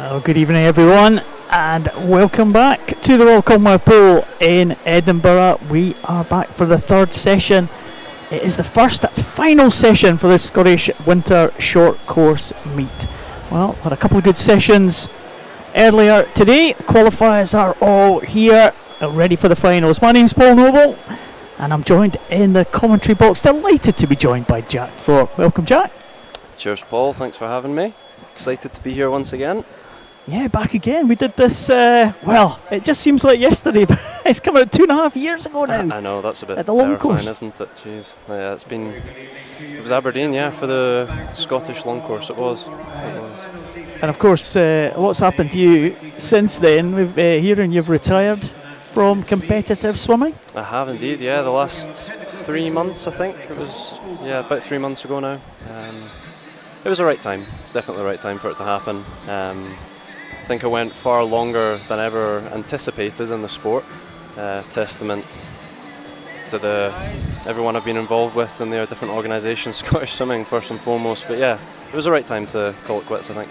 Well, good evening everyone, and welcome back to the Royal Commonwealth Pool in Edinburgh. We are back for the third session. It is the first final session for the Scottish Winter Short Course Meet. Well, had a couple of good sessions earlier today. Qualifiers are all here, ready for the finals. My name's Paul Noble, and I'm joined in the commentary box. Delighted to be joined by Jack Thorpe. Welcome, Jack. Cheers, Paul. Thanks for having me. Excited to be here once again. Yeah, back again. We did this, well, it just seems like yesterday, but it's come out 2.5 years ago now. I know, that's a bit at the long terrifying, course, isn't it? Jeez. Yeah, it was Aberdeen, yeah, for the Scottish long course, it was. And of course, what's happened to you since then? We've hearing you've retired from competitive swimming. I have indeed, yeah, the last 3 months, I think. It was, yeah, about 3 months ago now. It was the right time. It's definitely the right time for it to happen. I think I went far longer than ever anticipated in the sport. Testament to everyone I've been involved with in their different organisations, Scottish Swimming first and foremost. But yeah, it was the right time to call it quits, I think.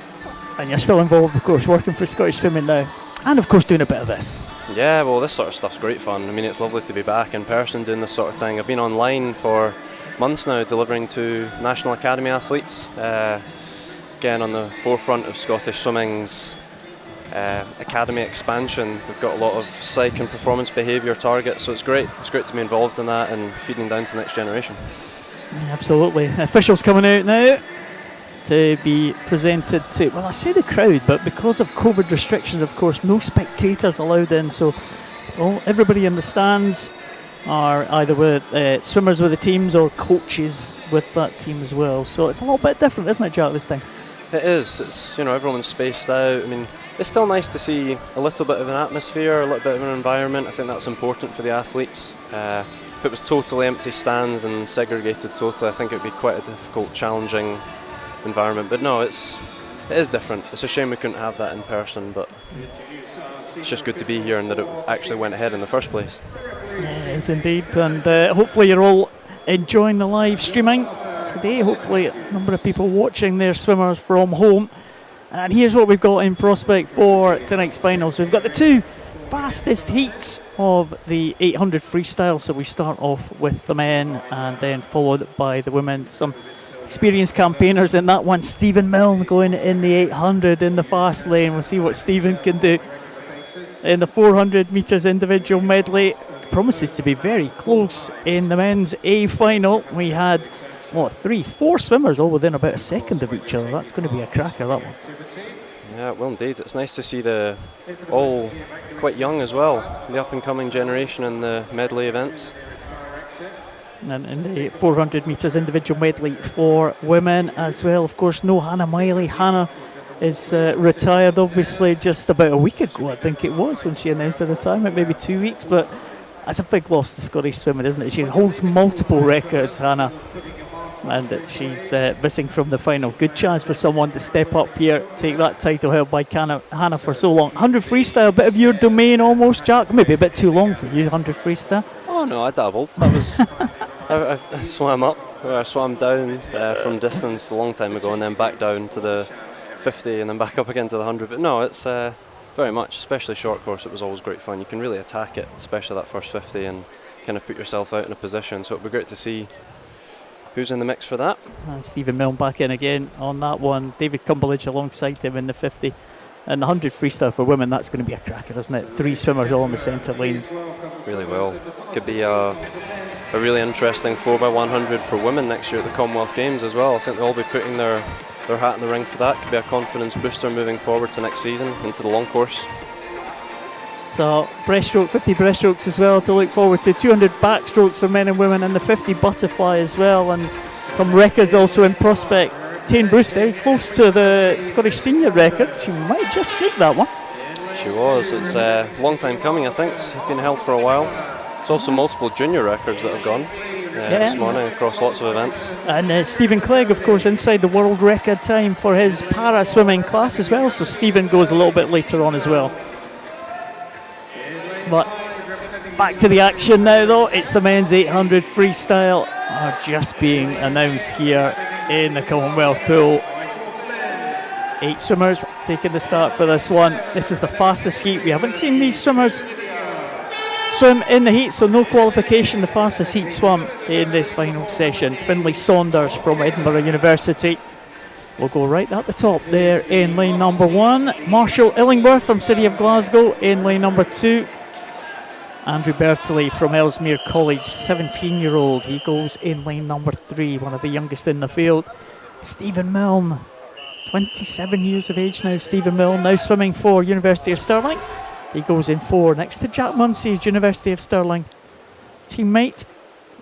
And you're still involved, of course, working for Scottish Swimming now, and of course doing a bit of this. Yeah, well, this sort of stuff's great fun. I mean, it's lovely to be back in person doing this sort of thing. I've been online for months now, delivering to National Academy athletes. Again, on the forefront of Scottish Swimming's academy expansion. We've got a lot of psych and performance behaviour targets, so it's great. It's great to be involved in that and feeding down to the next generation. Yeah, absolutely. Officials coming out now to be presented to, well, I say the crowd, but because of COVID restrictions, of course, no spectators allowed in, so everybody in the stands are either with swimmers with the teams or coaches with that team as well. So it's a little bit different, isn't it, Jack, this thing? It is. It's, everyone's spaced out. I mean, it's still nice to see a little bit of an atmosphere, a little bit of an environment. I think that's important for the athletes. If it was totally empty stands and segregated totally, I think it would be quite a difficult, challenging environment. But no, it is different. It's a shame we couldn't have that in person, but it's just good to be here and that it actually went ahead in the first place. Yes, indeed. And hopefully you're all enjoying the live streaming today. Hopefully a number of people watching their swimmers from home. And here's what we've got in prospect for tonight's finals. We've got the two fastest heats of the 800 freestyle. So we start off with the men and then followed by the women. Some experienced campaigners in that one. Stephen Milne going in the 800 in the fast lane. We'll see what Stephen can do. In the 400 metres individual medley, promises to be very close in the men's A final. We had 4 swimmers all within about a second of each other. That's going to be a cracker, that one. Yeah, well indeed. It's nice to see the all quite young as well, the up and coming generation in the medley events. And in the 400 metres individual medley for women as well, of course, no Hannah Miley. Hannah is retired obviously just about a week ago, I think it was, when she announced her retirement, maybe 2 weeks, but that's a big loss to Scottish swimming, isn't it? She holds multiple records, Hannah, and that she's missing from the final. Good chance for someone to step up here, take that title held by Hannah for so long. 100 freestyle, a bit of your domain almost, Jack. Maybe a bit too long for you, 100 freestyle. Oh no, I dabbled. That was I swam up, I swam down from distance a long time ago, and then back down to the 50, and then back up again to the 100. But no, it's very much, especially short course, it was always great fun. You can really attack it, especially that first 50, and kind of put yourself out in a position. So it'd be great to see who's in the mix for that. Stephen Milne back in again on that one. David Cumberledge alongside him in the 50. And the 100 freestyle for women, that's going to be a cracker, isn't it? 3 swimmers all in the centre lanes. Really will. Could be a really interesting 4x100 for women next year at the Commonwealth Games as well. I think they'll all be putting their hat in the ring for that. Could be a confidence booster moving forward to next season into the long course. So breaststroke, 50 breaststrokes as well to look forward to. 200 backstrokes for men and women, and the 50 butterfly as well, and some records also in prospect. Tane Bruce very close to the Scottish senior record. She might just sneak that one. She was. It's a long time coming, I think. It's been held for a while. There's also multiple junior records that have gone this morning across lots of events. And Stephen Clegg, of course, inside the world record time for his para swimming class as well. So Stephen goes a little bit later on as well. But back to the action now, though. It's the men's 800 freestyle are just being announced here in the Commonwealth pool 8 swimmers taking the start for this one. This is the fastest heat. We haven't seen these swimmers swim in the heat, so no qualification. The fastest heat swum in this final session. Finlay Saunders from Edinburgh University will go right at the top there in lane number 1. Marshall Illingworth from City of Glasgow in lane number 2. Andrew Bertley from Ellesmere College, 17-year-old. He goes in lane number 3, one of the youngest in the field. Stephen Milne, 27 years of age now. Stephen Milne now swimming for University of Stirling. He goes in 4 next to Jack Munsey, University of Stirling. Teammate,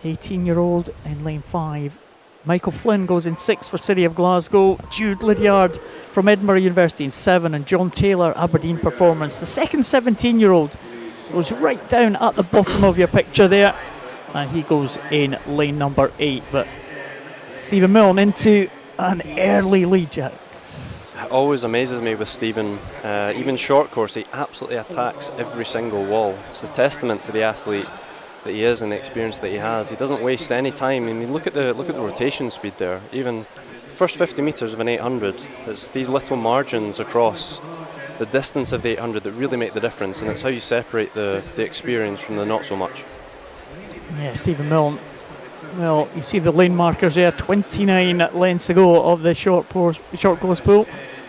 18-year-old in lane 5. Michael Flynn goes in 6 for City of Glasgow. Jude Lydiard from Edinburgh University in 7. And John Taylor, Aberdeen Performance. The second 17-year-old goes right down at the bottom of your picture there. And he goes in lane number 8. But Stephen Milne into an early lead, Jack. It always amazes me with Stephen. Even short course, he absolutely attacks every single wall. It's a testament to the athlete that he is and the experience that he has. He doesn't waste any time. I mean, look at the rotation speed there. Even first 50 metres of an 800, it's these little margins across the distance of the 800 that really make the difference, and it's how you separate the experience from the not so much. Yeah, Stephen Milne. Well, you see the lane markers there, 29 lengths to go of the short course pool.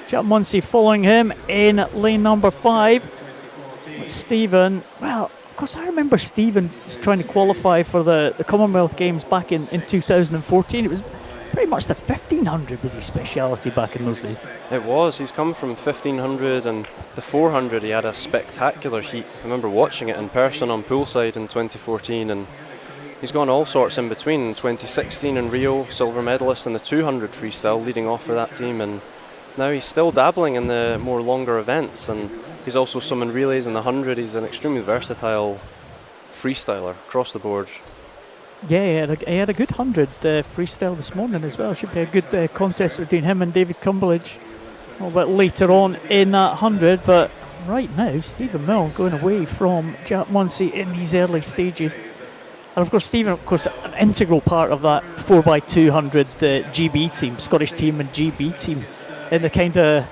Jack Munsey following him in lane number 5. Stephen, well, of course I remember Stephen trying to qualify for the Commonwealth Games back in 2014. It was pretty much the 1500 was his speciality back in those days. It was. He's come from 1500 and the 400. He had a spectacular heat. I remember watching it in person on poolside in 2014, and he's gone all sorts in between. In 2016 in Rio, silver medalist in the 200 freestyle, leading off for that team, and now he's still dabbling in the more longer events, and he's also swimming relays in the 100. He's an extremely versatile freestyler across the board. Yeah, he had a good 100 freestyle this morning as well. Should be a good contest between him and David Cumberledge a little bit later on in that 100. But right now, Stephen Milne going away from Jack Munsey in these early stages. And of course, Stephen, of course, an integral part of that 4x200 GB team, Scottish team and GB team, in the kind of,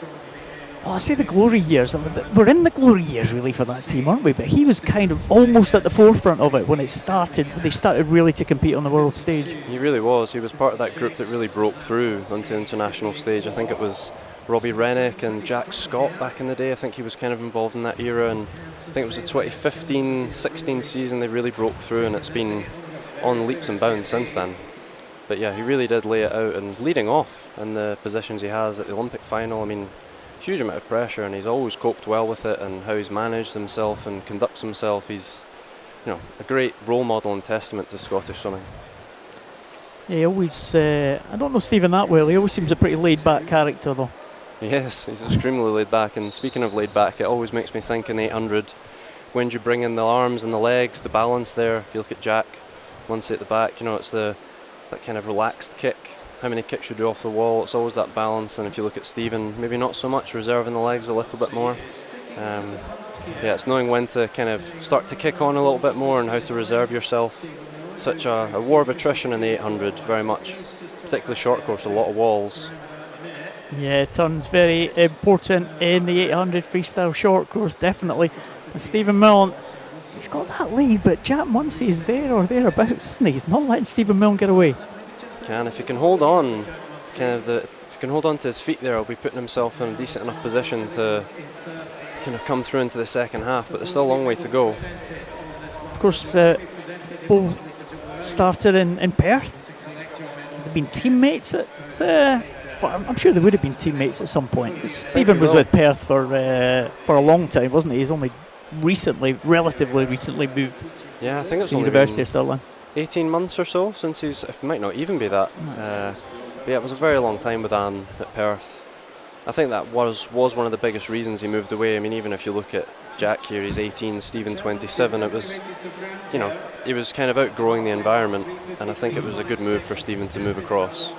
I say the glory years. We're in the glory years really for that team, aren't we? But he was kind of almost at the forefront of it when it started. They started really to compete on the world stage. He really was. He was part of that group that really broke through onto the international stage. I think it was Robbie Rennick and Jack Scott back in the day. I think he was kind of involved in that era, and I think it was the 2015-16 season they really broke through, and it's been on leaps and bounds since then. But yeah, he really did lay it out, and leading off in the positions he has at the Olympic final. I mean, huge amount of pressure, and he's always coped well with it, and how he's managed himself and conducts himself. He's, a great role model and testament to Scottish swimming. Yeah, he always, I don't know Stephen that well. He always seems a pretty laid-back character, though. Yes, he's extremely laid back, and speaking of laid back, it always makes me think in 800, when you bring in the arms and the legs, the balance there. If you look at Jack Munsey at the back, it's that kind of relaxed kick. How many kicks you do off the wall, it's always that balance. And if you look at Stephen, maybe not so much, reserving the legs a little bit more. It's knowing when to kind of start to kick on a little bit more and how to reserve yourself. Such a war of attrition in the 800, very much, particularly short course, a lot of walls. Yeah, turns very important in the 800 freestyle short course, definitely. And Stephen Milne, he's got that lead, but Jack Munsey is there or thereabouts, isn't he? He's not letting Stephen Milne get away. If he can hold on, if he can hold on to his feet there, he'll be putting himself in a decent enough position to kind of come through into the second half. But there's still a long way to go. Of course, both started in Perth. They've been teammates I'm sure they would have been teammates at some point. Stephen was with Perth for a long time, wasn't he? He's only relatively recently moved. Yeah, I think it's to University of Stirling. 18 months or so since it might not even be that. But yeah, it was a very long time with Anne at Perth. I think that was one of the biggest reasons he moved away. I mean, even if you look at Jack here, he's 18, Stephen 27. It was, he was kind of outgrowing the environment, and I think it was a good move for Stephen to move across.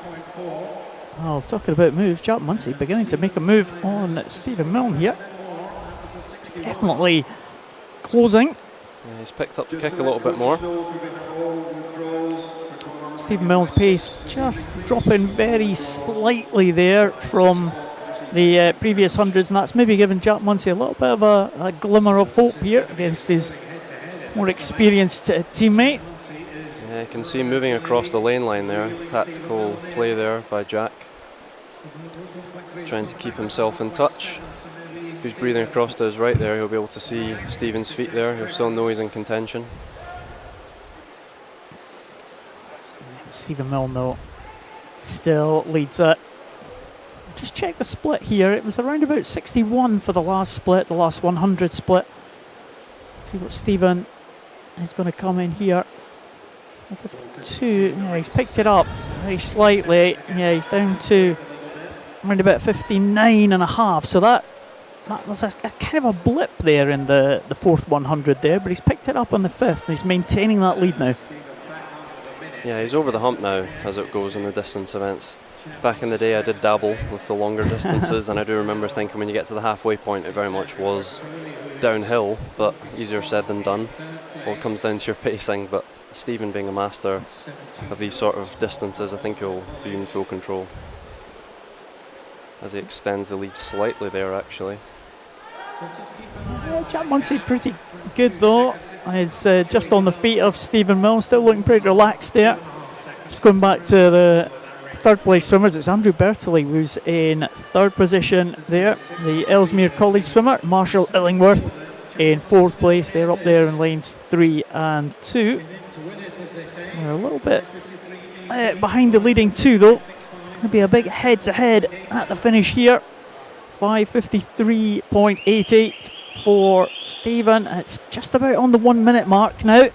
Well, talking about moves, Jack Munsey beginning to make a move on Stephen Milne here. Definitely closing. Yeah, he's picked up the kick a little bit more. Stephen Milne's pace just dropping very slightly there from the previous hundreds, and that's maybe given Jack Munsey a little bit of a glimmer of hope here against his more experienced teammate. Yeah, you can see him moving across the lane line there. Tactical play there by Jack. Trying to keep himself in touch. He's breathing across to his right there. He'll be able to see Stephen's feet there. He'll still know he's in contention. Stephen Milne, though, still leads it. Just check the split here. It was around about 61 for the last split, the last 100 split. Let's see what Stephen is going to come in here. 52. Yeah, he's picked it up very slightly. Yeah, he's down to around about 59.5. So that was a kind of a blip there in the fourth 100 there, but he's picked it up on the fifth, and he's maintaining that lead now. Yeah, he's over the hump now as it goes in the distance events. Back in the day I did dabble with the longer distances, and I do remember thinking when you get to the halfway point it very much was downhill, but easier said than done. All comes down to your pacing, but Stephen being a master of these sort of distances, I think he'll be in full control. As he extends the lead slightly there actually. Yeah, Jack Munsey pretty good though. He's just on the feet of Stephen Milne, still looking pretty relaxed there. Just going back to the third place swimmers, it's Andrew Bertolli who's in third position there. The Ellesmere College swimmer, Marshall Illingworth, in fourth place. They're up there in lanes 3 and 2. We're a little bit behind the leading two though. It's going to be a big head-to-head at the finish here. 5:53.88 for Stephen. It's just about on the 1 minute mark now,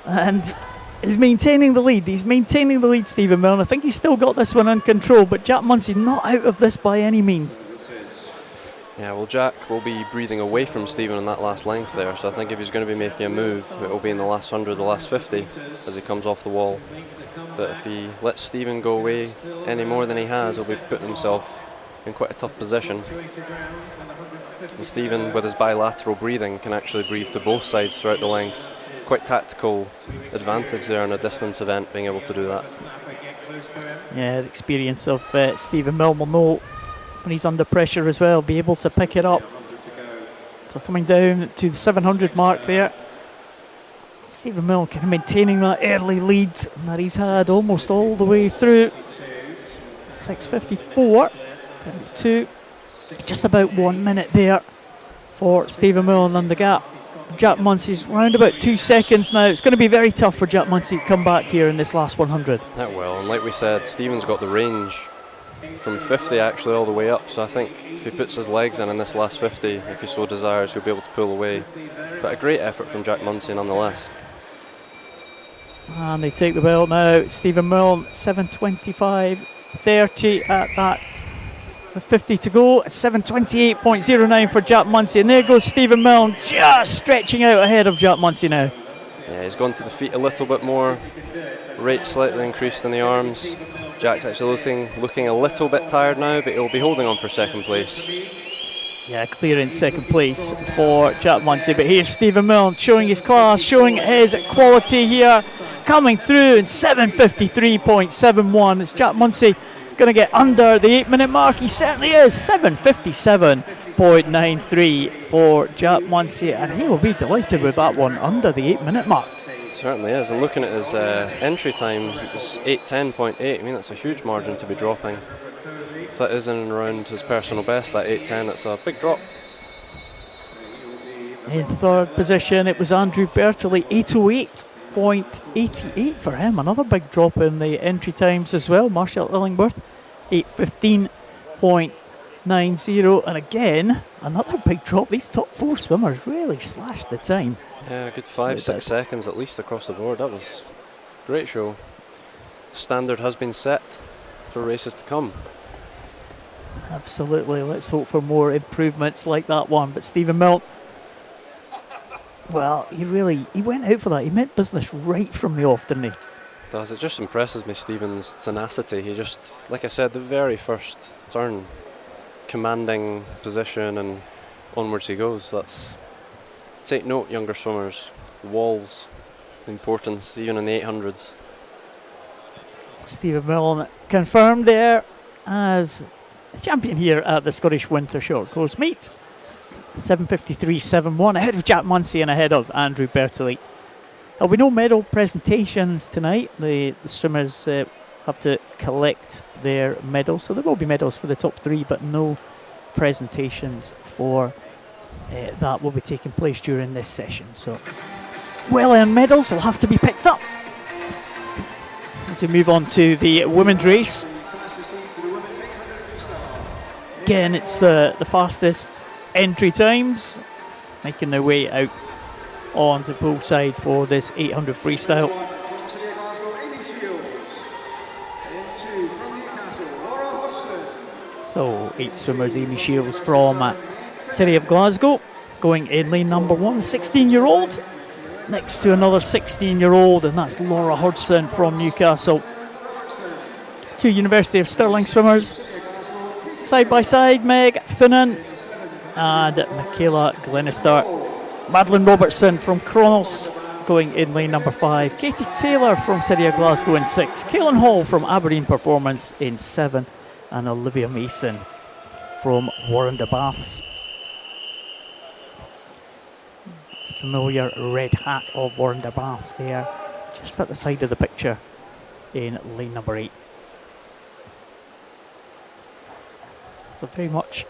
and he's maintaining the lead. He's maintaining the lead, Stephen Milne. I think he's still got this one in control, but Jack Munsey not out of this by any means. Yeah, well, Jack will be breathing away from Stephen in that last length there, so I think if he's going to be making a move, it will be in the last 100, the last 50 as he comes off the wall. But if he lets Stephen go away any more than he has, he'll be putting himself in quite a tough position. And Stephen, with his bilateral breathing, can actually breathe to both sides throughout the length. Quite tactical advantage there in a distance event, being able to do that. Yeah, the experience of Stephen Milne will know when he's under pressure as well, be able to pick it up. So coming down to the 700 mark there. Stephen Milne kind of maintaining that early lead that he's had almost all the way through. 6:54. 2. Just about 1 minute there for Stephen Milne, and the gap. Jack Munsey's round about 2 seconds now. It's going to be very tough for Jack Munsey to come back here in this last 100. That will, and like we said, Stephen's got the range from 50 actually all the way up, so I think if he puts his legs in this last 50, if he so desires, he'll be able to pull away. But a great effort from Jack Munsey nonetheless. And they take the belt now. Stephen Milne, 7:25.30 at that. With 50 to go, 7:28.09 for Jack Munsey. And there goes Stephen Milne, just stretching out ahead of Jack Munsey now. Yeah, he's gone to the feet a little bit more. Rate slightly increased in the arms. Jack's actually looking a little bit tired now, but he'll be holding on for second place. Yeah, clear in second place for Jack Munsey. But here's Stephen Milne showing his class, showing his quality here. Coming through in 7:53.71. It's Jack Munsey going to get under the 8 minute mark. He certainly is. 7:57.93 for Jack Munsey, and he will be delighted with that one under the 8 minute mark. Certainly is, and looking at his entry time, it's 8:10.8. I mean, that's a huge margin to be dropping. If that is in and around his personal best, that 8:10, it's a big drop. In third position, it was Andrew Bertolli, 8:08.88 for him. Another big drop in the entry times as well. Marshall Illingworth, 8:15.90. And again, another big drop. These top four swimmers really slashed the time. Yeah, a good 5-6 seconds at least across the board. That was a great show. Standard has been set for races to come. Absolutely. Let's hope for more improvements like that one. But Stephen Milne, well, he went out for that. He meant business right from the off, didn't he? It just impresses me, Stephen's tenacity. He just, like I said, the very first turn, commanding position, and onwards he goes. Take note, younger swimmers. The walls, the importance, even in the 800s. Stephen Milne confirmed there as champion here at the Scottish Winter Short Course Meet. 7:53.71 ahead of Jack Munsey and ahead of Andrew Bertoli. There'll be no medal presentations tonight. The swimmers have to collect their medals, so there will be medals for the top 3, but no presentations for that will be taking place during this session. So well-earned medals will have to be picked up. As we move on to the women's race. Again, it's the fastest entry times making their way out onto poolside for this 800 freestyle. So 8 swimmers, Amy Shields from City of Glasgow going in lane number 1, 16-year-old. Next to another 16-year-old, and that's Laura Hodgson from Newcastle. 2 University of Stirling swimmers. Side by side, Meg Finnan and Michaela Glenister. Madeline Robertson from Kronos going in lane number 5. Katie Taylor from City of Glasgow in 6. Kaylin Hall from Aberdeen Performance in 7. And Olivia Mason from Warren de Baths. Familiar red hat of Warren de Baths there, just at the side of the picture in lane number 8. So very much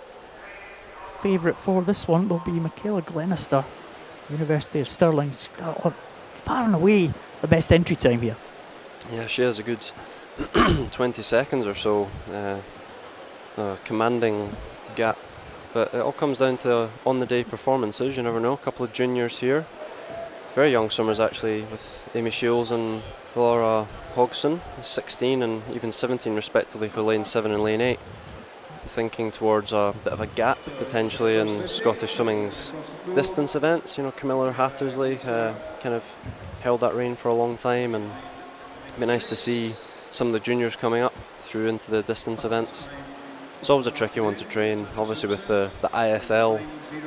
favourite for this one will be Michaela Glenister, University of Stirling. She's got far and away the best entry time here. Yeah, she has a good 20 seconds or so, commanding gap. But it all comes down to on-the-day performances. You never know. A couple of juniors here. Very young swimmers, actually, with Amy Shields and Laura Hodgson, 16 and even 17 respectively for lane 7 and lane 8. Thinking towards a bit of a gap, potentially, in Scottish swimming's distance events. You know, Camilla Hattersley kind of held that reign for a long time, and it'd be nice to see some of the juniors coming up through into the distance events. It's always a tricky one to train. Obviously with the ISL,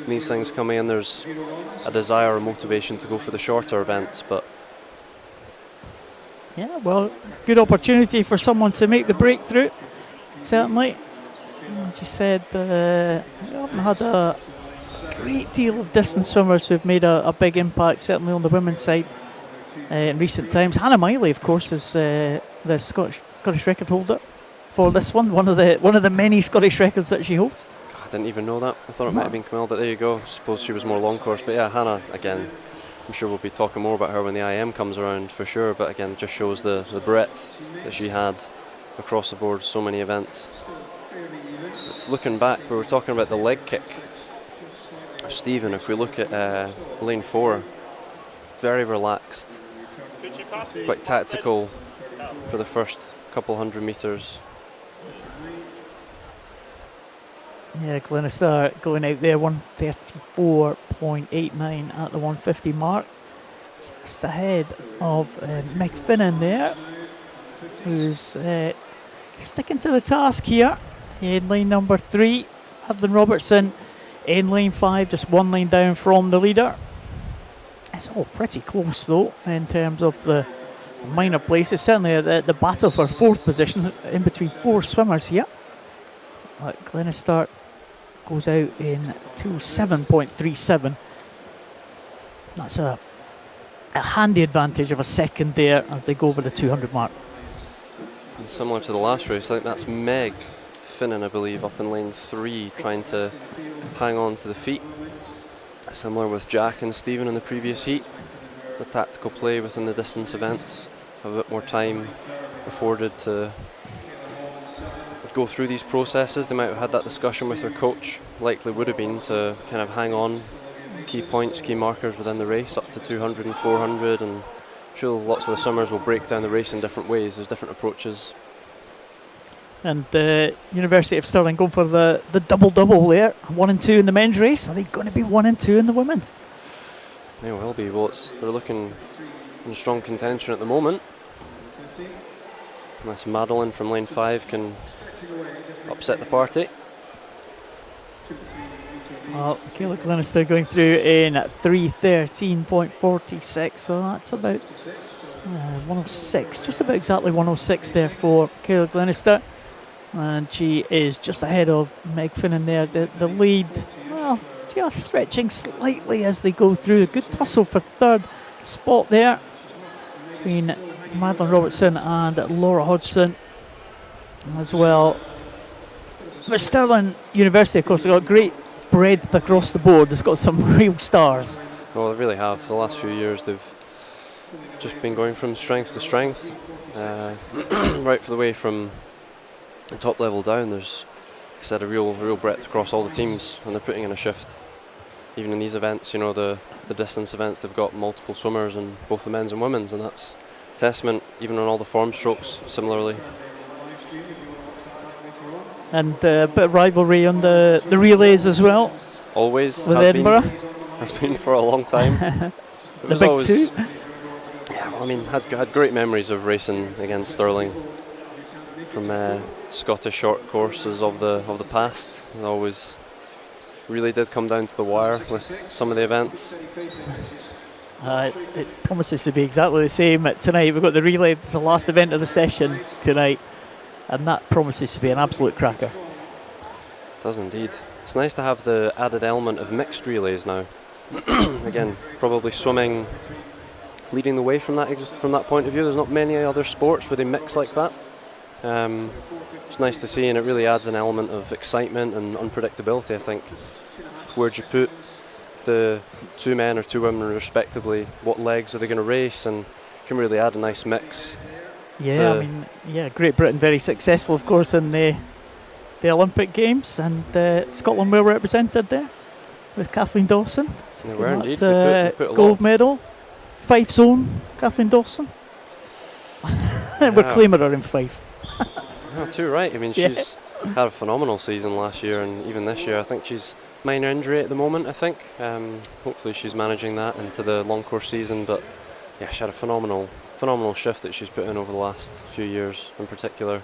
these things coming in, there's a desire or motivation to go for the shorter events, but yeah, well, good opportunity for someone to make the breakthrough, certainly. As you said, we haven't had a great deal of distance swimmers who've made a big impact, certainly on the women's side in recent times. Hannah Miley, of course, is the Scottish record holder for this one of the many Scottish records that she holds. I didn't even know that. I thought it might have been Camille, but there you go. I suppose she was more long course. But yeah, Hannah, again, I'm sure we'll be talking more about her when the IM comes around for sure. But again, just shows the breadth that she had across the board, so many events. But looking back, we were talking about the leg kick of Stephen. If we look at lane 4, very relaxed, quite tactical for the first couple 100 metres. Yeah, Glenister going out there 134.89 at the 150 mark. Just ahead of Meg Finnan there, who's sticking to the task here in lane number 3. Madeline Robertson in lane 5, just 1 lane down from the leader. It's all pretty close though in terms of the minor places. Certainly the battle for 4th position in between 4 swimmers here. Glenister goes out in 2:07.37. That's a handy advantage of a second there as they go over the 200 mark. And similar to the last race, I think that's Meg Finnan, I believe, up in lane 3, trying to hang on to the feet. Similar with Jack and Stephen in the previous heat. The tactical play within the distance events, have a bit more time afforded to go through these processes. They might have had that discussion with their coach, likely would have been to kind of hang on key points, key markers within the race up to 200 and 400, and I'm sure lots of the swimmers will break down the race in different ways. There's different approaches. And the University of Stirling going for the double-double there, 1 and 2 in the men's race. Are they going to be 1 and 2 in the women's? They will be. Well, they're looking in strong contention at the moment. Unless Madeline from lane 5 can upset the party. Well, Michaela Glenister going through in 3:13.46, so that's about 106, just about exactly 106 there for Michaela Glenister. And she is just ahead of Meg Finnan there. The lead, well, just stretching slightly as they go through. A good tussle for third spot there between Madeline Robertson and Laura Hodgson as well. But Stirling University, of course, have got great breadth across the board. It's got some real stars. Well, they really have. For the last few years, they've just been going from strength to strength, right for the way from the top level down. There's, like I said, a real breadth across all the teams, and they're putting in a shift. Even in these events, you know, the distance events, they've got multiple swimmers in both the men's and women's, and that's a testament, even on all the form strokes, similarly. And a bit of rivalry on the relays as well. Always with has Edinburgh. Has been for a long time. The big always, two. Yeah, well, I mean, had great memories of racing against Stirling from Scottish short courses of the past. It always really did come down to the wire with some of the events. It promises to be exactly the same tonight. We've got the relay, it's the last event of the session tonight, and that promises to be an absolute cracker. It does indeed. It's nice to have the added element of mixed relays now. Again, probably swimming leading the way from that point of view. There's not many other sports where they mix like that. It's nice to see, and it really adds an element of excitement and unpredictability, I think. Where'd you put the two men or two women respectively? What legs are they going to race? And can really add a nice mix. Yeah, I mean, Great Britain very successful, of course, in the Olympic Games, and Scotland well represented there with Kathleen Dawson. They were indeed. They put a gold medal. Fife's own Kathleen Dawson. We're claiming her in Fife. Yeah, too right. I mean, she's had a phenomenal season last year, and even this year. I think she's minor injury at the moment, I think. Hopefully she's managing that into the long course season, but yeah, she had a phenomenal shift that she's put in over the last few years in particular.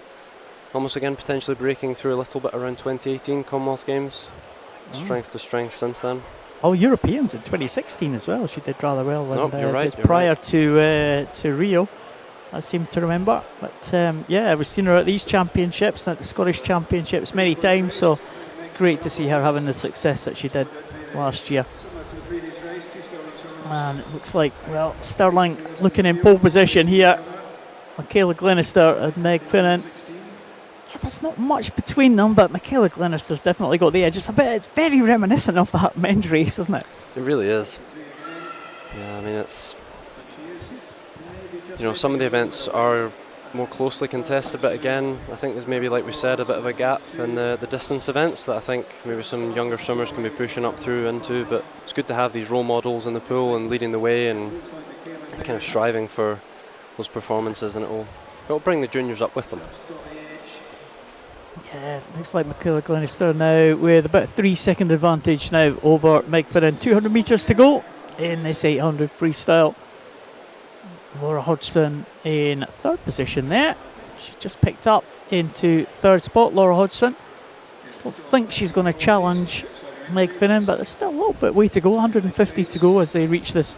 Almost again potentially breaking through a little bit around 2018 Commonwealth Games. Strength to strength since then. Oh, Europeans in 2016 as well. She did rather well. You're right. Prior to Rio, I seem to remember. But we've seen her at these championships and at the Scottish Championships many times. So great to see her having the success that she did last year. And it looks like, Stirling looking in pole position here. Michaela Glenister and Meg Finnan. Yeah, there's not much between them, but Michaela Glenister's definitely got the edge. It's very reminiscent of that men's race, isn't it? It really is. Yeah, I mean, it's, some of the events are more closely contested, but again, I think there's maybe, like we said, a bit of a gap in the distance events that I think maybe some younger swimmers can be pushing up through into, but it's good to have these role models in the pool and leading the way and kind of striving for those performances, and it'll bring the juniors up with them. Yeah, it looks like Michaela Glenister now with about 3 second advantage now over Meg Finnan. 200 metres to go in this 800 freestyle. Laura Hodgson in third position there. She just picked up into third spot, Laura Hodgson. Don't think she's going to challenge Meg Finnan, but there's still a little bit way to go. 150 to go as they reach this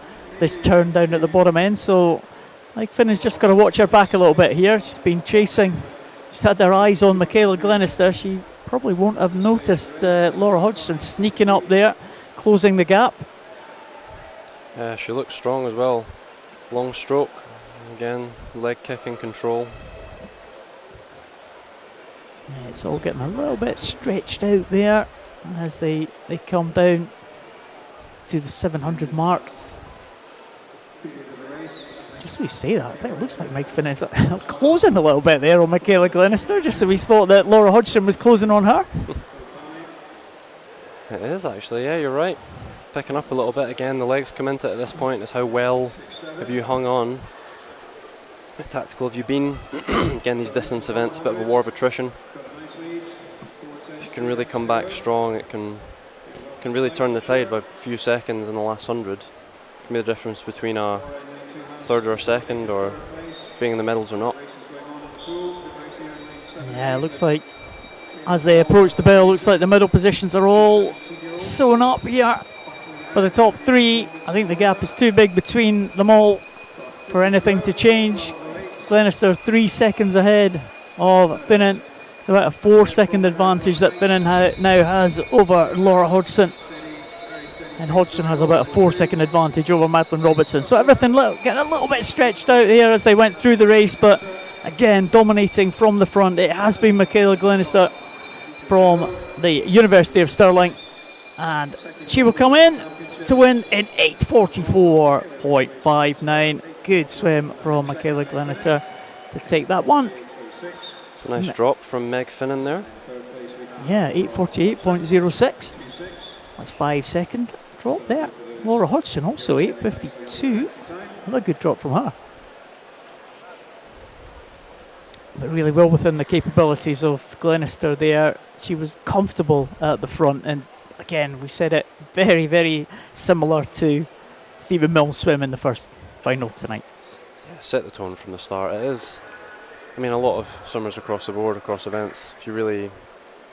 turn down at the bottom end. So Meg Finnan's just got to watch her back a little bit here. She's been chasing. She's had their eyes on Michaela Glenister. She probably won't have noticed Laura Hodgson sneaking up there, closing the gap. Yeah, she looks strong as well. Long stroke, again, leg kick and control. Yeah, it's all getting a little bit stretched out there as they come down to the 700 mark. Just so we say that, I think it looks like Meg Finnan's closing a little bit there on Michaela Glenister, just so we thought that Laura Hodgson was closing on her. It is actually, yeah, you're right. Picking up a little bit again, the legs come into it at this point. Is how well have you hung on? How tactical have you been? Again, these distance events, a bit of a war of attrition. If you can really come back strong, it can really turn the tide by a few seconds in the last 100. It can be the difference between a third or a second, or being in the medals or not. Yeah, it looks like as they approach the bell, looks like the middle positions are all sewn up here for the top three. I think the gap is too big between them all for anything to change. Glenister 3 seconds ahead of Finnan. It's about a 4-second advantage that Finnan now has over Laura Hodgson. And Hodgson has about a 4-second advantage over Madeline Robertson. So everything getting a little bit stretched out here as they went through the race, but again, dominating from the front. It has been Michaela Glenister from the University of Stirling, and she will come in to win in 8:44.59. Good swim from Michaela Glenister to take that one. It's a nice drop from Meg Finnan there. Yeah, 8:48.06. That's 5-second drop there. Laura Hodgson also 8:52. Another good drop from her. But really well within the capabilities of Glenister there. She was comfortable at the front, and again, we said it, very, very similar to Stephen Mills' swim in the first final tonight. Yeah, set the tone from the start. It is, I mean, a lot of swimmers across the board, across events, if you really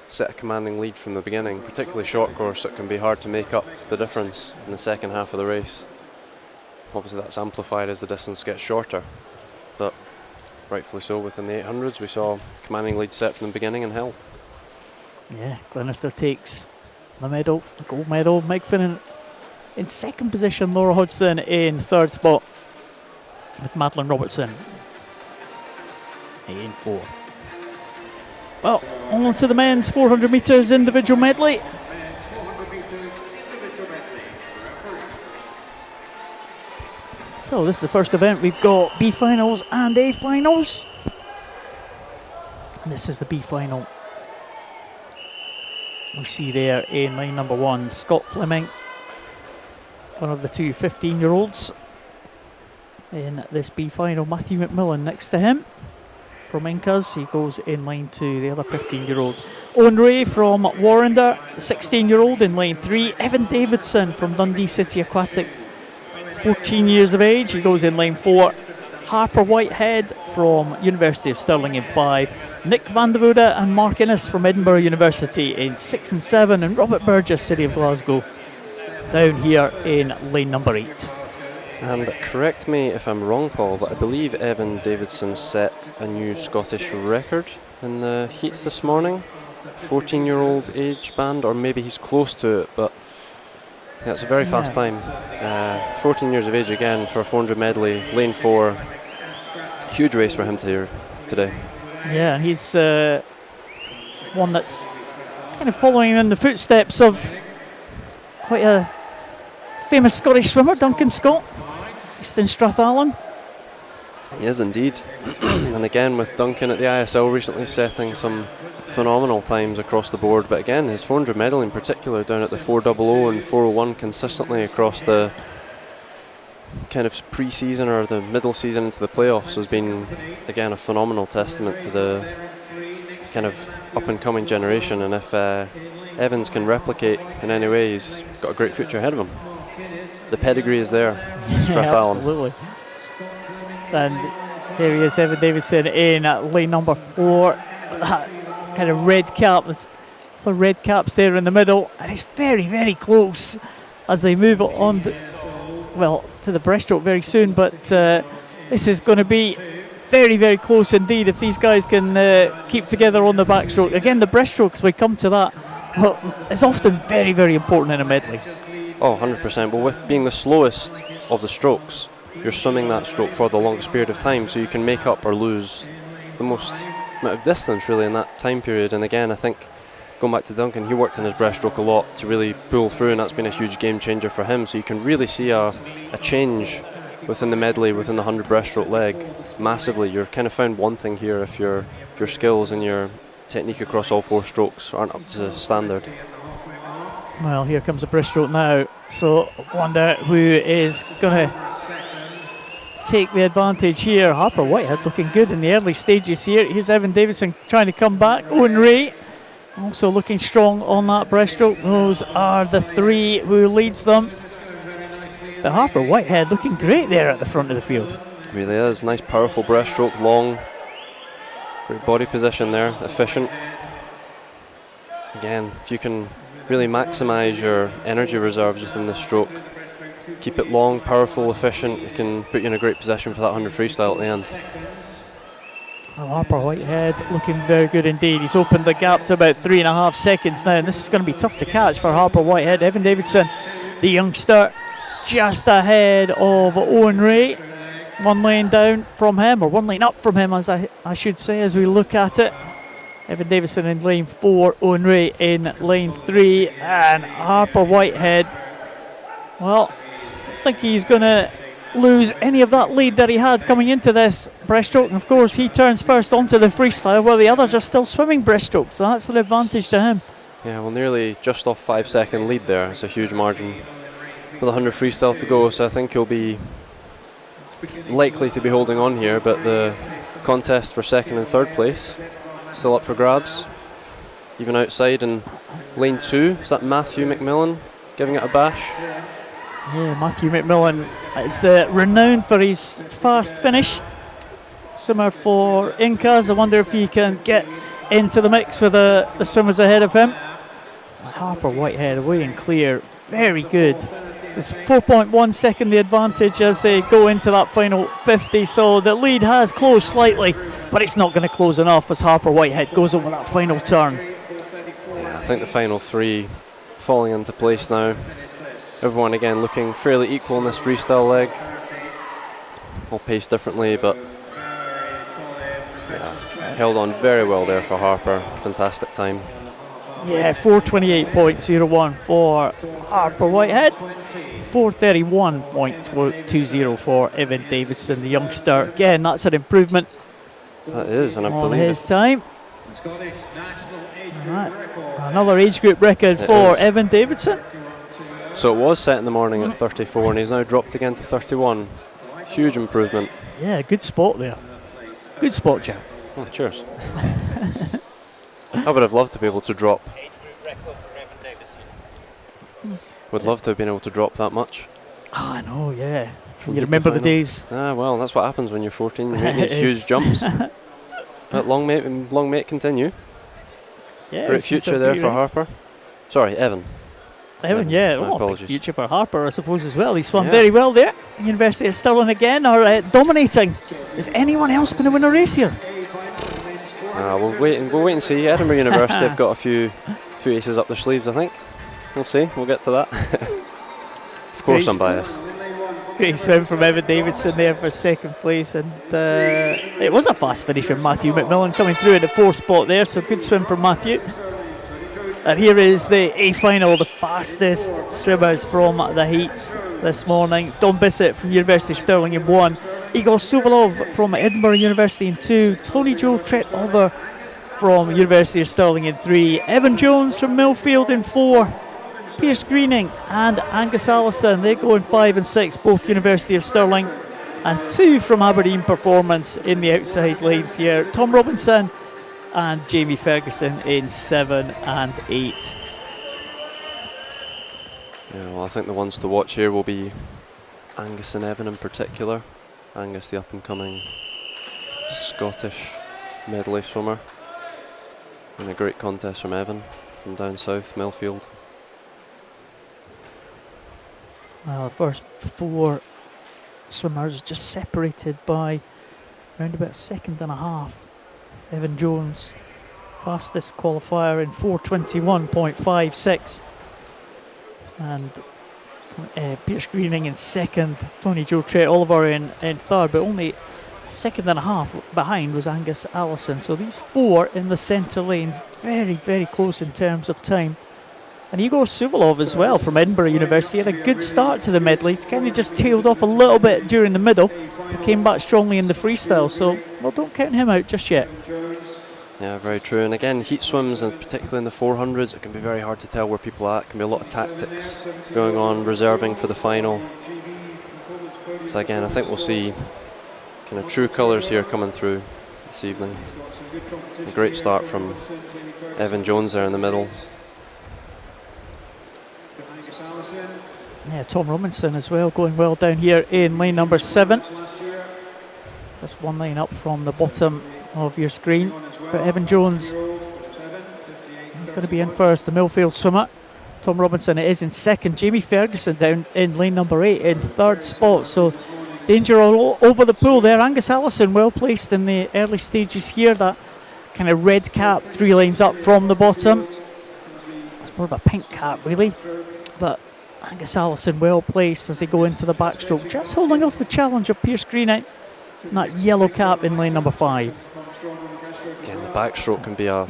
set a commanding lead from the beginning, particularly short course, it can be hard to make up the difference in the second half of the race. Obviously that's amplified as the distance gets shorter, but rightfully so. Within the 800s we saw commanding lead set from the beginning and held. Yeah, Glenister takes the medal, the gold medal. Meg Finnan in second position, Laura Hodgson in third spot, with Madeline Robertson in fourth. Well, on to the men's 400 metres individual medley. So this is the first event. We've got B finals and A finals. And this is the B final. We see there in line number 1, Scott Fleming, one of the two 15-year-olds in this B final. Matthew McMillan next to him from Incas. He goes in line 2, the other 15-year-old. Owen Ray from Warrender, the 16-year-old in line 3. Evan Davidson from Dundee City Aquatic, 14 years of age. He goes in line 4. Harper Whitehead from University of Stirling in 5. Nick van der Voorde and Mark Innes from Edinburgh University in 6 and 7. And Robert Burgess, City of Glasgow, down here in lane number 8. And correct me if I'm wrong, Paul, but I believe Evan Davidson set a new Scottish record in the heats this morning. 14-year-old age band, or maybe he's close to it, but yeah, it's a very fast time. 14 years of age again for a 400 medley, lane 4. Huge race for him today. Yeah, and he's one that's kind of following in the footsteps of quite a famous Scottish swimmer, Duncan Scott, based in Strathallan. He is indeed. And again, with Duncan at the ISL recently setting some phenomenal times across the board, but again, his 400 medal in particular down at the 400 and 401 consistently across the kind of pre-season or the middle season into the playoffs has been, again, a phenomenal testament to the kind of up-and-coming generation. And if Evans can replicate in any way, he's got a great future ahead of him. The pedigree is there. Strathallan. Absolutely. And here he is, Evan Davidson in lane number 4. That kind of red cap, the red caps there in the middle, and it's very, very close as they move on to the breaststroke very soon. But this is going to be very, very close indeed if these guys can keep together on the backstroke. Again, the breaststroke, as we come to that, well, it's often very, very important in a medley. Oh, 100%. Well, with being the slowest of the strokes, you're swimming that stroke for the longest period of time, so you can make up or lose the most amount of distance really in that time period. And again, I think going back to Duncan, he worked in his breaststroke a lot to really pull through, and that's been a huge game changer for him. So you can really see a change within the medley, within the 100 breaststroke leg, massively. You're kind of found wanting here if your skills and your technique across all 4 strokes aren't up to standard. Well, here comes the breaststroke now, so I wonder who is going to take the advantage here. Harper Whitehead looking good in the early stages here. Here's Evan Davidson trying to come back. Owen Ray also looking strong on that breaststroke. Those are the 3 who leads them. But Harper Whitehead looking great there at the front of the field. Really is. Nice powerful breaststroke, long, great body position there, efficient. Again, if you can really maximise your energy reserves within this stroke, keep it long, powerful, efficient, it can put you in a great position for that 100 freestyle at the end. Oh, Harper Whitehead looking very good indeed. He's opened the gap to about 3.5 seconds now, and this is going to be tough to catch for Harper Whitehead. Evan Davidson, the youngster, just ahead of Owen Ray. One lane down from him, or one lane up from him, as I should say, as we look at it. Evan Davidson in lane 4, Owen Ray in lane 3, and Harper Whitehead, well, I think he's going to lose any of that lead that he had coming into this breaststroke. And of course, he turns first onto the freestyle, while the others are still swimming breaststroke, so that's an advantage to him. Yeah, well, nearly just off 5-second lead there. It's a huge margin with 100 freestyle to go, so I think he'll be likely to be holding on here, but the contest for second and third place still up for grabs. Even outside in lane 2, is that Matthew McMillan giving it a bash? Yeah, Matthew McMillan is renowned for his fast finish. Swimmer for Incas. I wonder if he can get into the mix with the swimmers ahead of him. Harper Whitehead away and clear, very good. It's 4.1 second the advantage as they go into that final 50, so the lead has closed slightly, but it's not going to close enough as Harper Whitehead goes over that final turn. Yeah, I think the final 3 falling into place now. Everyone again looking fairly equal in this freestyle leg. All paced differently, but yeah, held on very well there for Harper. Fantastic time. Yeah, 428.01 for Harper Whitehead. 431.20 for Evan Davidson, the youngster. Again, that's an improvement. That is, and I on believe his time. Right. Another age group record for Evan Davidson. So it was set in the morning at 34, and he's now dropped again to 31. Huge improvement. Yeah, good spot there. Good spot, Jack. Oh, cheers. I would have loved to be able to drop. Would love to have been able to drop that much. Oh, I know, yeah. You remember the days. Ah, well, that's what happens when you're 14. You make these huge jumps. But long may it continue. Yeah, great future there for Harper. Sorry, Evan. Evan, yeah. My apologies. Big future for Harper, I suppose, as well. He's swum very well there. University of Stirling again are dominating. Is anyone else going to win a race here? We'll wait and see. Edinburgh University have got a few aces up their sleeves, I think. We'll see. We'll get to that. Of course, I'm biased. Great swim from Evan Davidson there for second place, and it was a fast finish from Matthew McMillan coming through in the 4th spot there, so good swim from Matthew. And here is the A final, the fastest swimmers from the heats this morning. Dom Bissett from University of Stirling in 1, Igor Suvalov from Edinburgh University in 2, Tony Joe Tretover from University of Stirling in 3, Evan Jones from Millfield in 4, Pierce Greening and Angus Allison, they go in 5 and 6, both University of Stirling, and 2 from Aberdeen Performance in the outside lanes here. Tom Robinson and Jamie Ferguson in 7 and 8. Yeah, well, I think the ones to watch here will be Angus and Evan in particular. Angus, the up-and-coming Scottish medley swimmer, and a great contest from Evan from down south, Millfield. Well, the first 4 swimmers just separated by around about a second and a half. Evan Jones, fastest qualifier in 4:21.56, and Pierce Greening in 2nd, Tony Joe Tretover in 3rd, but only a second and a half behind was Angus Allison. So these 4 in the centre lanes, very, very close in terms of time. And Igor Suvalov as well from Edinburgh University had a good start to the medley, kind of just tailed off a little bit during the middle, but came back strongly in the freestyle, so well, don't count him out just yet. Yeah, very true. And again, heat swims, and particularly in the 400s, it can be very hard to tell where people are at. It can be a lot of tactics going on, reserving for the final. So again, I think we'll see kind of true colours here coming through this evening. A great start from Evan Jones there in the middle. Yeah, Tom Robinson as well, going well down here in lane number 7. That's one lane up from the bottom of your screen. But Evan Jones, he's going to be in first, the Millfield swimmer. Tom Robinson is in 2nd. Jamie Ferguson down in lane number 8 in 3rd spot. So Danger all over the pool there. Angus Allison well placed in the early stages here. That kind of red cap 3 lanes up from the bottom. It's more of a pink cap really, but Angus Allison well placed as they go into the backstroke, just holding off the challenge of Pierce Greening and that yellow cap in lane number 5. Again, the backstroke can be a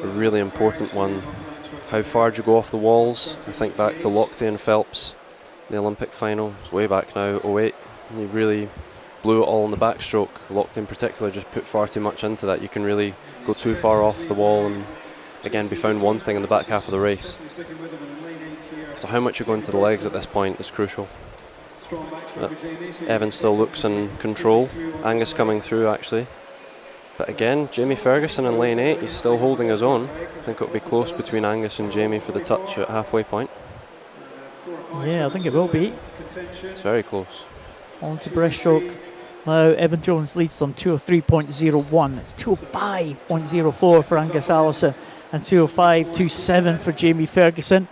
really important one. How far do you go off the walls? I think back to Lochte and Phelps, the Olympic final. It's way back now, 08. He really blew it all in the backstroke. Lochte in particular just put far too much into that. You can really go too far off the wall and again be found wanting in the back half of the race. So how much you go into the legs at this point is crucial. But Evan still looks in control. Angus coming through actually. But again, Jamie Ferguson in lane 8, he's still holding his own. I think it'll be close between Angus and Jamie for the touch at halfway point. Yeah, I think it will be. It's very close. On to breaststroke. Now Evan Jones leads them 203.01. It's 205.04 for Angus Allison and 205.27 for Jamie Ferguson.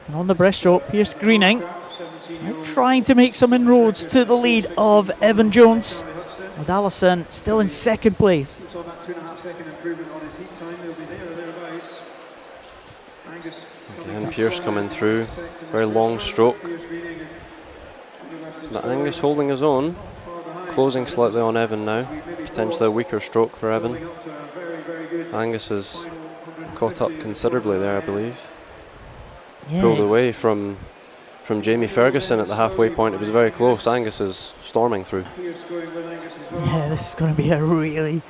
And on the breaststroke, Pierce Greening trying to make some inroads to the lead of Evan Jones. And Allison still in second place. Again, Pierce coming through. Very long stroke. But Angus holding his own. Closing slightly on Evan now. Potentially a weaker stroke for Evan. Angus has caught up considerably there, I believe. Yeah. Pulled away from Jamie Ferguson at the halfway point. It was very close. Angus is storming through. Yeah, this is going to be a really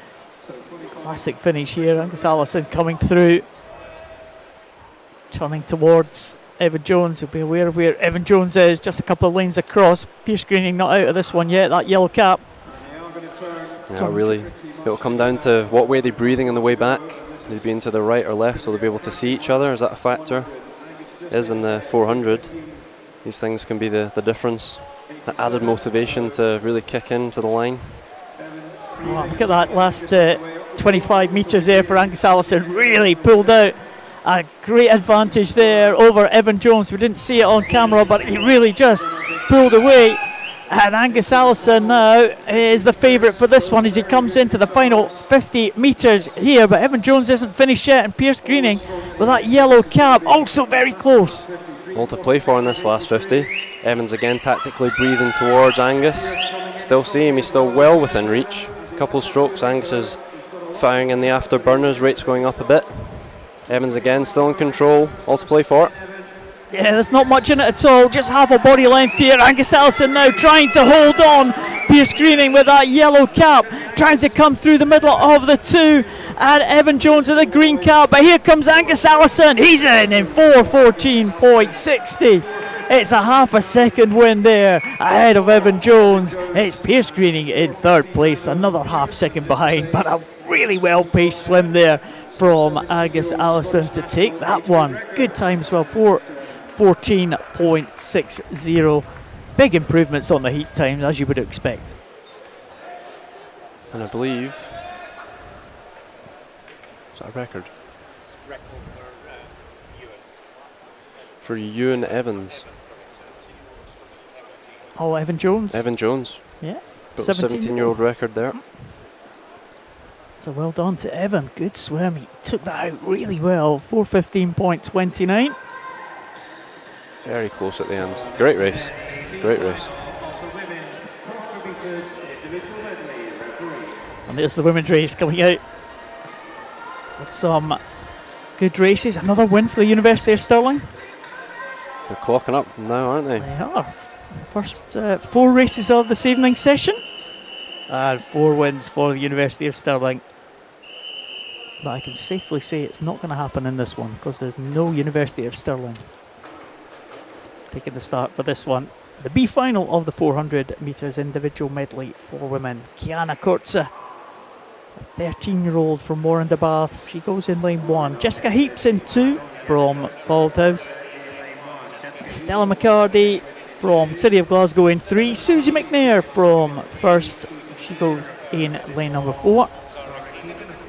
classic finish here. Angus Allison coming through, turning towards Evan Jones. He'll be aware of where Evan Jones is, just a couple of lanes across. Pierce Greening not out of this one yet, that yellow cap. Yeah, really. It'll come down to what way they're breathing on the way back. Will they be into the right or left? Will they be able to see each other? Is that a factor? It is in the 400. These things can be the difference. That added motivation to really kick into the line. Oh, look at that last 25 metres there for Angus Allison. Really pulled out a great advantage there over Evan Jones. We didn't see it on camera, but he really just pulled away. And Angus Allison now is the favourite for this one as he comes into the final 50 metres here. But Evan Jones isn't finished yet, and Pierce Greening with that yellow cap also very close. All to play for in this last 50. Evans again tactically breathing towards Angus. Still see him, he's still well within reach. Couple strokes, Angus is firing in the afterburners, rates going up a bit. Evans again still in control, all to play for. Yeah, there's not much in it at all, just half a body length here. Angus Allison now trying to hold on. Pierce Greening with that yellow cap, trying to come through the middle of the two. And Evan Jones with the green cap, but here comes Angus Allison. He's in 4:14.60. It's a half a second win there ahead of Evan Jones. It's Pierce Greening in third place, another half second behind, but a really well paced swim there from Angus Allison to take that one. Good time as well, 4:14.60. Big improvements on the heat times, as you would expect. And I believe, is that a record? For Ewan Evans. Oh, Evan Jones? Evan Jones. Yeah. 17-year-old record there. So well done to Evan. Good swim. He took that out really well. 4:15.29. Very close at the end. Great race. Great race. And there's the women's race coming out with some good races. Another win for the University of Stirling. They're clocking up now, aren't they? They are. First 4 races of this evening's session. And 4 wins for the University of Stirling. But I can safely say it's not going to happen in this one because there's no University of Stirling taking the start for this one. The B final of the 400 metres individual medley for women. Kiana Kurtza, a 13-year-old from Warren de Baths. He goes in lane 1. Jessica Heaps in 2 from Faldhouse. Stella McCarty from City of Glasgow in 3. Susie McNair from first. She goes in lane number 4.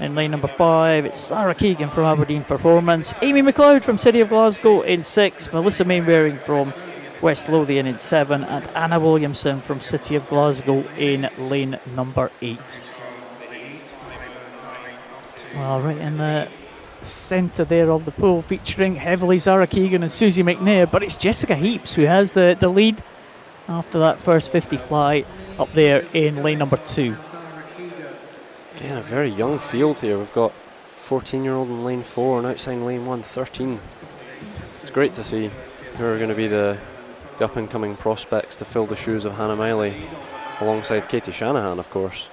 In lane number 5, it's Sarah Keegan from Aberdeen Performance. Amy McLeod from City of Glasgow in 6. Melissa Mainwaring from West Lothian in 7, and Anna Williamson from City of Glasgow in lane number 8. Well, right in the centre there of the pool, featuring heavily Zara Keegan and Susie McNair, but it's Jessica Heaps who has the lead after that first 50 fly up there in lane number 2. Again, a very young field here. We've got 14-year-old in lane 4 and outside lane 1, 13. It's great to see who are going to be the up-and-coming prospects to fill the shoes of Hannah Miley, alongside Katie Shanahan, of course,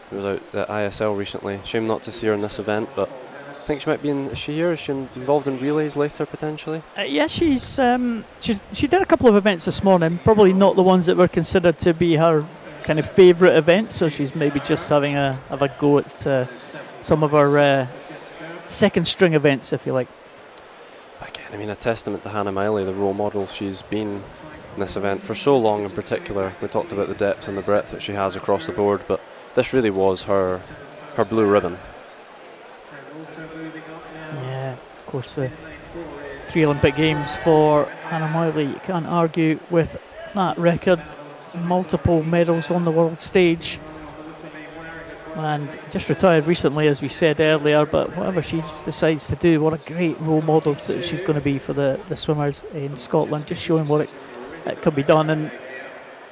who was out at ISL recently. Shame not to see her in this event, but I think she might be in. Is she here? Is she involved in relays later potentially? Yeah, she did a couple of events this morning. Probably not the ones that were considered to be her kind of favourite events. So she's maybe just having a go at some of her second string events, if you like. Again, I mean, a testament to Hannah Miley, the role model she's been in this event for so long. In particular, we talked about the depth and the breadth that she has across the board, but this really was her blue ribbon. Yeah, of course, the 3 Olympic Games for Hannah Miley. You can't argue with that record. Multiple medals on the world stage. And just retired recently, as we said earlier, but whatever she decides to do, what a great role model that she's going to be for the swimmers in Scotland, just showing what it can be done. And,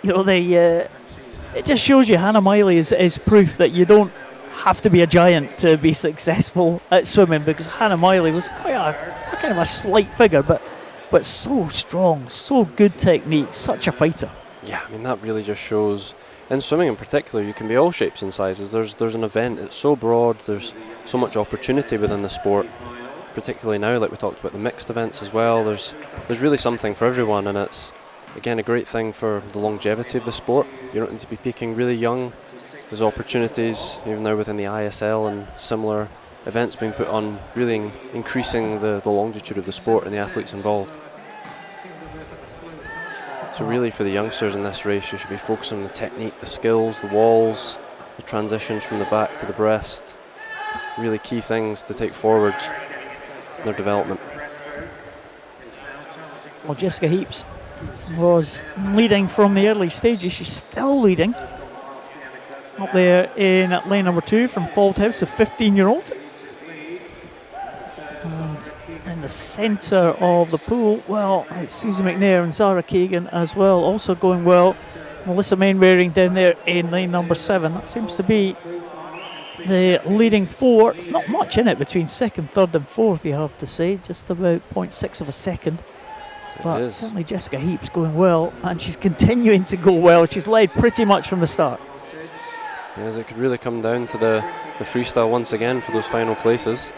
you know, it just shows you Hannah Miley is proof that you don't have to be a giant to be successful at swimming, because Hannah Miley was quite a kind of a slight figure, but so strong, so good technique, such a fighter. Yeah, I mean, that really just shows, in swimming in particular, you can be all shapes and sizes. There's an event, it's so broad, there's so much opportunity within the sport, particularly now, like we talked about the mixed events as well. There's really something for everyone, and it's, again, a great thing for the longevity of the sport. You don't need to be peaking really young. There's opportunities, even now within the ISL and similar events being put on, really increasing the longitude of the sport and the athletes involved. So really, for the youngsters in this race, you should be focusing on the technique, the skills, the walls, the transitions from the back to the breast. Really key things to take forward in their development. Well, Jessica Heaps was leading from the early stages. She's still leading up there in lane number 2 from Fauldhouse, a 15-year-old. And in the centre of the pool, well, it's Susie McNair and Zara Keegan as well, also going well. Melissa Mainwaring down there in lane number 7. That seems to be the leading 4. It's not much in it between 2nd, 3rd and 4th, you have to say, just about 0.6 of a second. But certainly Jessica Heaps going well, and she's continuing to go well. She's led pretty much from the start. Yes, it could really come down to the freestyle once again for those final places.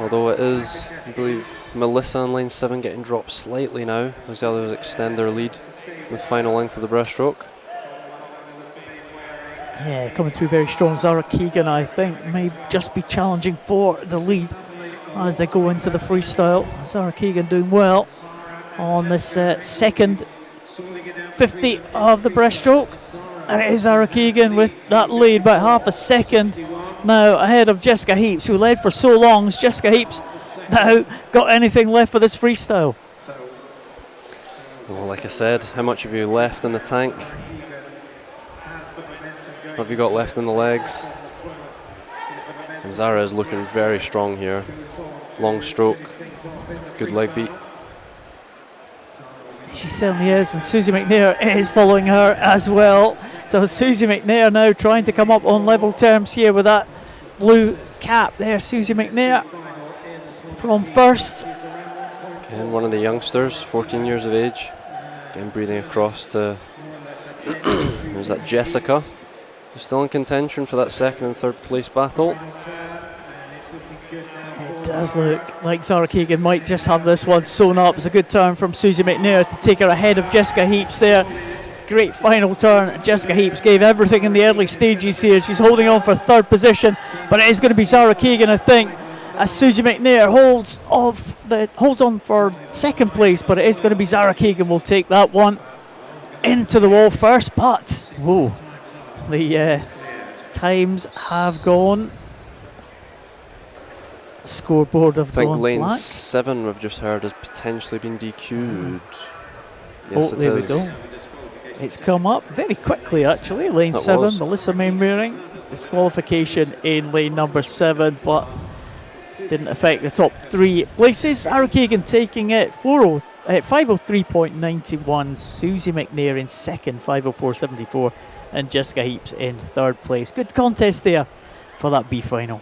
Although it is, I believe, Melissa in lane 7 getting dropped slightly now as the others extend their lead with final length of the breaststroke. Yeah, coming through very strong. Zara Keegan, I think, may just be challenging for the lead as they go into the freestyle. Zara Keegan doing well on this second 50 of the breaststroke. And it is Zara Keegan with that lead, about half a second now ahead of Jessica Heaps, who led for so long. Has Jessica Heaps now got anything left for this freestyle? Well, like I said, how much have you left in the tank? What have you got left in the legs? And Zara is looking very strong here. Long stroke, good leg beat. She certainly is, and Susie McNair is following her as well. So Susie McNair now trying to come up on level terms here with that blue cap there. Susie McNair from first. Again, one of the youngsters, 14 years of age. Again, breathing across to there's that Jessica, who's still in contention for that 2nd and 3rd place battle. It does look like Zara Keegan might just have this one sewn up. It's a good turn from Susie McNair to take her ahead of Jessica Heaps there. Great final turn. Jessica Heaps gave everything in the early stages here. She's holding on for 3rd position, but it is going to be Zara Keegan, I think, as Susie McNair holds on for 2nd place, but it is going to be Zara Keegan will take that one into the wall first. But whoa, the times have gone. Scoreboard have gone I think lane black. 7 we've just heard has potentially been DQ'd. Yes, there we go. It's come up very quickly, actually. Lane 7, Melissa Mainwaring. Disqualification in lane number 7, but didn't affect the top 3 places. Sarah Kagan taking it 5:03.91. Susie McNair in second, 5:04.74. And Jessica Heaps in third place. Good contest there for that B final.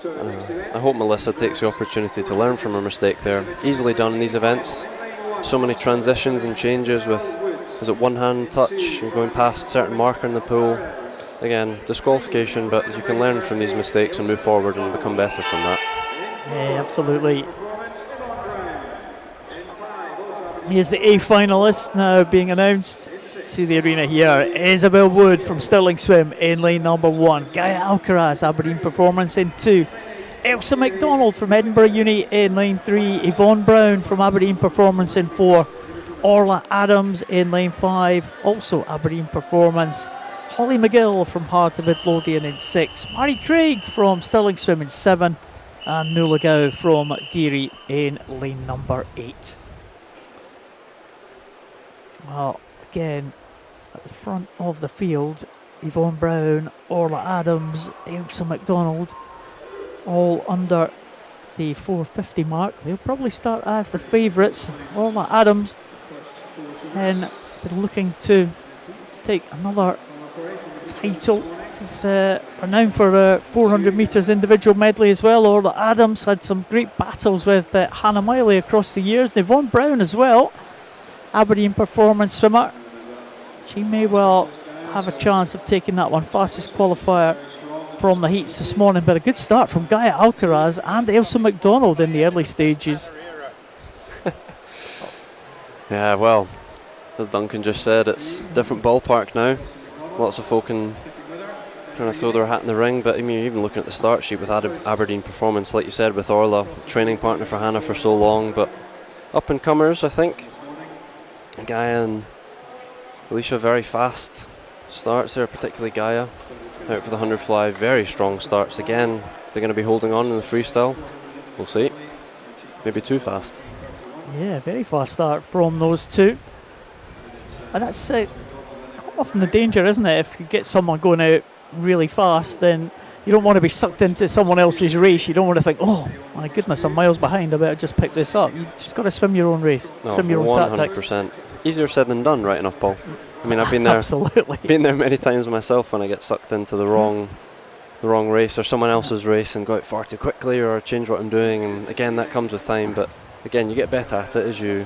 I hope Melissa takes the opportunity to learn from her mistake there. Easily done in these events. So many transitions and changes with, is it one hand touch, you're going past a certain marker in the pool. Again, disqualification, but you can learn from these mistakes and move forward and become better from that. Yeah, absolutely. Here's the A finalist now being announced to the arena here. Isabel Wood from Stirling Swim in lane number 1. Gaia Alcaraz, Aberdeen Performance in 2. Elsa McDonald from Edinburgh Uni in lane 3. Yvonne Brown from Aberdeen Performance in 4. Orla Adams in lane 5, also Aberdeen Performance. Holly McGill from Heart of Midlothian in 6. Mary Craig from Stirling Swim in 7. And Nuala Gow from Geary in lane number 8. Well, again, at the front of the field, Yvonne Brown, Orla Adams, Elsa McDonald, all under the 450 mark. They'll probably start as the favourites. Orla Adams and looking to take another title. She's renowned for 400 metres individual medley as well. Orla Adams had some great battles with Hannah Miley across the years. And Yvonne Brown as well, Aberdeen Performance swimmer. She may well have a chance of taking that one. Fastest qualifier from the heats this morning, but a good start from Gaia Alcaraz and Elsa McDonald in the early stages. Yeah, well, as Duncan just said, it's a different ballpark now. Lots of folk trying to throw their hat in the ring, but I mean, even looking at the start sheet with Aberdeen Performance, like you said, with Orla, training partner for Hannah for so long, but up and comers, I think. Gaia and Alicia, very fast starts there, particularly Gaia. Out for the 100 fly, very strong starts. Again, they're going to be holding on in the freestyle. We'll see. Maybe too fast. Yeah, very fast start from those two. And that's quite often the danger, isn't it? If you get someone going out really fast, then you don't want to be sucked into someone else's race. You don't want to think, oh my goodness, I'm miles behind, I better just pick this up. You just got to swim your own race, swim your own 100%. Tactics. Easier said than done, right enough, Paul. I mean, I've been there. Absolutely. Been there many times myself when I get sucked into the wrong race or someone else's race and go out far too quickly or change what I'm doing. And again, that comes with time. But again, you get better at it as you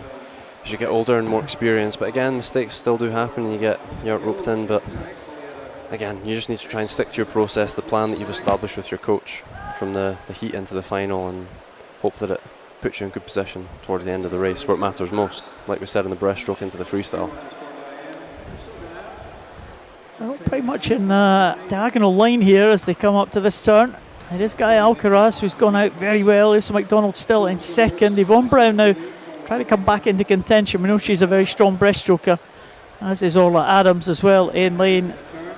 get older and more experienced. But again, mistakes still do happen and you get roped in. But again, you just need to try and stick to your process, the plan that you've established with your coach from the heat into the final, and hope that it puts you in good position toward the end of the race where it matters most, like we said in the breaststroke into the freestyle. Well, pretty much in diagonal line here as they come up to this turn. It is Gaia Alcaraz who's gone out very well. Elsa McDonald still in second. Yvonne Brown now trying to come back into contention. We know she's a very strong breaststroker, as is Orla Adams as well in lane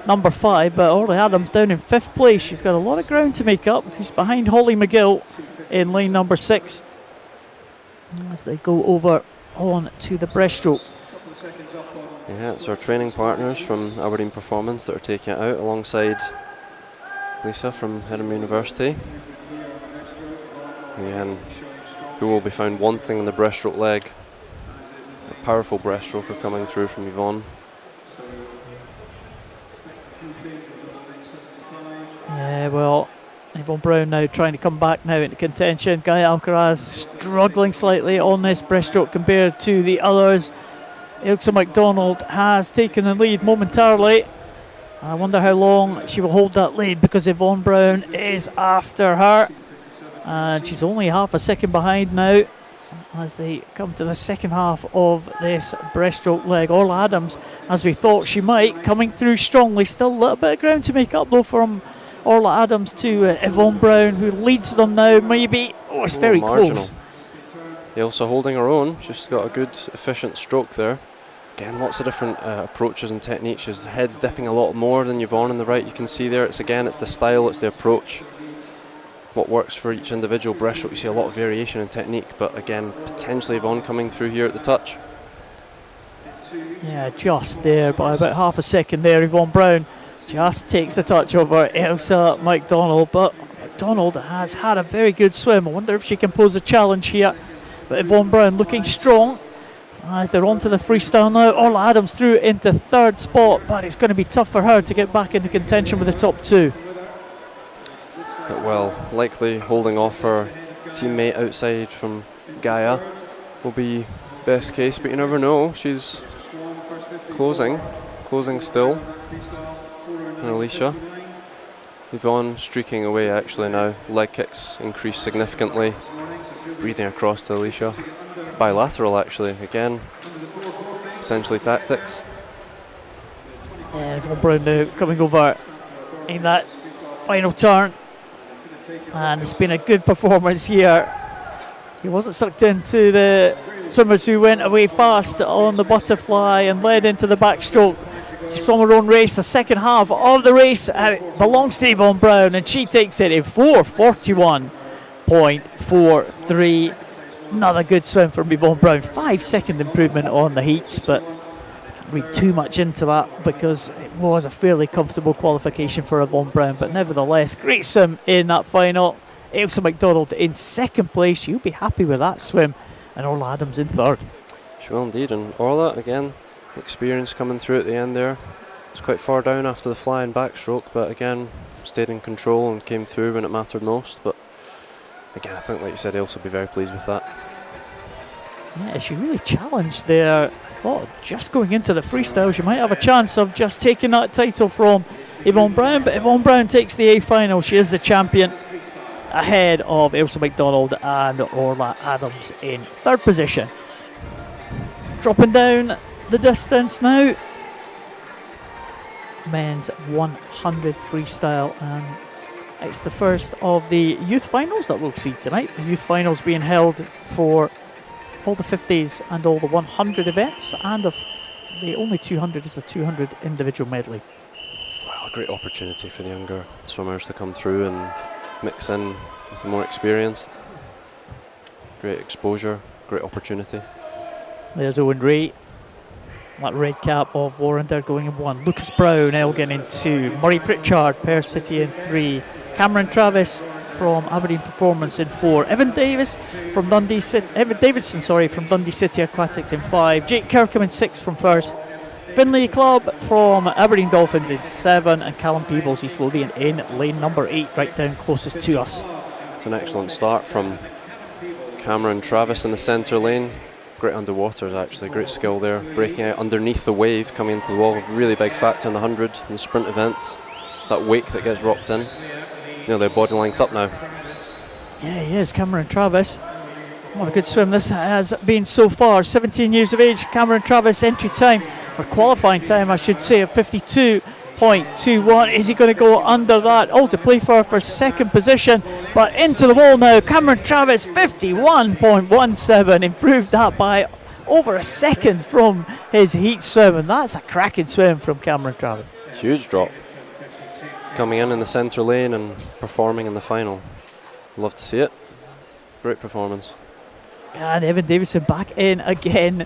number 5. But Orla Adams down in 5th place. She's got a lot of ground to make up. She's behind Holly McGill in lane number 6 as they go over on to the breaststroke. Yeah, it's our training partners from Aberdeen Performance that are taking it out alongside Lisa from Edinburgh University. Again, who will be found wanting in the breaststroke leg. A powerful breaststroker coming through from Yvonne. Yeah, well, Yvonne Brown now trying to come back now into contention. Gaia Alcaraz struggling slightly on this breaststroke compared to the others. Elsa McDonald has taken the lead momentarily. I wonder how long she will hold that lead because Yvonne Brown is after her. And she's only half a second behind now as they come to the second half of this breaststroke leg. Orla Adams, as we thought she might, coming through strongly. Still a little bit of ground to make up though from Orla Adams to Yvonne Brown, who leads them now maybe. Oh, it's very close. Elsa holding her own. She's got a good efficient stroke there. Again, lots of different approaches and techniques. His head's dipping a lot more than Yvonne on the right. You can see there, it's the style, it's the approach. What works for each individual breaststroke. You see a lot of variation in technique, but again, potentially Yvonne coming through here at the touch. Yeah, just there, by about half a second there. Yvonne Brown just takes the touch over Elsa McDonald, but McDonald has had a very good swim. I wonder if she can pose a challenge here. But Yvonne Brown looking strong as they're on to the freestyle now. Orla Adams through into third spot, but it's going to be tough for her to get back into contention with the top two. Well, likely holding off her teammate outside from Gaia will be best case, but you never know. She's closing still. And Alicia. Yvonne streaking away actually now. Leg kicks increased significantly. Breathing across to Alicia. Bilateral actually, again. Potentially tactics. And Yvonne Brown now coming over in that final turn. And it's been a good performance here. He wasn't sucked into the swimmers who went away fast on the butterfly and led into the backstroke. She swam her own race, the second half of the race, and it belongs to Yvonne Brown, and she takes it in 4:41.43. Another good swim from Yvonne Brown. 5-second improvement on the heats, but can't read too much into that because it was a fairly comfortable qualification for Yvonne Brown. But nevertheless, great swim in that final. Ailsa McDonald in second place. You'll be happy with that swim. And Orla Adams in third. She will indeed, and Orla again. Experience coming through at the end there. It's quite far down after the flying backstroke, but again stayed in control and came through when it mattered most. But again, I think, like you said, Ailsa will be very pleased with that. Yeah, she really challenged there. I thought just going into the freestyle, she might have a chance of just taking that title from Yvonne Brown. But Yvonne Brown takes the A final. She is the champion, ahead of Ailsa McDonald and Orla Adams in third position. Dropping down the distance now. Men's 100 freestyle, and it's the first of the youth finals that we'll see tonight. The youth finals being held for all the 50s and all the 100 events, and the only 200 is the 200 individual medley. Well, a great opportunity for the younger swimmers to come through and mix in with the more experienced. Great exposure, great opportunity. There's Owen Ray. That red cap of Warrender going in 1. Lucas Brown, Elgin in 2. Murray Pritchard, Perth City in 3. Cameron Travis from Aberdeen Performance in 4. Evan Davidson from Dundee City Aquatics in 5. Jake Kirkham in 6 from First. Finlay Club from Aberdeen Dolphins in 7. And Callum Peebles, East Lothian in lane number 8, right down closest to us. It's an excellent start from Cameron Travis in the centre lane. Great underwaters actually, great skill there. Breaking out underneath the wave, coming into the wall, really big factor in the 100 and the sprint events. That wake that gets rocked in. Nearly body length up now. Yeah, he is, Cameron Travis. What a good swim this has been so far. 17 years of age, Cameron Travis, entry time, or qualifying time I should say, of 52.21. Is he going to go under that? All to play for second position, but into the wall now. Cameron Travis, 51.17, improved that by over a second from his heat swim, and that's a cracking swim from Cameron Travis. Huge drop. Coming in the centre lane and performing in the final. Love to see it. Great performance. And Evan Davidson back in again,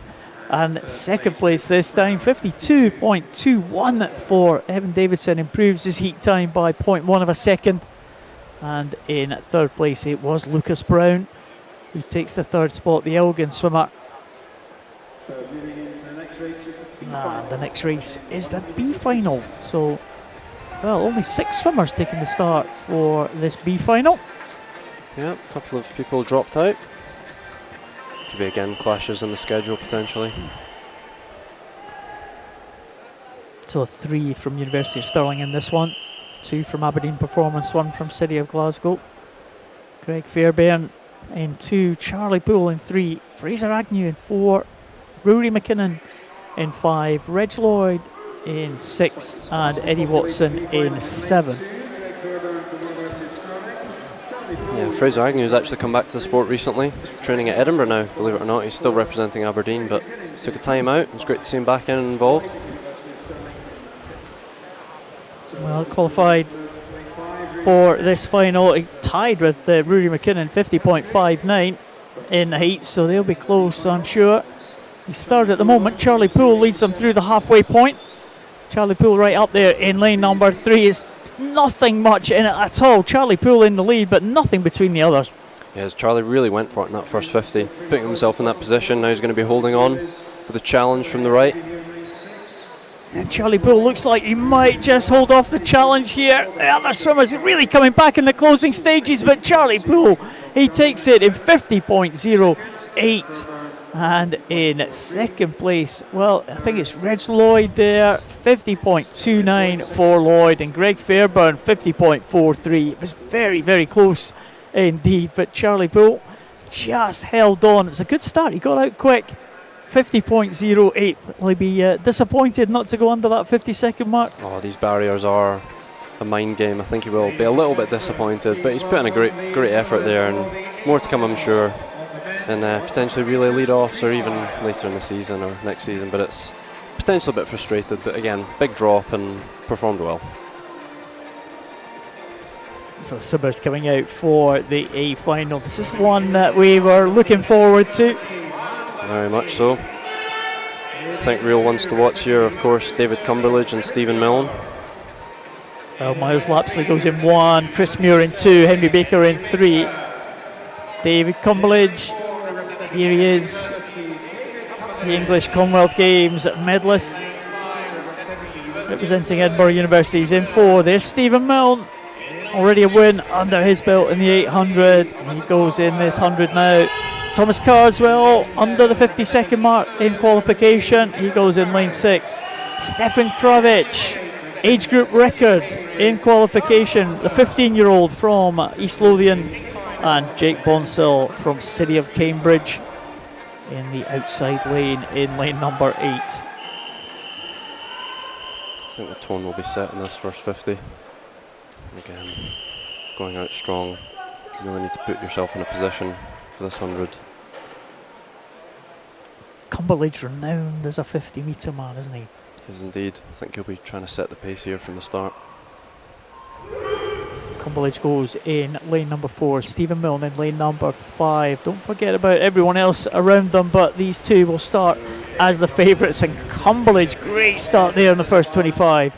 and second place this time. 52.21 for Evan Davidson, improves his heat time by 0.1 of a second. And in third place it was Lucas Brown, who takes the third spot, the Elgin swimmer. And the next race is the B final. So, well, only 6 swimmers taking the start for this B final. Yeah, a couple of people dropped out. Could be again clashes in the schedule potentially. So 3 from University of Stirling in this one, 2 from Aberdeen Performance, 1 from City of Glasgow. Greg Fairbairn in 2, Charlie Poole in 3, Fraser Agnew in 4, Rory McKinnon in 5, Reg Lloyd in 6, and Eddie Watson in 7. Yeah, Fraser Agnew's actually come back to the sport recently. He's training at Edinburgh now, believe it or not. He's still representing Aberdeen, but took a time out. It was great to see him back in and involved. Well, qualified for this final, he tied with Rory McKinnon, 50.59 in the heat, so they'll be close, I'm sure. He's third at the moment. Charlie Poole leads them through the halfway point. Charlie Poole right up there in lane number 3. Is nothing much in it at all. Charlie Poole in the lead, but nothing between the others. Yes, Charlie really went for it in that first 50, putting himself in that position. Now he's going to be holding on with a challenge from the right. And Charlie Poole looks like he might just hold off the challenge here. The other swimmers really coming back in the closing stages, but Charlie Poole, he takes it in 50.08. And in second place, well, I think it's Reg Lloyd there, 50.29 for Lloyd, and Greg Fairburn, 50.43. It was very, very close indeed, but Charlie Poole just held on. It was a good start. He got out quick. 50.08. Will he be disappointed not to go under that 50-second mark? Oh, these barriers are a mind game. I think he will be a little bit disappointed, but he's put in a great effort there, and more to come, I'm sure. And potentially relay lead-offs, or even later in the season or next season. But it's potentially a bit frustrated. But again, big drop and performed well. So swimmers coming out for the A final. This is one that we were looking forward to. Very much so. I think real ones to watch here, of course, David Cumberledge and Stephen Milne. Well, Miles Lapsley goes in 1, Chris Muir in 2, Henry Baker in 3. David Cumberledge, here he is, the English Commonwealth Games medalist, representing Edinburgh University. He's in 4. There's Stephen Milne, already a win under his belt in the 800. He goes in this 100 now. Thomas Carswell under the 50-second mark in qualification. He goes in lane 6. Stefan Kravic, age group record in qualification. The 15-year-old from East Lothian, and Jake Bonsill from City of Cambridge in the outside lane in lane number 8. I think the tone will be set in this first 50. Again, going out strong. You really need to put yourself in a position for this 100. Cumberledge renowned as a 50-metre man, isn't he? He is indeed. I think he'll be trying to set the pace here from the start. Cumberledge goes in lane number 4. Stephen Milne in lane number 5. Don't forget about everyone else around them, but these two will start as the favourites. And Cumberledge, great start there in the first 25.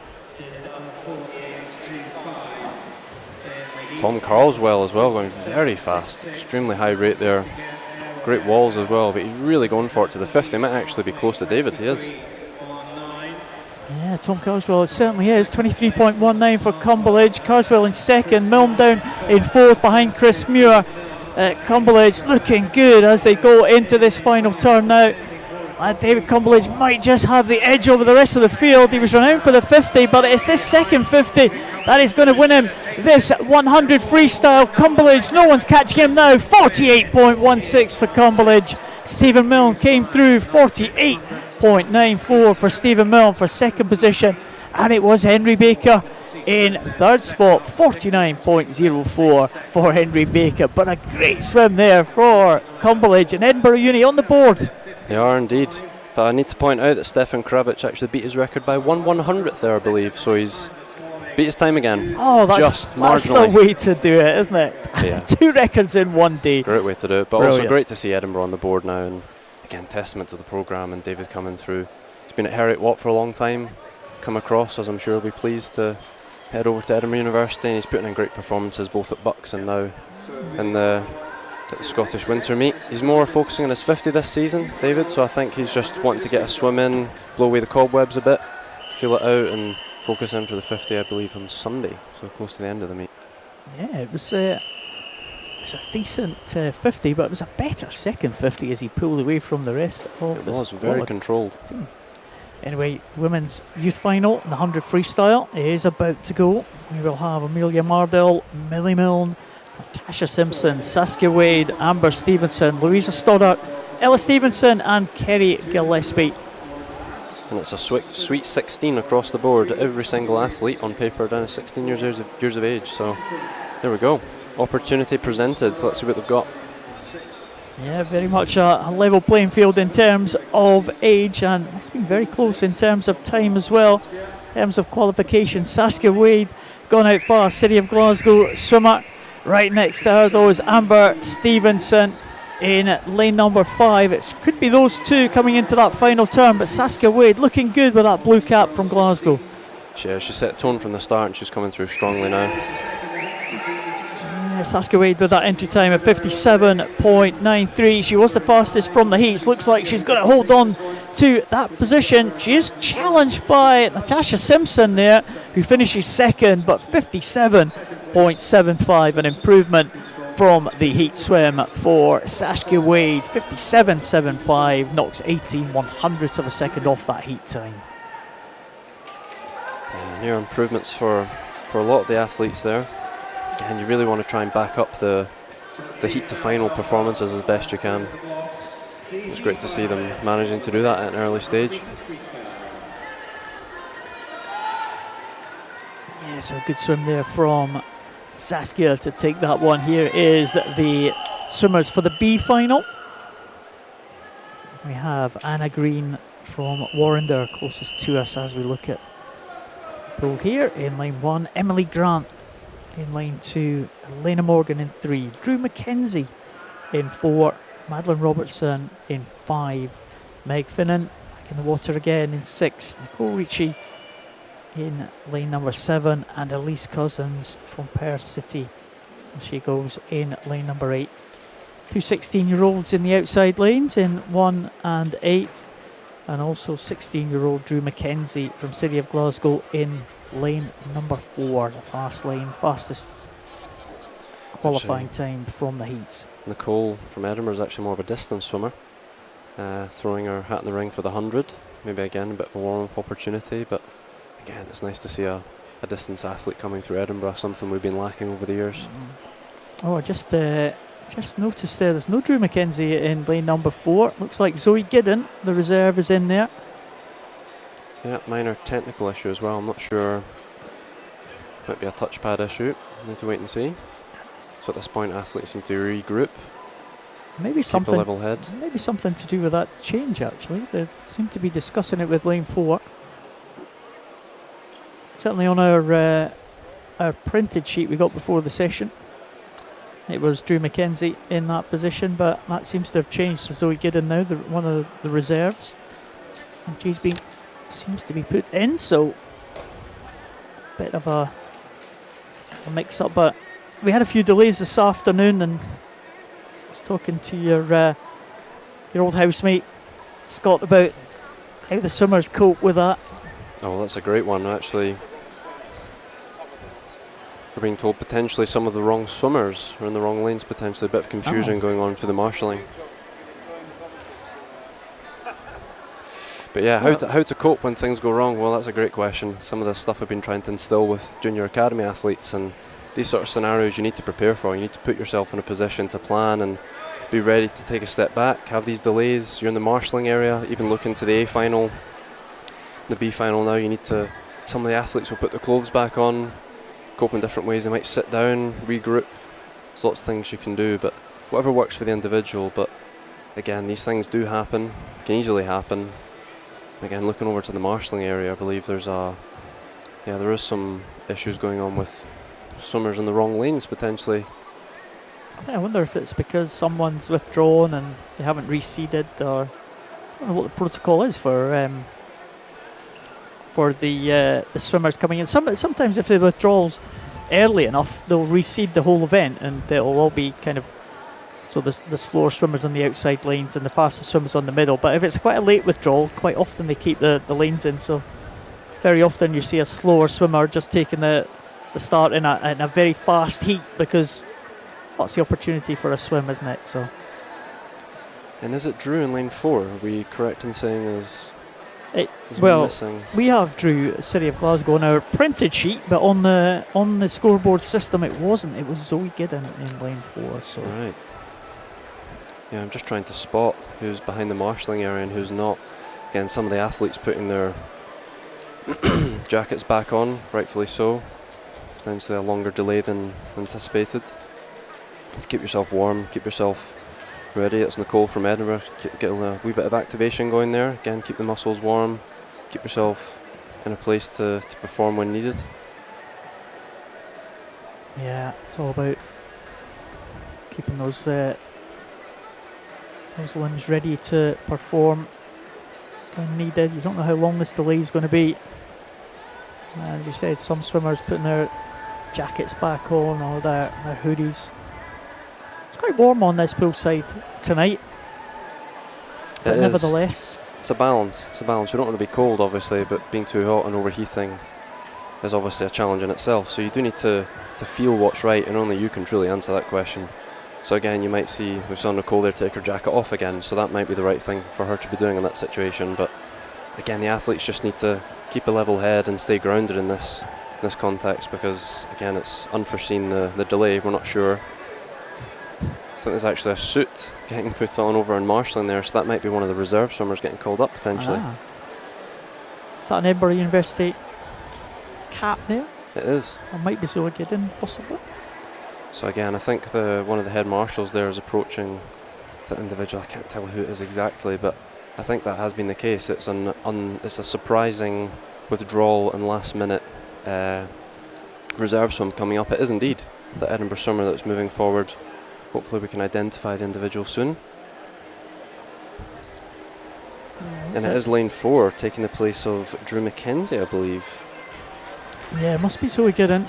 Tom Carswell as well, going very fast. Extremely high rate there. Great walls as well, but he's really going for it to the 50. Might actually be close to David. He is. Yeah, Tom Carswell, it certainly is. 23.19 for Cumberledge. Carswell in second. Milne down in 4th behind Chris Muir. Cumberledge looking good as they go into this final turn now. David Cumberledge might just have the edge over the rest of the field. He was renowned for the 50, but it's this second 50 that is going to win him this 100 freestyle. Cumberledge, no one's catching him now. 48.16 for Cumberledge. Stephen Milne came through. 48.94 for Stephen Milne for second position, and it was Henry Baker in third spot. 49.04 for Henry Baker, but a great swim there for Cumberledge, and Edinburgh Uni on the board. They are indeed, but I need to point out that Stefan Kravic actually beat his record by 1/100th there, I believe, so he's beat his time again. Oh, that's the way to do it, isn't it? Yeah. 2 records in one day. Great way to do it, but Brilliant. Also great to see Edinburgh on the board now, and again, testament to the programme and David coming through. He's been at Heriot Watt for a long time, come across, as I'm sure he'll be pleased to head over to Edinburgh University, and he's putting in great performances both at Bucks and now in the Scottish Winter Meet. He's more focusing on his 50 this season, David, so I think he's just wanting to get a swim in, blow away the cobwebs a bit, feel it out, and focus in for the 50, I believe, on Sunday, so close to the end of the meet. Yeah, it was a decent 50, but it was a better second 50 as he pulled away from the rest of It the was very controlled. team. Anyway, the women's youth final, the 100 freestyle, is about to go. We will have Amelia Mardell, Millie Milne, Natasha Simpson, Saskia Wade, Amber Stevenson, Louisa Stoddart, Ella Stevenson, and Kerry Gillespie. And it's a sweet 16 across the board. Every single athlete on paper down to 16 years of age. So there we go. Opportunity presented. Let's see what they've got. Yeah, very much a level playing field in terms of age, and it's been very close in terms of time as well. In terms of qualification, Saskia Wade gone out far, City of Glasgow swimmer. Right next to her though is Amber Stevenson. in lane number 5. It could be those two coming into that final turn, but Saskia Wade looking good with that blue cap from Glasgow. She set tone from the start and she's coming through strongly now. Saskia Wade with that entry time of 57.93. She was the fastest from the heats. Looks like she's going to hold on to that position. She is challenged by Natasha Simpson there, who finishes second, but 57.75, an improvement from the heat swim for Saskia Wade. 57.75 knocks 18/100ths of a second off that heat time. Near improvements for a lot of the athletes there. And you really want to try and back up the heat to final performances as best you can. It's great to see them managing to do that at an early stage. Yeah, so good swim there from Saskia to take that one. Here is the swimmers for the B final. We have Anna Green from Warrender closest to us as we look at pool here in lane 1. Emily Grant in lane 2, Elena Morgan in 3, Drew McKenzie in 4, Madeline Robertson in 5, Meg Finnan back in the water again in 6, Nicole Ricci in lane number 7, and Elise Cousins from Perth City. And she goes in lane number 8. Two 16-year-olds in the outside lanes in 1 and 8, and also 16-year-old Drew McKenzie from City of Glasgow in lane number 4, the fast lane, fastest qualifying time from the heats. Nicole from Edinburgh is actually more of a distance swimmer, throwing her hat in the ring for the 100. Maybe again a bit of a warm-up opportunity, but again it's nice to see a distance athlete coming through Edinburgh, something we've been lacking over the years. Oh, I just noticed there's no Drew McKenzie in lane number 4. Looks like Zoe Giddon, the reserve, is in there. Yeah, minor technical issue as well. I'm not sure. Might be a touchpad issue. Need to wait and see. So at this point, athletes need to regroup. Maybe something. Level head. Maybe something to do with that change. Actually, they seem to be discussing it with lane 4. Certainly on our printed sheet we got before the session, it was Drew McKenzie in that position, but that seems to have changed to Zoe Giddon now, one of the reserves, and she's been. Seems to be put in, so bit of a mix-up. But we had a few delays this afternoon, and I was talking to your old housemate Scott about how the swimmers cope with that. Oh, well, that's a great one. Actually, we're being told potentially some of the wrong swimmers are in the wrong lanes. Potentially a bit of confusion going on for the marshalling. But yeah, how to cope when things go wrong? Well, that's a great question. Some of the stuff I've been trying to instill with junior academy athletes, and these sort of scenarios you need to prepare for. You need to put yourself in a position to plan and be ready to take a step back, have these delays. You're in the marshalling area, even looking to the A final, the B final now. You need to, some of the athletes will put their clothes back on, cope in different ways. They might sit down, regroup. There's lots of things you can do, but whatever works for the individual. But again, these things do happen, can easily happen. Again, looking over to the marshalling area, I believe there is some issues going on with swimmers in the wrong lanes potentially. I wonder if it's because someone's withdrawn and they haven't reseeded, or I don't know what the protocol is for the swimmers coming in. Sometimes if the withdrawals early enough, they'll reseed the whole event, and they'll all be kind of. So the slower swimmers on the outside lanes and the fastest swimmers on the middle. But if it's quite a late withdrawal, quite often they keep the lanes in. So very often you see a slower swimmer just taking the start in a very fast heat, because that's the opportunity for a swim, isn't it? So. And is it Drew in lane 4? Are we correct in saying missing? We have Drew, City of Glasgow, on our printed sheet, but on the scoreboard system it wasn't. It was Zoe Giddon in lane 4. So. Right. Yeah, I'm just trying to spot who's behind the marshalling area and who's not. Again, some of the athletes putting their jackets back on, rightfully so. Potentially a longer delay than anticipated. Keep yourself warm, keep yourself ready. It's Nicole from Edinburgh. Get a wee bit of activation going there. Again, keep the muscles warm. Keep yourself in a place to perform when needed. Yeah, it's all about keeping those those limbs ready to perform when needed. You don't know how long this delay is going to be. As you said, some swimmers putting their jackets back on or their hoodies. It's quite warm on this poolside tonight. But nevertheless, it's a balance. You don't want to be cold, obviously, but being too hot and overheating is obviously a challenge in itself. So you do need to feel what's right, and only you can truly answer that question. So again, you might see, we saw Nicole there take her jacket off again, so that might be the right thing for her to be doing in that situation. But again, the athletes just need to keep a level head and stay grounded in this context, because again, it's unforeseen, the delay. We're not sure. I think there's actually a suit getting put on over in marshalling there, so that might be one of the reserve swimmers getting called up potentially. Is that an Edinburgh University cap there? It is. Or might be Zoe Giddon, possibly. So again, I think one of the head marshals there is approaching the individual. I can't tell who it is exactly, but I think that has been the case. It's it's a surprising withdrawal and last minute reserve swim coming up. It is indeed the Edinburgh swimmer that's moving forward. Hopefully we can identify the individual soon. And it is lane 4, taking the place of Drew Mackenzie, I believe. Yeah, it must be Zoe Giddon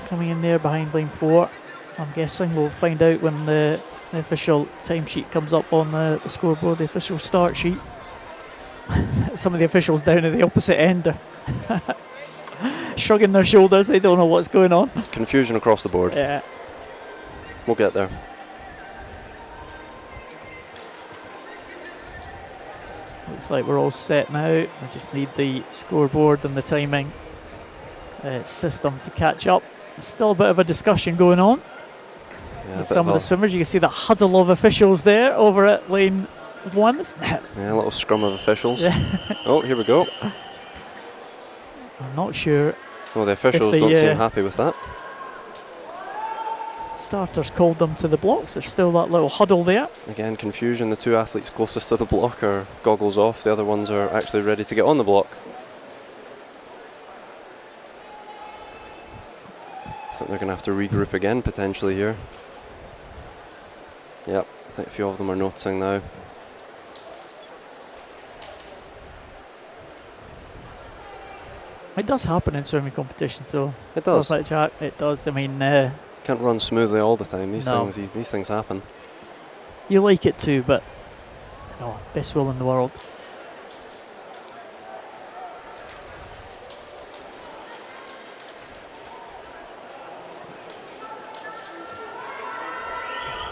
coming in there behind lane 4. I'm guessing we'll find out when the official timesheet comes up on the scoreboard, the official start sheet. Some of the officials down at the opposite end are shrugging their shoulders. They don't know what's going on. Confusion across the board. Yeah. We'll get there. Looks like we're all set now. We just need the scoreboard and the timing system to catch up. There's still a bit of a discussion going on. Yeah, some of the swimmers, you can see the huddle of officials there over at lane 1. Yeah, a little scrum of officials. Yeah. Oh, here we go. I'm not sure. Well, the officials don't seem happy with that. Starters called them to the blocks. There's still that little huddle there. Again, confusion. The two athletes closest to the block are goggles off. The other ones are actually ready to get on the block. I think they're going to have to regroup again potentially here. Yep, I think a few of them are noticing now. It does happen in swimming competition, so it does. Like Jack, it does. I mean, can't run smoothly all the time. These things happen. You like it too, but no, best will in the world.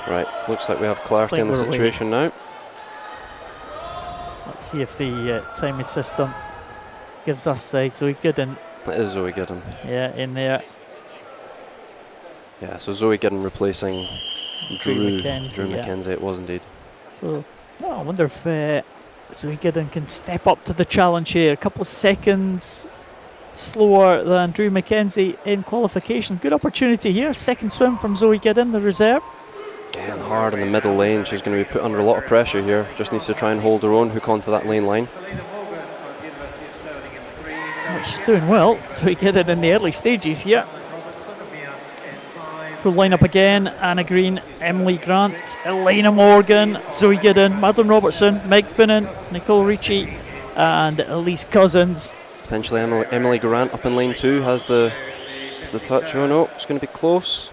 Right, looks like we have clarity on the situation now. Let's see if the timing system gives us Zoe Giddon. It is Zoe Giddon. Yeah, in there. Yeah, so Zoe Giddon replacing Drew Mackenzie, it was indeed. So, I wonder if Zoe Giddon can step up to the challenge here. A couple of seconds slower than Drew Mackenzie in qualification. Good opportunity here. Second swim from Zoe Giddon, the reserve. Again, hard in the middle lane. She's going to be put under a lot of pressure here. Just needs to try and hold her own, hook onto that lane line. Oh, she's doing well. Zoe Giddon in the early stages here. Full lineup again. Anna Green, Emily Grant, Elena Morgan, Zoe Giddon, Madeline Robertson, Meg Finnan, Nicole Ricci, and Elise Cousins. Potentially Emily Grant up in lane 2 has the touch. Oh no, it's going to be close.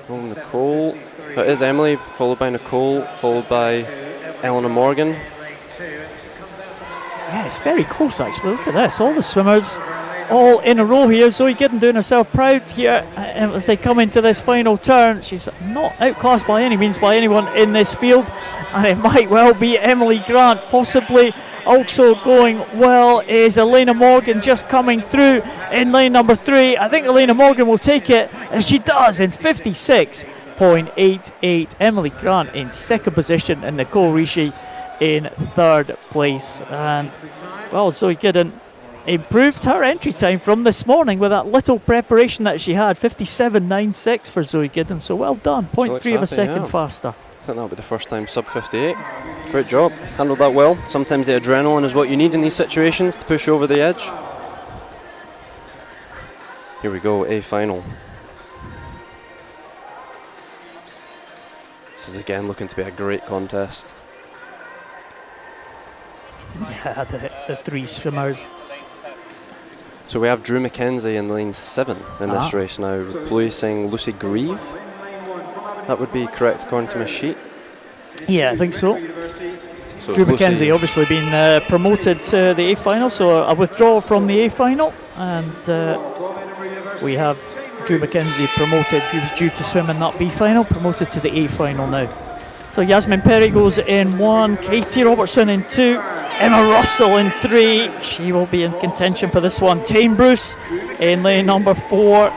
Oh, Nicole. It is Emily, followed by Nicole, followed by Eleanor Morgan. Yeah, it's very close actually. Look at this. All the swimmers all in a row here. Zoe Giddon doing herself proud here as they come into this final turn. She's not outclassed by any means by anyone in this field, and it might well be Emily Grant. Possibly also going well is Elena Morgan, just coming through in lane number 3. I think Elena Morgan will take it, and she does in 56.88. Emily Grant in second position, and Nicole Ricci in third place. And well, Zoe Giddon improved her entry time from this morning with that little preparation that she had. 57.96 for Zoe Giddon, so well done. 0.3 of a second faster. I think that'll be the first time sub 58. Great job, handled that well. Sometimes the adrenaline is what you need in these situations to push you over the edge. Here we go, A final. This is is again looking to be a great contest. Yeah, the three swimmers. So we have Drew McKenzie in lane 7 in this race now, replacing Lucy Grieve. That would be correct according to my sheet. Yeah, I think so. So Drew McKenzie obviously been promoted to the A final, so a withdrawal from the A final, and we have Drew McKenzie promoted. He was due to swim in that B final, promoted to the A final now. So Yasmin Perry goes in 1, Katie Robertson in 2, Emma Russell in 3. She will be in contention for this one. Tame Bruce in lane number 4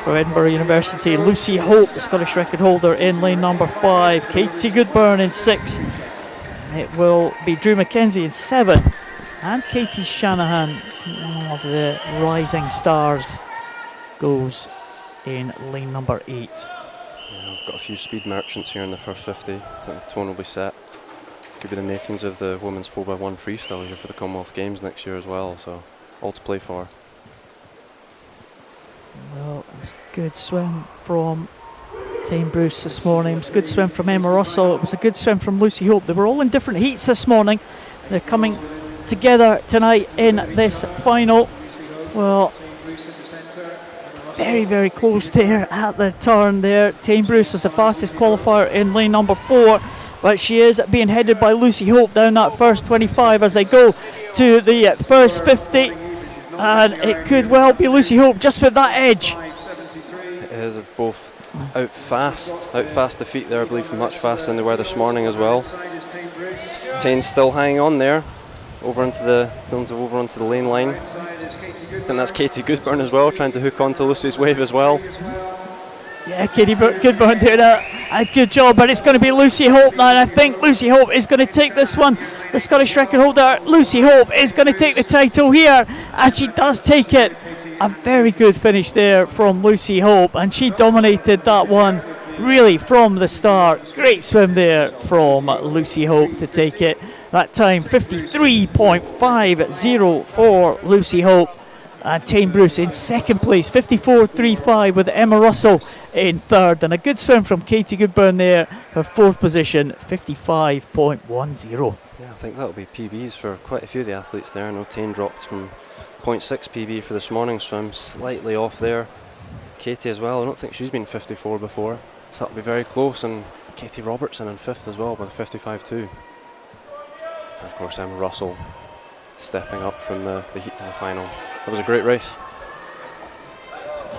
for Edinburgh University. Lucy Hope, the Scottish record holder, in lane number 5. Katie Goodburn in 6. It will be Drew McKenzie in 7. And Katie Shanahan, one of the rising stars, goes in lane number 8. We've got a few speed merchants here in the first 50. I think the tone will be set. Could be the makings of the women's 4x1 freestyle here for the Commonwealth Games next year as well, so all to play for. Well, it was a good swim from Tame Bruce this morning. It was a good swim from Emma Russell. It was a good swim from Lucy Hope. They were all in different heats this morning. They're coming together tonight in this final. Well, very, very close there at the turn there. Tame Bruce was the fastest qualifier in lane number 4, but she is being headed by Lucy Hope down that first 25 as they go to the first 50, and it could well be Lucy Hope just with that edge. It is both out fast to feet there, I believe, much faster than they were this morning as well. Tane's still hanging on there, over onto the lane line. I think that's Katie Goodburn as well, trying to hook onto Lucy's wave as well. Yeah, Katie Goodburn doing a good job, but it's going to be Lucy Hope now, and I think Lucy Hope is going to take this one. The Scottish record holder, Lucy Hope, is going to take the title here, and she does take it. A very good finish there from Lucy Hope, and she dominated that one really from the start. Great swim there from Lucy Hope to take it. That time 53.50 for Lucy Hope. And Tame Bruce in second place, 54.35, with Emma Russell in third. And a good swim from Katie Goodburn there, her fourth position, 55.10. Yeah, I think that'll be PBs for quite a few of the athletes there. I know Tane dropped from 0.6 PB for this morning's swim, slightly off there. Katie as well, I don't think she's been 54 before, so that'll be very close. And Katie Robertson in fifth as well with a 55.2. And of course Emma Russell stepping up from the heat to the final. That was a great race.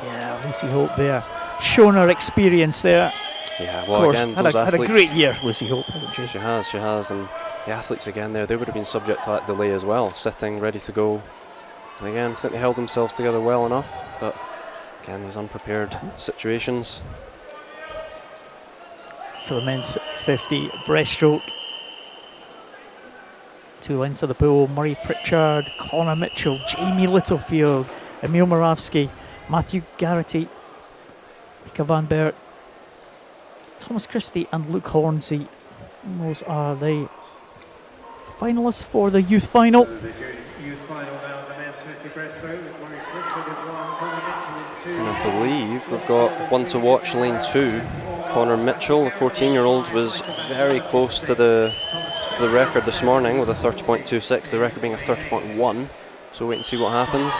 Yeah, Lucy Hope there, shown her experience there. Yeah, well, again, those had athletes, a great year, Lucy Hope, hasn't she? She has, and the athletes again there, they would have been subject to that delay as well, sitting, ready to go. And again, I think they held themselves together well enough, but again, these unprepared situations. So the men's 50 breaststroke. 2 lengths of the pool, Murray Pritchard, Conor Mitchell, Jamie Littlefield, Emil Moravsky, Matthew Garrity, Mika Van Bert, Thomas Christie and Luke Hornsey. Those are the finalists for the youth final. And I believe we've got one to watch, lane 2. Conor Mitchell, the 14-year-old, was very close to the record this morning with a 30.26, the record being a 30.1. So wait and see what happens.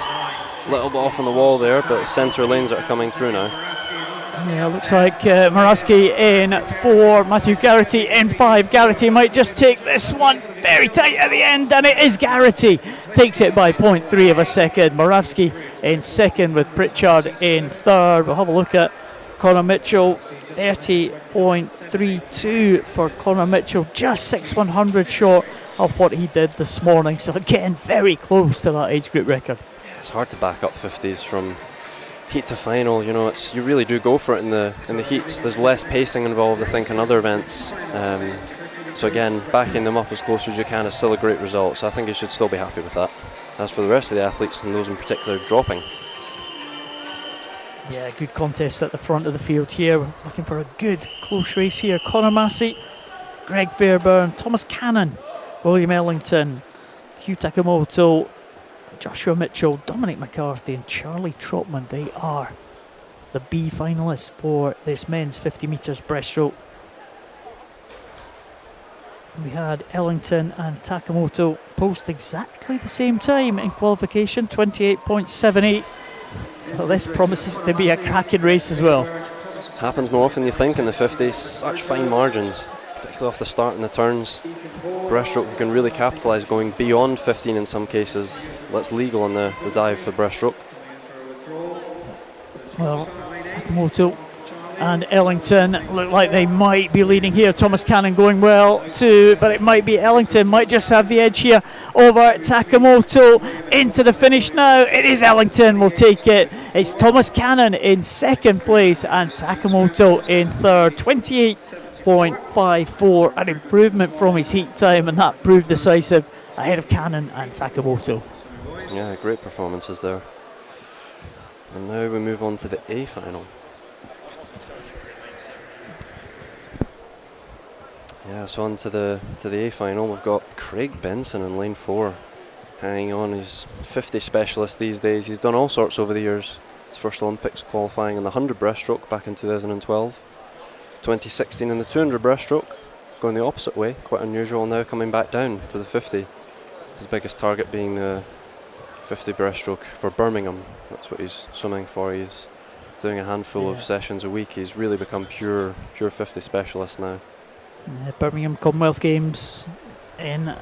A little bit off on the wall there, but centre lanes that are coming through now. Yeah, looks like Moravsky in 4, Matthew Garrity in 5. Garrity might just take this one very tight at the end, and it is Garrity. Takes it by 0.3 of a second. Moravsky in second with Pritchard in third. We'll have a look at Conor Mitchell. 30.32 for Conor Mitchell, just 6/100 short of what he did this morning. So again, very close to that age group record. Yeah, it's hard to back up 50s from heat to final. You know, you really do go for it in the heats. There's less pacing involved, I think, in other events. So again, backing them up as close as you can is still a great result. So I think you should still be happy with that. As for the rest of the athletes, and those in particular dropping. Yeah, good contest at the front of the field here. We're looking for a good close race here. Conor Massey, Greg Fairbairn, Thomas Cannon, William Ellington, Hugh Takamoto, Joshua Mitchell, Dominic McCarthy and Charlie Trotman. They are the B finalists for this men's 50 metres breaststroke. We had Ellington and Takamoto post exactly the same time in qualification, 28.78. So this promises to be a cracking race as well. Happens more often than you think in the 50s. Such fine margins, particularly off the start and the turns. Breaststroke, you can really capitalise going beyond 15 in some cases. That's legal on the dive for breaststroke. Well, Takamoto and Ellington look like they might be leading here. Thomas Cannon going well too, but it might be Ellington, might just have the edge here over Takamoto. Into the finish now, it is Ellington will take it. It's Thomas Cannon in second place and Takamoto in third. 28.54, an improvement from his heat time, and that proved decisive ahead of Cannon and Takamoto. Yeah, great performances there. And now we move on to the A final. Yeah, so on to the A final. We've got Craig Benson in lane 4, hanging on. He's 50 specialist these days. He's done all sorts over the years. His first Olympics qualifying in the 100 breaststroke back in 2012. 2016 in the 200 breaststroke, going the opposite way, quite unusual. Now coming back down to the 50. His biggest target being the 50 breaststroke for Birmingham. That's what he's swimming for. He's doing a handful of sessions a week. He's really become pure 50 specialist now. Birmingham Commonwealth Games in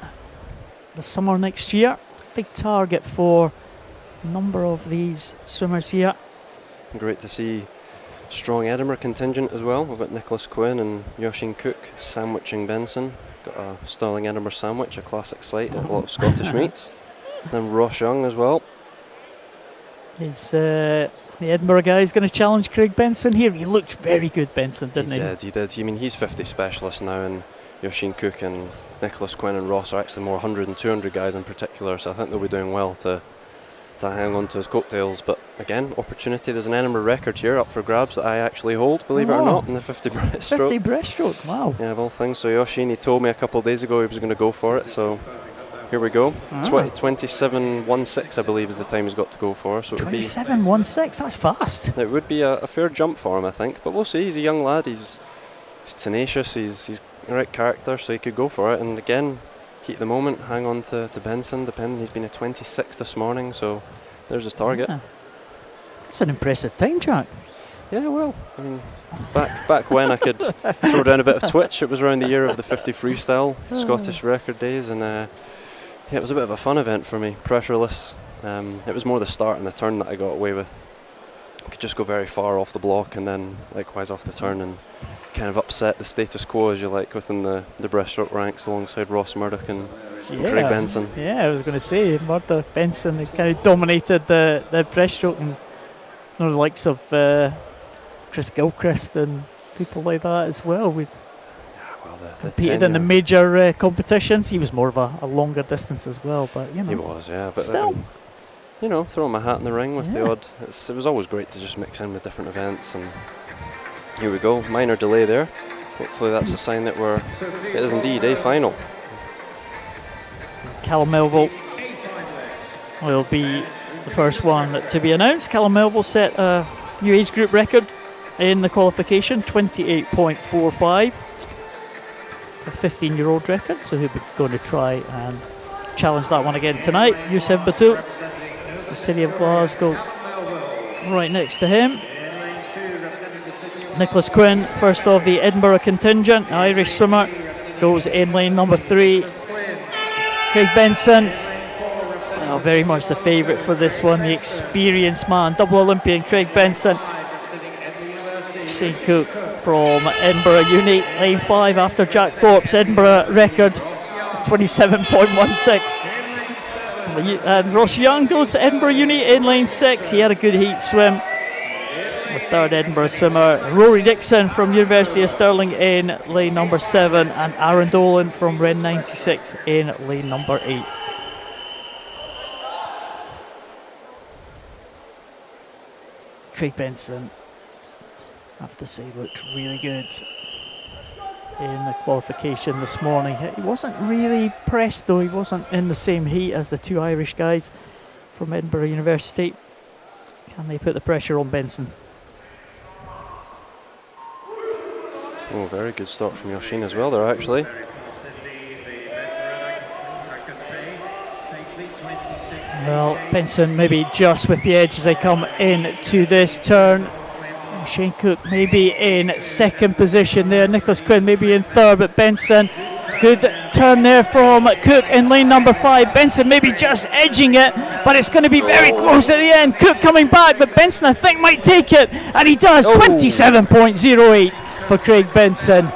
the summer next year. Big target for a number of these swimmers here. Great to see strong Edinburgh contingent as well. We've got Nicholas Quinn and Yoshine Cook sandwiching Benson. Got a Stirling Edinburgh sandwich, a classic sight at a lot of Scottish meets. Then Ross Young as well. Is the Edinburgh guy is going to challenge Craig Benson here? He looked very good, Benson, didn't he? He did. I mean, he's 50 specialist now, and Yoshine Cook and Nicholas Quinn and Ross are actually more 100 and 200 guys in particular, so I think they'll be doing well to hang on to his coattails. But again, opportunity. There's an Edinburgh record here up for grabs that I actually hold, believe it or not, in the 50 breaststroke. 50 breaststroke, wow. Yeah, of all things. So Yoshine, he told me a couple of days ago he was going to go for it, so here we go. 27.16, I believe, is the time he's got to go for. So 27.16, that's fast. It would be a fair jump for him, I think. But we'll see. He's a young lad. He's tenacious. He's the right character, so he could go for it. And again, heat at the moment, hang on to Benson, depending. He's been a 26 this morning, so there's his target. Yeah. It's an impressive time, Jack. Yeah, well, I mean, back when I could throw down a bit of twitch, it was around the year of the 50 freestyle, Scottish record days, and yeah, it was a bit of a fun event for me, pressureless. It was more the start and the turn that I got away with. I could just go very far off the block and then likewise off the turn and kind of upset the status quo, as you like, within the breaststroke ranks alongside Ross Murdoch and Craig Benson. Yeah, I was going to say, Murdoch, Benson, they kind of dominated the breaststroke, and the likes of Chris Gilchrist and people like that as well. Competed in the major competitions. He was more of a longer distance as well, but you know. He was, yeah. But still, you know, throwing my hat in the ring with the odd. It was always great to just mix in with different events, and here we go. Minor delay there. Hopefully that's a sign that it is indeed a final. Callum Melville will be the first one to be announced. Callum Melville set a new age group record in the qualification, 28.45. A 15-year-old record, so he'll be going to try and challenge that one again tonight. Youssef Batu, the city of Glasgow, right next to him. Nicholas Quinn, first of the Edinburgh contingent, Irish swimmer, goes in lane number 3. Craig Benson, very much the favourite for this one, the experienced man, double Olympian Craig Benson. St. Cook from Edinburgh Uni, lane 5 after Jack Thorpe's Edinburgh record, 27.16. And Ross Young goes to Edinburgh Uni in lane 6. He had a good heat swim. The third Edinburgh swimmer, Rory Dixon from University of Stirling in lane number 7, and Aaron Dolan from Ren 96 in lane number 8. Craig Benson, I have to say, looked really good in the qualification this morning. He wasn't really pressed though. He wasn't in the same heat as the two Irish guys from Edinburgh University. Can they put the pressure on Benson? Oh, very good start from Yoshine as well there, actually. Well, Benson maybe just with the edge as they come into this turn. Shane Cook maybe in second position there. Nicholas Quinn maybe in third, but Benson, good turn there from Cook in lane number 5. Benson maybe just edging it, but it's going to be very close at the end. Cook coming back, but Benson I think might take it, and he does. 27.08 for Craig Benson.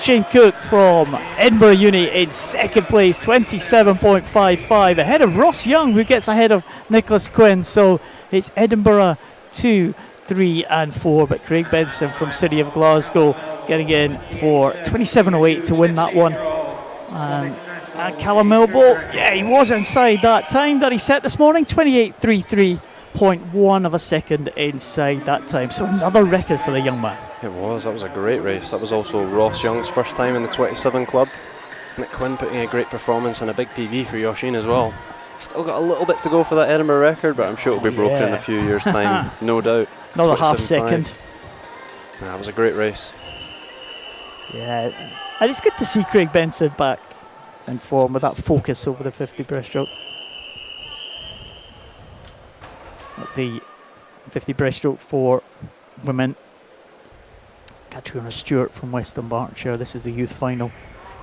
Shane Cook from Edinburgh Uni in second place, 27.55, ahead of Ross Young, who gets ahead of Nicholas Quinn. So it's Edinburgh 2, 3 and 4, but Craig Benson from City of Glasgow getting in for 27.08 to win that one. And Callum Milbo, yeah, he was inside that time that he set this morning, 28.33.1 of a second inside that time. So another record for the young man. It was. That was a great race. That was also Ross Young's first time in the 27 club. Nick Quinn putting a great performance and a big PB for Yoshin as well. Still got a little bit to go for that Edinburgh record, but I'm sure it'll be broken in a few years' time, no doubt. Another half second. That was a great race. Yeah, and it's good to see Craig Benson back in form with that focus over the 50 breaststroke. The 50 breaststroke for women. Katrina Stewart from West Dunbartonshire. This is the youth final.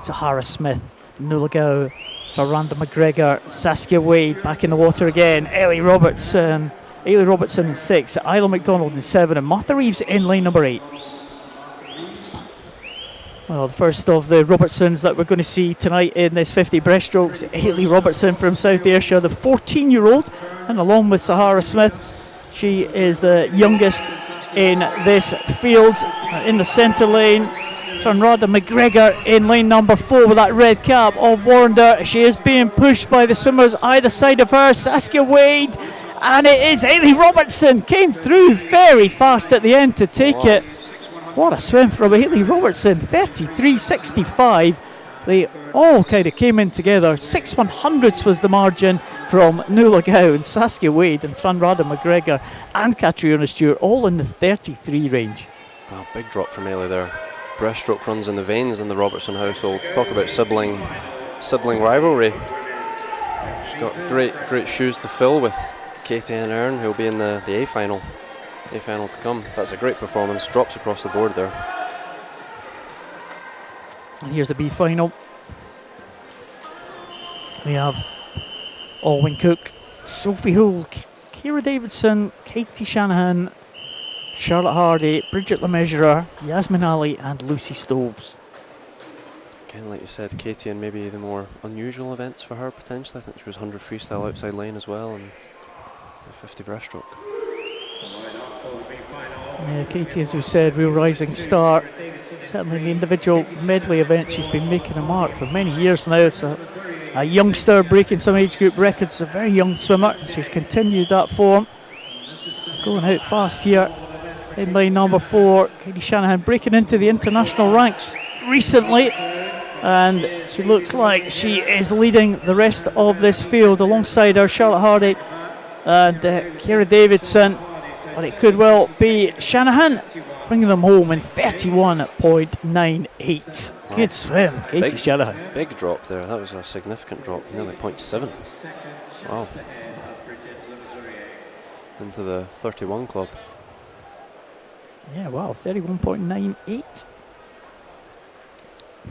Sahara Smith, Nulagau, Miranda McGregor, Saskia Wade back in the water again. Ellie Robertson in 6, Isla McDonald in 7, and Martha Reeves in lane number 8. Well, the first of the Robertsons that we're going to see tonight in this 50 breaststrokes, Hayley Robertson from South Ayrshire, the 14-year-old, and along with Sahara Smith, she is the youngest in this field. In the centre lane, Fernanda McGregor in lane number 4 with that red cap of Warrender. She is being pushed by the swimmers either side of her. Saskia Wade, and it is Hayley Robertson, came through very fast at the end to take it. What a swim from Hayley Robertson, 33.65. They all kind of came in together. 6/100ths was the margin from Nuala Gow and Saskia Wade and Fernanda McGregor and Katriona Stewart, all in the 33 range. Wow, big drop from Hayley there. Breaststroke runs in the veins in the Robertson household. Talk about sibling rivalry. She's got great shoes to fill with Katie and Aaron, who'll be in the A final to come. That's a great performance. Drops across the board there. And here's the B final. We have Alwyn Cook, Sophie Hull, Ciara Davidson, Katie Shanahan, Charlotte Hardy, Bridget LeMeasurer, Yasmin Ali and Lucy Stoves. Again, like you said, Katie in maybe the more unusual events for her potentially. I think she was 100 freestyle outside lane as well, and 50 breaststroke. Yeah, Katie, as we said, real rising star. Certainly in the individual medley event, she's been making a mark for many years now. It's a youngster breaking some age group records, a very young swimmer. She's continued that form. Going out fast here in lane number 4. Katie Shanahan breaking into the international ranks recently, and she looks like she is leading the rest of this field alongside her Charlotte Hardy and Ciara Davidson. But it could well be Shanahan bringing them home in 31.98. Wow. Good swim, Katie Shanahan. Big drop there. That was a significant drop, nearly 0.7. Wow. Into the 31 club. Yeah, wow, 31.98.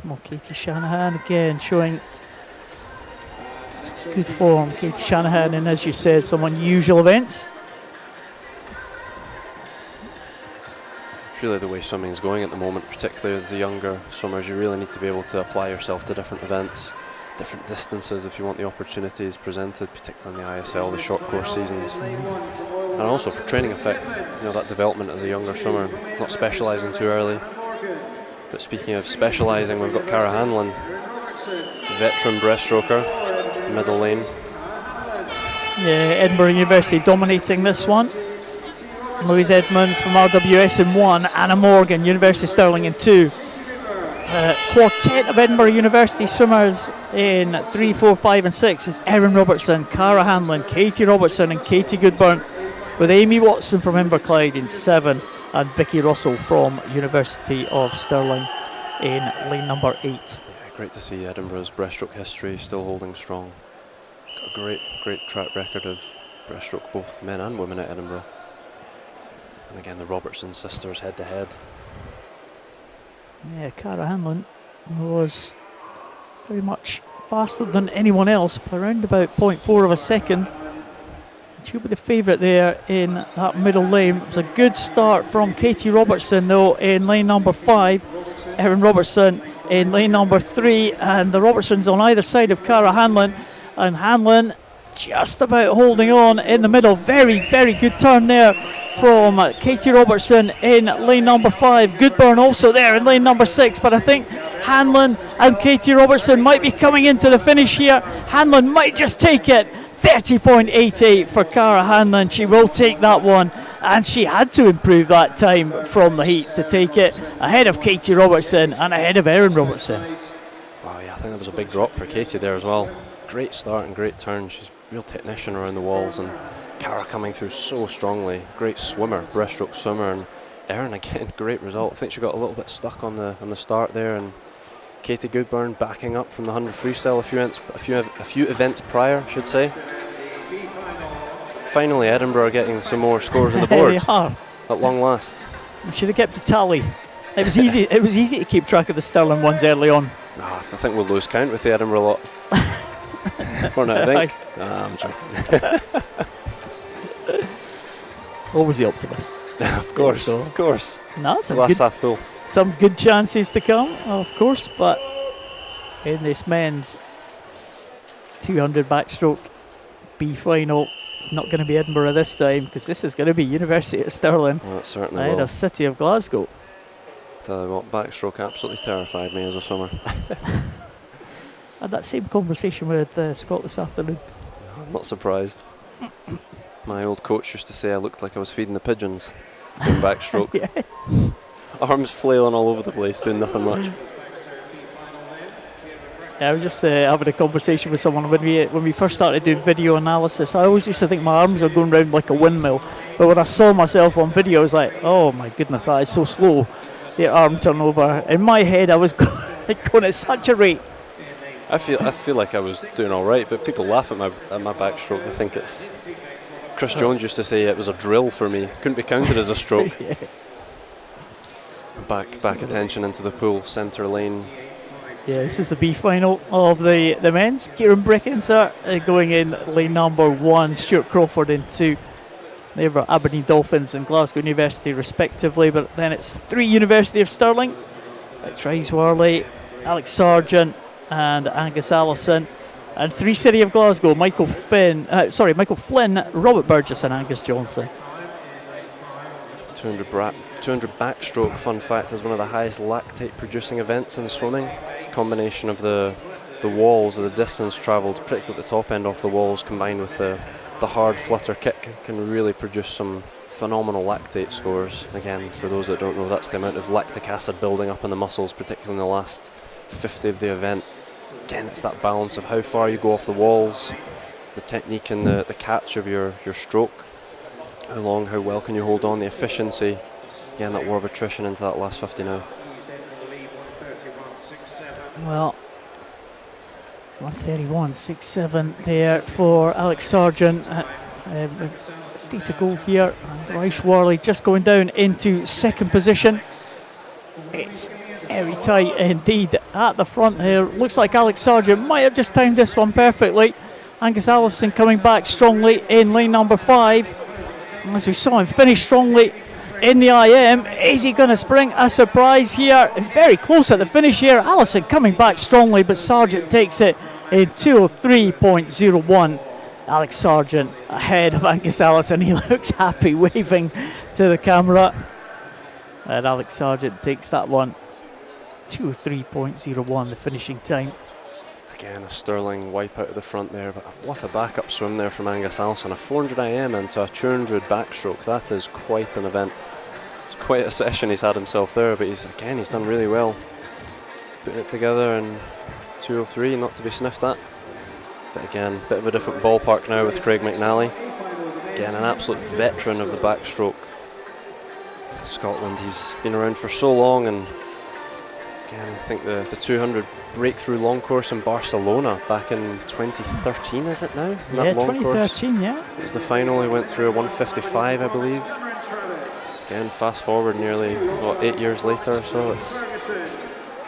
More Katie Shanahan again showing some good form. Katie Shanahan, and as you said, some unusual events. Really the way swimming is going at the moment, particularly as the younger swimmers, you really need to be able to apply yourself to different events, different distances if you want the opportunities presented, particularly in the ISL, the short course seasons. And also for training effect, you know, that development as a younger swimmer, not specialising too early. But speaking of specialising, we've got Cara Hanlon, veteran breaststroker, middle lane. Yeah, Edinburgh University dominating this one. Louise Edmonds from RWS in 1, Anna Morgan, University of Stirling in 2. Quartet of Edinburgh University swimmers in 3, 4, 5 and 6 is Erin Robertson, Cara Hanlon, Katie Robertson and Katie Goodburn, with Amy Watson from Inverclyde in 7 and Vicky Russell from University of Stirling in lane number 8. Yeah, great to see Edinburgh's breaststroke history still holding strong. Got a great track record of breaststroke, both men and women at Edinburgh. And again, the Robertson sisters head to head. Yeah, Cara Hanlon was very much faster than anyone else, by around about 0.4 of a second. She'll be the favourite there in that middle lane. It was a good start from Katie Robertson, though, in lane number 5. Erin Robertson in lane number 3, and the Robertsons on either side of Cara Hanlon. And Hanlon just about holding on in the middle. Very good turn there from Katie Robertson in lane number 5. Good burn also there in lane number 6, but I think Hanlon and Katie Robertson might be coming into the finish here. Hanlon might just take it. 30.88 for Cara Hanlon. She will take that one, and she had to improve that time from the heat to take it ahead of Katie Robertson and ahead of Erin Robertson. Wow, yeah, I think that was a big drop for Katie there as well. Great start and great turn. She's a real technician around the walls, and Cara coming through so strongly. Great swimmer, breaststroke swimmer, and Erin again, great result. I think she got a little bit stuck on the start there, and Katie Goodburn backing up from the 100 freestyle a few events prior, I should say. Finally, Edinburgh getting some more scores on the board. They are. At long last. We should have kept a tally. It was easy. It was easy to keep track of the Stirling ones early on. I think we'll lose count with the Edinburgh lot. Or not, I think. I'm joking. Always the optimist. Of course. No, that's Glass half full. Some good chances to come, of course, but in this men's 200 backstroke B final, it's not going to be Edinburgh this time, because this is going to be University of Stirling. Well, it certainly ahead will. of City of Glasgow. Tell you what, backstroke absolutely terrified me as a swimmer. Had that same conversation with Scott this afternoon. I'm not surprised. My old coach used to say I looked like I was feeding the pigeons in backstroke. Yeah. Arms flailing all over the place, doing nothing much. Yeah, I was just having a conversation with someone when we first started doing video analysis. I always used to think my arms were going round like a windmill, but when I saw myself on video, I was like, oh my goodness, that is so slow, the arm turnover. In my head, I was going at such a rate. I feel like I was doing all right, but people laugh at my backstroke. They think it's. Chris Jones used to say it was a drill for me. Couldn't be counted as a stroke. Yeah. Back attention into the pool, centre lane. Yeah, this is the B final of the men's. Kieran Brickinser going in lane number 1, Stuart Crawford in 2. They were Aberdeen Dolphins and Glasgow University respectively, but then it's 3 University of Stirling, Trace Worley, Alex Sargent and Angus Allison, and 3 City of Glasgow, Michael Flynn, Robert Burgess and Angus Johnson. 200 backstroke, fun fact, is one of the highest lactate producing events in swimming. It's a combination of the walls, or the distance travelled, particularly at the top end off the walls, combined with the hard flutter kick, can really produce some phenomenal lactate scores. Again, for those that don't know, that's the amount of lactic acid building up in the muscles, particularly in the last 50 of the event. Again, it's that balance of how far you go off the walls, the technique and the catch of your stroke, how long, how well can you hold on, the efficiency. Again, that war of attrition into that last 50 now. Well, 1:31.67 there for Alex Sargent. 50 to go here. And Rice Worley just going down into second position. It's very tight indeed at the front here. Looks like Alex Sargent might have just timed this one perfectly. Angus Allison coming back strongly in lane number 5. As we saw him finish strongly in the IM, is he going to spring a surprise here? Very close at the finish here. Allison coming back strongly, but Sargent takes it in 2:03.01. Alex Sargent ahead of Angus Allison. He looks happy, waving to the camera. And Alex Sargent takes that one. 2:03.01, the finishing time. Again, a sterling wipe out of the front there, but what a backup swim there from Angus Allison. A 400 IM into a 200 backstroke. That is quite an event. It's quite a session he's had himself there, but he's done really well. Putting it together in 2:03, not to be sniffed at. But again, bit of a different ballpark now with Craig McNally. Again, an absolute veteran of the backstroke. Scotland, he's been around for so long, and again, I think the 200 breakthrough long course in Barcelona back in 2013, is it now? Yeah, 2013, yeah. It was the final. He went through a 155, I believe. Again, fast forward nearly, 8 years later or so, it's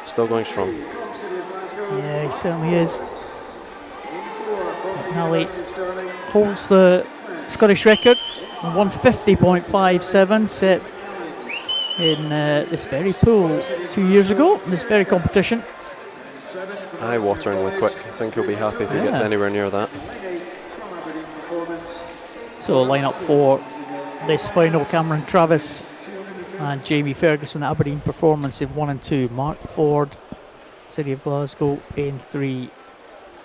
still going strong. Yeah, he certainly is. McNally holds the Scottish record, 150.57, set in this very pool 2 years ago, in this very competition. Eye-wateringly quick. I think he'll be happy if he gets anywhere near that. So line up for this final: Cameron Travis and Jamie Ferguson. Aberdeen performance in 1 and 2. Mark Ford, City of Glasgow, in 3.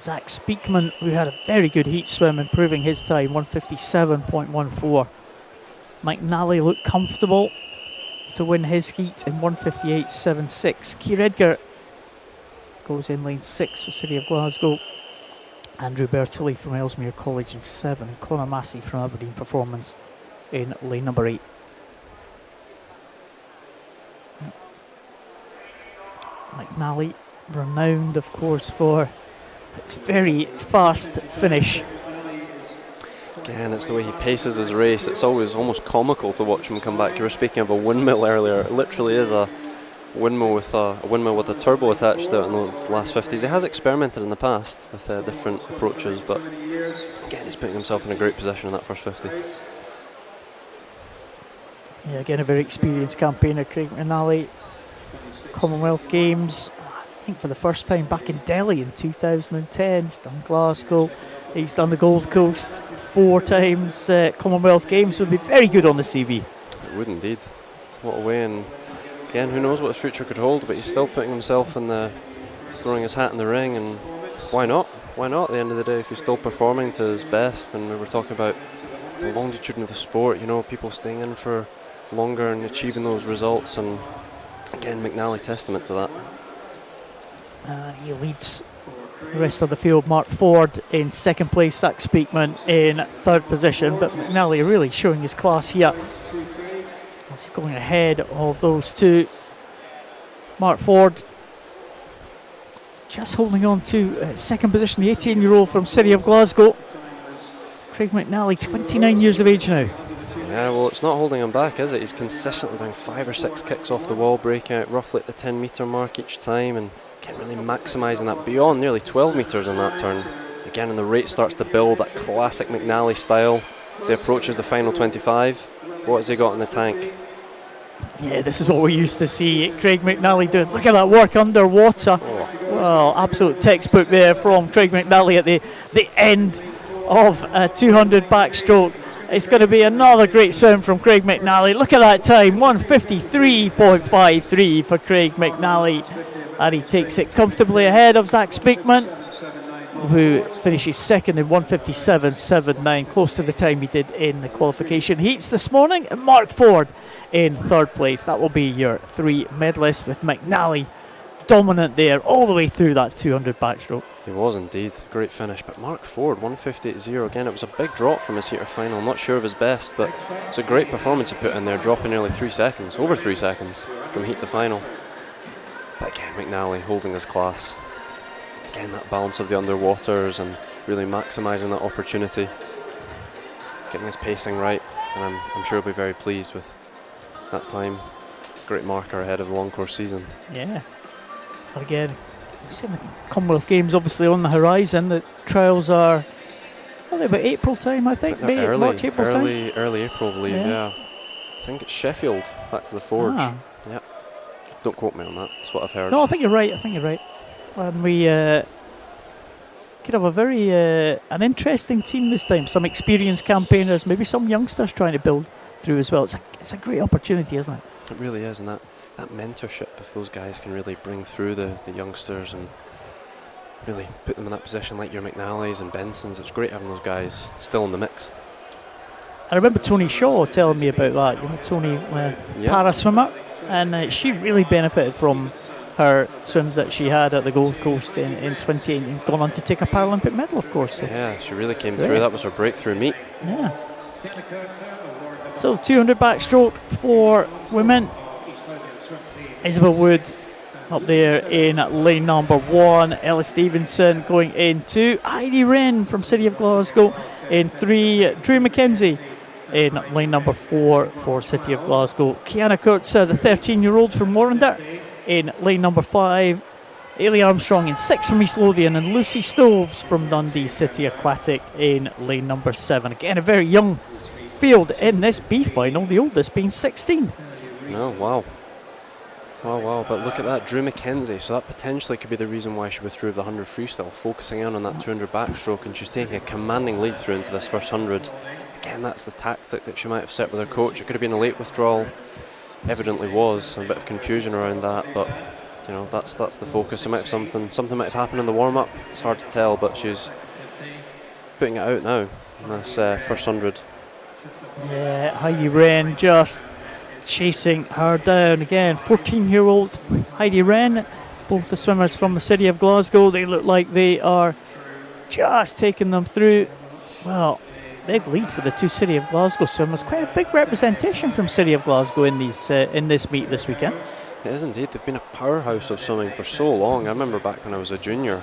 Zach Speakman, who had a very good heat swim, improving his time, 157.14. McNally looked comfortable to win his heat in 158.76. Keir Edgar goes in lane 6 for City of Glasgow. Andrew Bertoli from Ellesmere College in 7. And Conor Massey from Aberdeen Performance in lane number 8. McNally, renowned of course for its very fast finish. Again, it's the way he paces his race. It's always almost comical to watch him come back. You were speaking of a windmill earlier. It literally is a windmill with a turbo attached to it in those last 50s. He has experimented in the past with different approaches, but again, he's putting himself in a great position in that first 50. Yeah, again, a very experienced campaigner, Craig McNally. Commonwealth Games, I think for the first time back in Delhi in 2010. He's done Glasgow, he's done the Gold Coast 4 times. Commonwealth Games would be very good on the CV. It would indeed. What a way, and again, who knows what his future could hold, but he's still putting himself in throwing his hat in the ring, and why not? Why not at the end of the day if he's still performing to his best? And we were talking about the longitude of the sport, people staying in for longer and achieving those results, and again, McNally testament to that. And he leads the rest of the field. Mark Ford in second place, Zach Speakman in third position, but McNally really showing his class here. He's going ahead of those two. Mark Ford just holding on to second position, the 18-year-old from City of Glasgow. Craig McNally, 29 years of age now. Yeah, well, it's not holding him back, is it? He's consistently doing 5 or 6 kicks off the wall, breaking out roughly at the 10-metre mark each time, and again, really maximising that beyond nearly 12 metres on that turn. Again, and the rate starts to build, that classic McNally style as he approaches the final 25. What has he got in the tank? Yeah, this is what we used to see Craig McNally doing. Look at that work underwater. Oh. Well, absolute textbook there from Craig McNally at the end of a 200 backstroke. It's going to be another great swim from Craig McNally. Look at that time, 153.53 for Craig McNally. And he takes it comfortably ahead of Zach Speakman, who finishes second in 157.79, close to the time he did in the qualification heats this morning. And Mark Ford in third place. That will be your 3 medalists, with McNally dominant there all the way through that 200 backstroke. He was indeed. Great finish. But Mark Ford, 158.0. Again, it was a big drop from his heater final. I'm not sure of his best, but it's a great performance he put in there, dropping nearly 3 seconds, over 3 seconds from heat to final. But again, McNally holding his class. Again, that balance of the underwaters and really maximising that opportunity. Getting his pacing right, and I'm sure he'll be very pleased with that time. Great marker ahead of the long course season. Yeah. But again, we've seen the Commonwealth Games obviously on the horizon. The trials are about April time, I think. March, April time. Early April, I believe, yeah. I think it's Sheffield, back to the Forge. Ah. Yeah. Don't quote me on that, that's what I've heard. No, I think you're right. And we could have a very an interesting team this time. Some experienced campaigners, maybe some youngsters trying to build through as well. It's a great opportunity, isn't it? It really is, and that mentorship, if those guys can really bring through the youngsters and really put them in that position, like your McNallys and Bensons, it's great having those guys still in the mix. I remember Tony Shaw telling me about that. Tony, para swimmer, and she really benefited from her swims that she had at the Gold Coast in 2018, and gone on to take a Paralympic medal, of course. So. Yeah, she really came through. That was her breakthrough meet. Yeah. So 200 backstroke for women. Isabel Wood up there in lane number 1. Ellis Davidson going in 2. Heidi Wren from City of Glasgow in 3. Drew McKenzie in lane number 4 for City of Glasgow. Kiana Kurtza, the 13-year-old from Warrender, in lane number 5. Ailey Armstrong in 6 from East Lothian, and Lucy Stoves from Dundee City Aquatic in lane number 7. Again, a very young field in this B final, the oldest being 16. No, wow. Wow, but look at that, Drew McKenzie. So that potentially could be the reason why she withdrew the 100 freestyle, focusing in on that 200 backstroke, and she's taking a commanding lead through into this first 100. Again, that's the tactic that she might have set with her coach. It could have been a late withdrawal, evidently was, a bit of confusion around that, but you know, that's the focus. It might have something might have happened in the warm-up. It's hard to tell, but she's putting it out now in this first 100. Yeah, Heidi Wren just chasing her down again. 14-year-old Heidi Wren, both the swimmers from the City of Glasgow. They look like they are just taking them through. Well, big lead for the two City of Glasgow swimmers. Quite a big representation from City of Glasgow in this meet this weekend. It is indeed. They've been a powerhouse of swimming for so long. I remember back when I was a junior.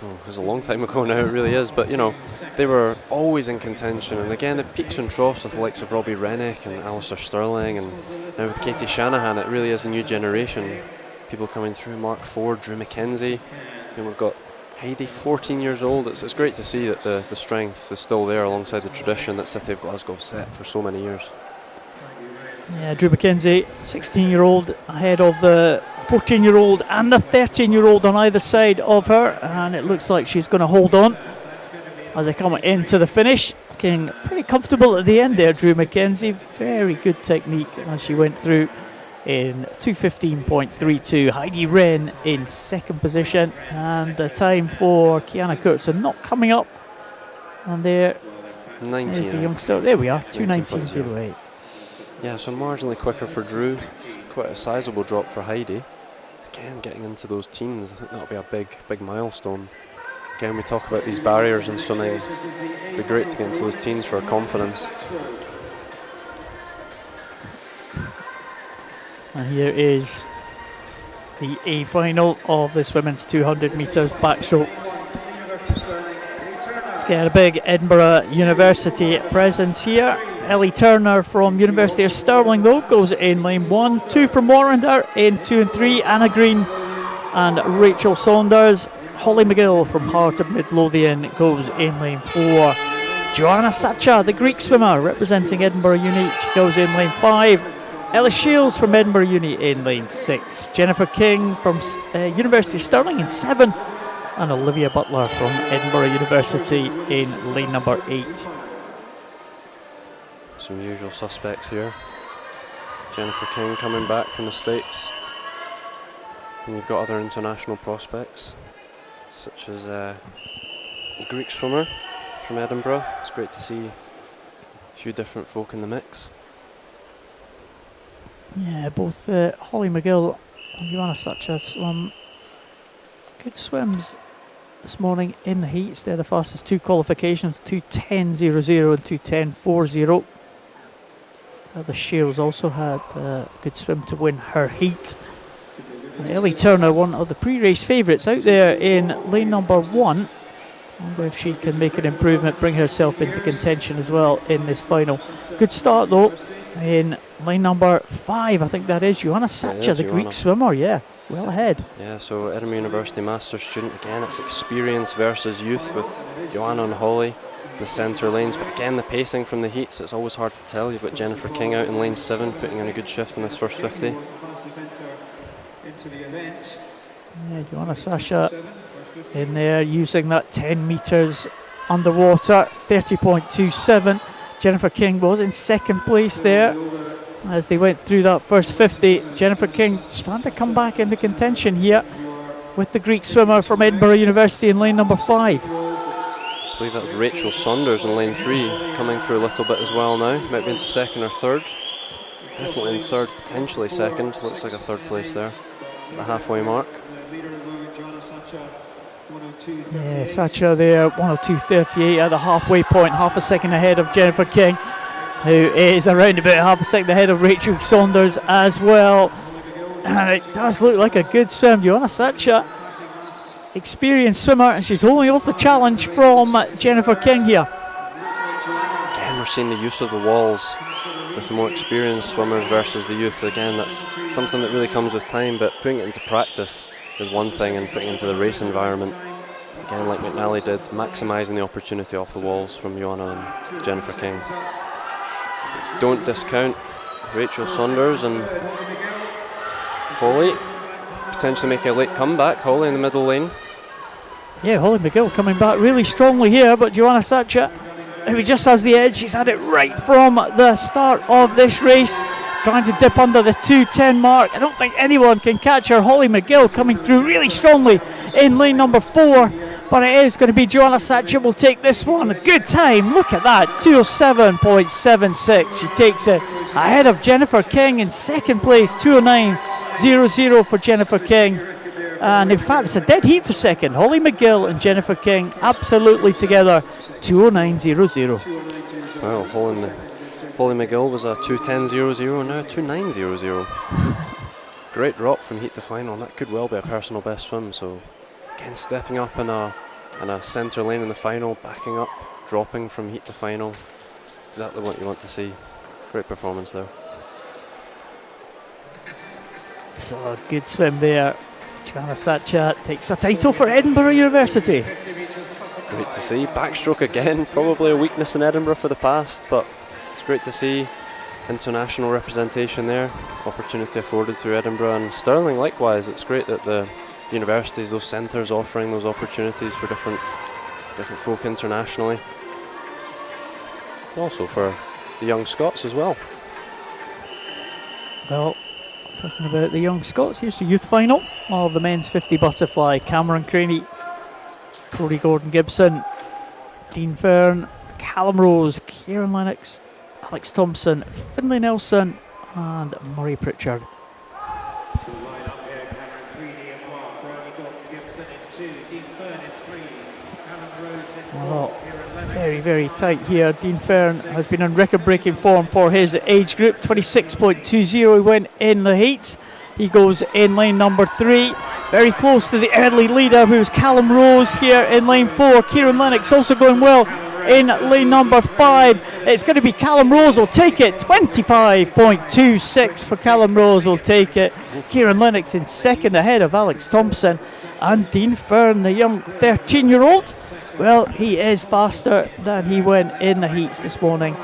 Oh, it was a long time ago now, it really is. But, you know, they were always in contention. And again, the peaks and troughs with the likes of Robbie Rennick and Alistair Sterling, and now with Katie Shanahan, it really is a new generation. People coming through, Mark Ford, Drew McKenzie. And we've got Heidi, 14 years old. It's great to see that the strength is still there alongside the tradition that City of Glasgow have set for so many years. Yeah, Drew McKenzie, 16-year-old, ahead of the 14-year-old and the 13-year-old on either side of her, and it looks like she's going to hold on as they come into the finish. Looking pretty comfortable at the end there, Drew McKenzie. Very good technique as she went through in 2:15.32. Heidi Wren in second position, and the time for Kiana Kurtson not coming up. And there is the youngster. There we are, 2:19.08. Yeah, so marginally quicker for Drew. Quite a sizable drop for Heidi. Again, getting into those teens, I think that'll be a big milestone. Again, we talk about these barriers in swimming. It'd be great to get into those teens for her confidence. And here is the A final of this women's 200 metres backstroke. Get a big Edinburgh University presence here. Ellie Turner from University of Stirling, though, goes in lane 1. 2 from Warrender in 2 and 3. Anna Green and Rachel Saunders. Holly McGill from Heart of Midlothian goes in lane 4. Joanna Sacha, the Greek swimmer, representing Edinburgh Uni, she goes in lane 5. Ellis Shields from Edinburgh Uni in lane 6. Jennifer King from University of Stirling in 7. And Olivia Butler from Edinburgh University in lane number 8. Some usual suspects here. Jennifer King coming back from the States. And you've got other international prospects, such as the Greek swimmer from Edinburgh. It's great to see a few different folk in the mix. Yeah, both Holly McGill and Joanna Sacha swam good swims this morning in the heats. They're the fastest two qualifications, 2:10.00 and 2:10.40. The Shields also had a good swim to win her heat. And Ellie Turner, one of the pre-race favourites, out there in lane number 1. I wonder if she can make an improvement, bring herself into contention as well in this final. Good start though in lane number 5, I think that is Joanna Sacha, the Greek swimmer. Yeah, well ahead. Yeah, so Edinburgh University Masters student, again it's experience versus youth with Joanna and Holly in the centre lanes, but again the pacing from the heats, it's always hard to tell. You've got Jennifer King out in lane 7 putting in a good shift in this first 50. Yeah, Joanna Sacha in there using that 10 metres underwater, 30.27. Jennifer King was in second place there as they went through that first 50. Jennifer King starting to come back into contention here with the Greek swimmer from Edinburgh University in lane number 5. I believe that's Rachel Saunders in lane 3 coming through a little bit as well now. Might be into second or third. Definitely in third, potentially second. Looks like a third place there at the halfway mark. Yeah, Sacha there, 1:02.38 at the halfway point, half a second ahead of Jennifer King, who is around about half a second ahead of Rachel Saunders as well. And it does look like a good swim. Joanna Sacha, experienced swimmer, and she's holding off the challenge from Jennifer King here. Again, we're seeing the use of the walls with the more experienced swimmers versus the youth. Again, that's something that really comes with time, but putting it into practice is one thing, and putting it into the race environment, again, like McNally did, maximising the opportunity off the walls from Joanna and Jennifer King. Don't discount Rachel Saunders and Holly, potentially making a late comeback. Holly in the middle lane. Yeah, Holly McGill coming back really strongly here, but Joanna Sacha, who just has the edge, she's had it right from the start of this race, trying to dip under the 2:10 mark. I don't think anyone can catch her. Holly McGill coming through really strongly in lane number 4, but it is going to be Joanna Sacha will take this one. A good time, look at that, 2:07.76. She takes it ahead of Jennifer King in second place, 2:09.00 for Jennifer King. And in fact, it's a dead heat for second. Holly McGill and Jennifer King absolutely together, 2:09.00. Well, Holly McGill was a 2:10.00, now 2:09.00. Great drop from heat to final, and that could well be a personal best swim. So again, stepping up in a centre lane in the final, backing up, dropping from heat to final. Exactly what you want to see. Great performance there. So a good swim there. Joanna Sacha takes a title for Edinburgh University. Great to see. Backstroke again, probably a weakness in Edinburgh for the past, but it's great to see international representation there. Opportunity afforded through Edinburgh, and Stirling likewise. It's great that the universities, those centres, offering those opportunities for different folk internationally. Also for the young Scots as well. Well, talking about the young Scots, here's the youth final of the men's 50 butterfly. Cameron Craney, Corey Gordon-Gibson, Dean Fern, Callum Rose, Kieran Lennox, Alex Thompson, Finlay Nelson and Murray Pritchard. Well, very, very tight here. Dean Fern has been in record-breaking form for his age group, 26.20. He went in the heats. He goes in lane number 3. Very close to the early leader, who's Callum Rose here in lane 4. Kieran Lennox also going well in lane number 5. It's going to be Callum Rose will take it. 25.26 for Callum Rose will take it. Kieran Lennox in second ahead of Alex Thompson. And Dean Fern, the young 13-year-old, well, he is faster than he went in the heats this morning.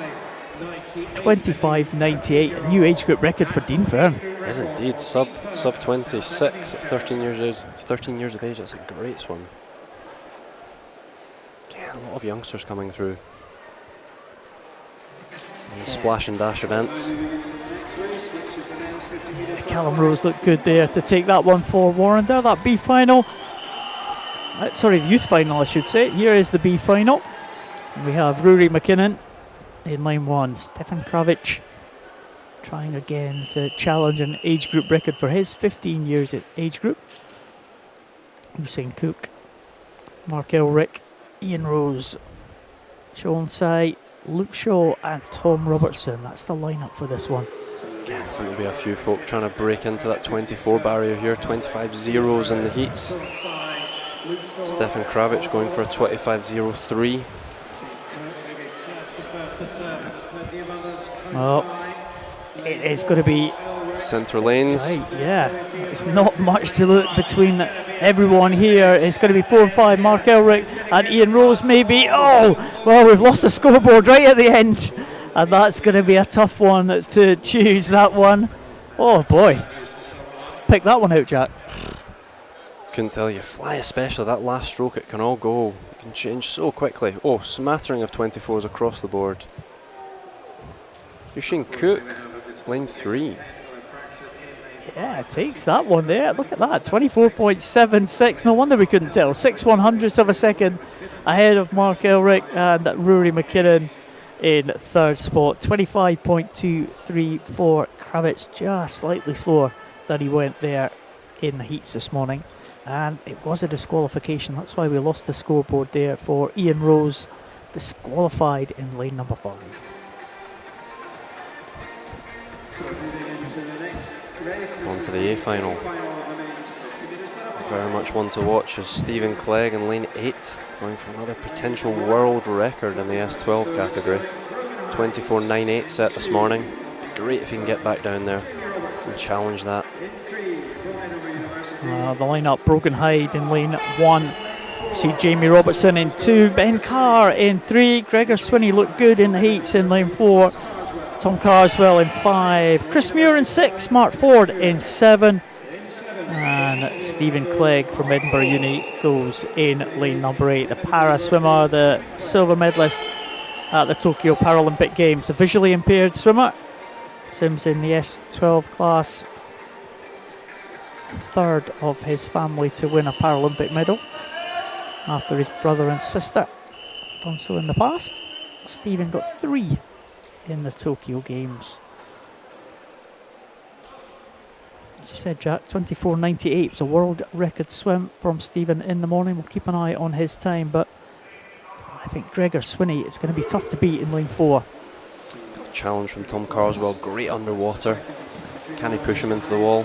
25.98, a new age group record for Dean Fern. Is indeed, sub 26 at 13 years of age. That's a great swim. Again, a lot of youngsters coming through in the splash and dash events. Callum Rose looked good there to take that one for Warrender. That B final. Sorry, the youth final, I should say. Here is the B final. We have Rory McKinnon in lane 1. Stefan Kravich trying again to challenge an age group record for his 15 years at age group. Usain Cook, Mark Elrick, Ian Rose, Sean Sai, Luke Shaw and Tom Robertson. That's the lineup for this one. Again, I think there'll be a few folk trying to break into that 24 barrier here. 25 zeros in the heats. Stefan Kravich going for a 25.03. Well, it is going to be centre lanes. Tight, yeah, it's not much to look between everyone here. It's going to be 4 and 5. Mark Elrick and Ian Rose maybe. Oh, well, we've lost the scoreboard right at the end, and that's going to be a tough one to choose. That one. Oh boy, pick that one out, Jack. Couldn't tell you. Fly especially, that last stroke, it can all go. It can change so quickly. Oh, smattering of 24s across the board. Usain Cook, lane 3. Yeah, it takes that one there. Look at that, 24.76. No wonder we couldn't tell. 6/100ths of a second ahead of Mark Elrick and Rory McKinnon in third spot. 25.23 for Kravitz, just slightly slower than he went there in the heats this morning. And it was a disqualification. That's why we lost the scoreboard there for Ian Rose, disqualified in lane number 5. On to the A final. Very much one to watch is Stephen Clegg in lane 8, going for another potential world record in the S12 category. 24.98 set this morning. Great if he can get back down there and challenge that. The lineup: Broken Hyde in lane 1. See Jamie Robertson in 2, Ben Carr in 3, Gregor Swinney looked good in the heats in lane 4, Tom Carswell in 5, Chris Muir in 6, Mark Ford in 7, and Stephen Clegg from Edinburgh Uni goes in lane number 8. The para swimmer, the silver medalist at the Tokyo Paralympic Games, a visually impaired swimmer, swims in the S12 class, third of his family to win a Paralympic medal, after his brother and sister done so in the past. Stephen got 3 in the Tokyo Games. As you said, Jack, 24.98 was a world record swim from Stephen in the morning. We'll keep an eye on his time, but I think Gregor Swinney is going to be tough to beat in lane 4. Challenge from Tom Carswell, great underwater. Can he push him into the wall?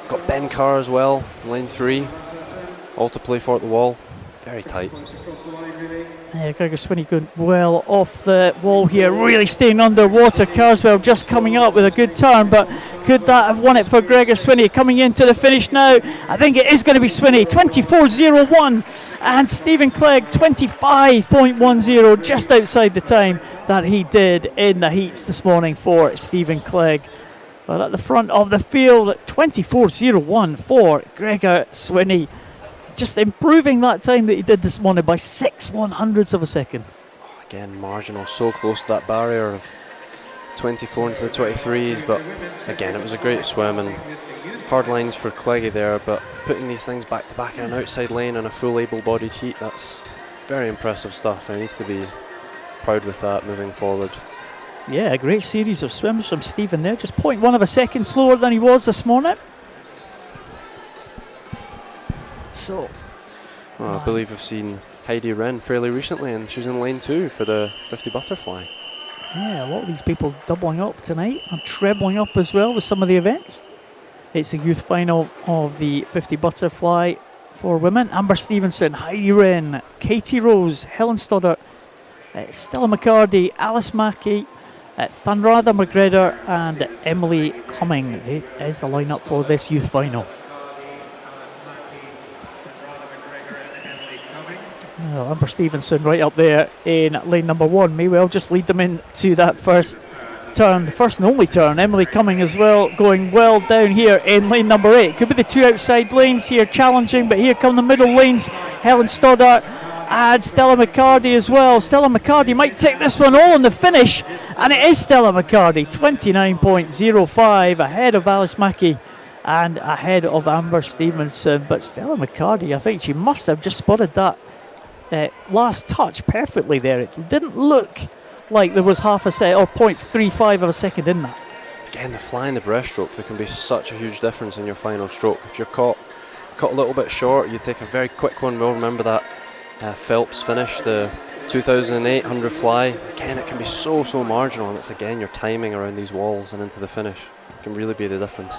Got Ben Carr as well, lane 3. All to play for at the wall. Very tight. Yeah, Gregor Swinney going well off the wall here, really staying underwater. Carswell just coming up with a good turn, but could that have won it for Gregor Swinney? Coming into the finish now, I think it is going to be Swinney. 24.01, and Stephen Clegg 25.10, just outside the time that he did in the heats this morning for Stephen Clegg. But at the front of the field, 24.01 for Gregor Swinney. Just improving that time that he did this morning by 6/100ths of a second. Again, marginal, so close to that barrier of 24 into the 23s, but again, it was a great swim and hard lines for Cleggy there, but putting these things back to back in an outside lane and a full able-bodied heat, that's very impressive stuff, and he needs to be proud with that moving forward. Yeah, a great series of swims from Stephen there, just 0.1 of a second slower than he was this morning. So, well, I believe we've seen Heidi Wren fairly recently, and she's in lane 2 for the 50 butterfly. Yeah, a lot of these people doubling up tonight and trebling up as well with some of the events. It's the youth final of the 50 butterfly for women. Amber Stevenson, Heidi Wren, Katie Rose, Helen Stoddart, Stella McCarty, Alice Mackey, Thanrada McGregor and Emily Cumming is the lineup for this youth final. Well, Amber Stevenson right up there in lane number 1 may well just lead them into that first turn, the first and only turn. Emily Cumming as well, going well down here in lane number 8. Could be the 2 outside lanes here challenging, but here come the middle lanes. Helen Stoddart and Stella McCarty as well. Stella McCarty might take this one all in the finish, and it is Stella McCarty, 29.05 ahead of Alice Mackey and ahead of Amber Stevenson. But Stella McCarty, I think she must have just spotted that last touch perfectly there. It didn't look like there was half a second or 0.35 of a second in that. Again, the fly and the breaststroke, there can be such a huge difference in your final stroke. If you're caught a little bit short, you take a very quick one. We'll remember that Phelps finish, the 2008 100 fly. Again, it can be so marginal, and it's again your timing around these walls and into the finish can really be the difference.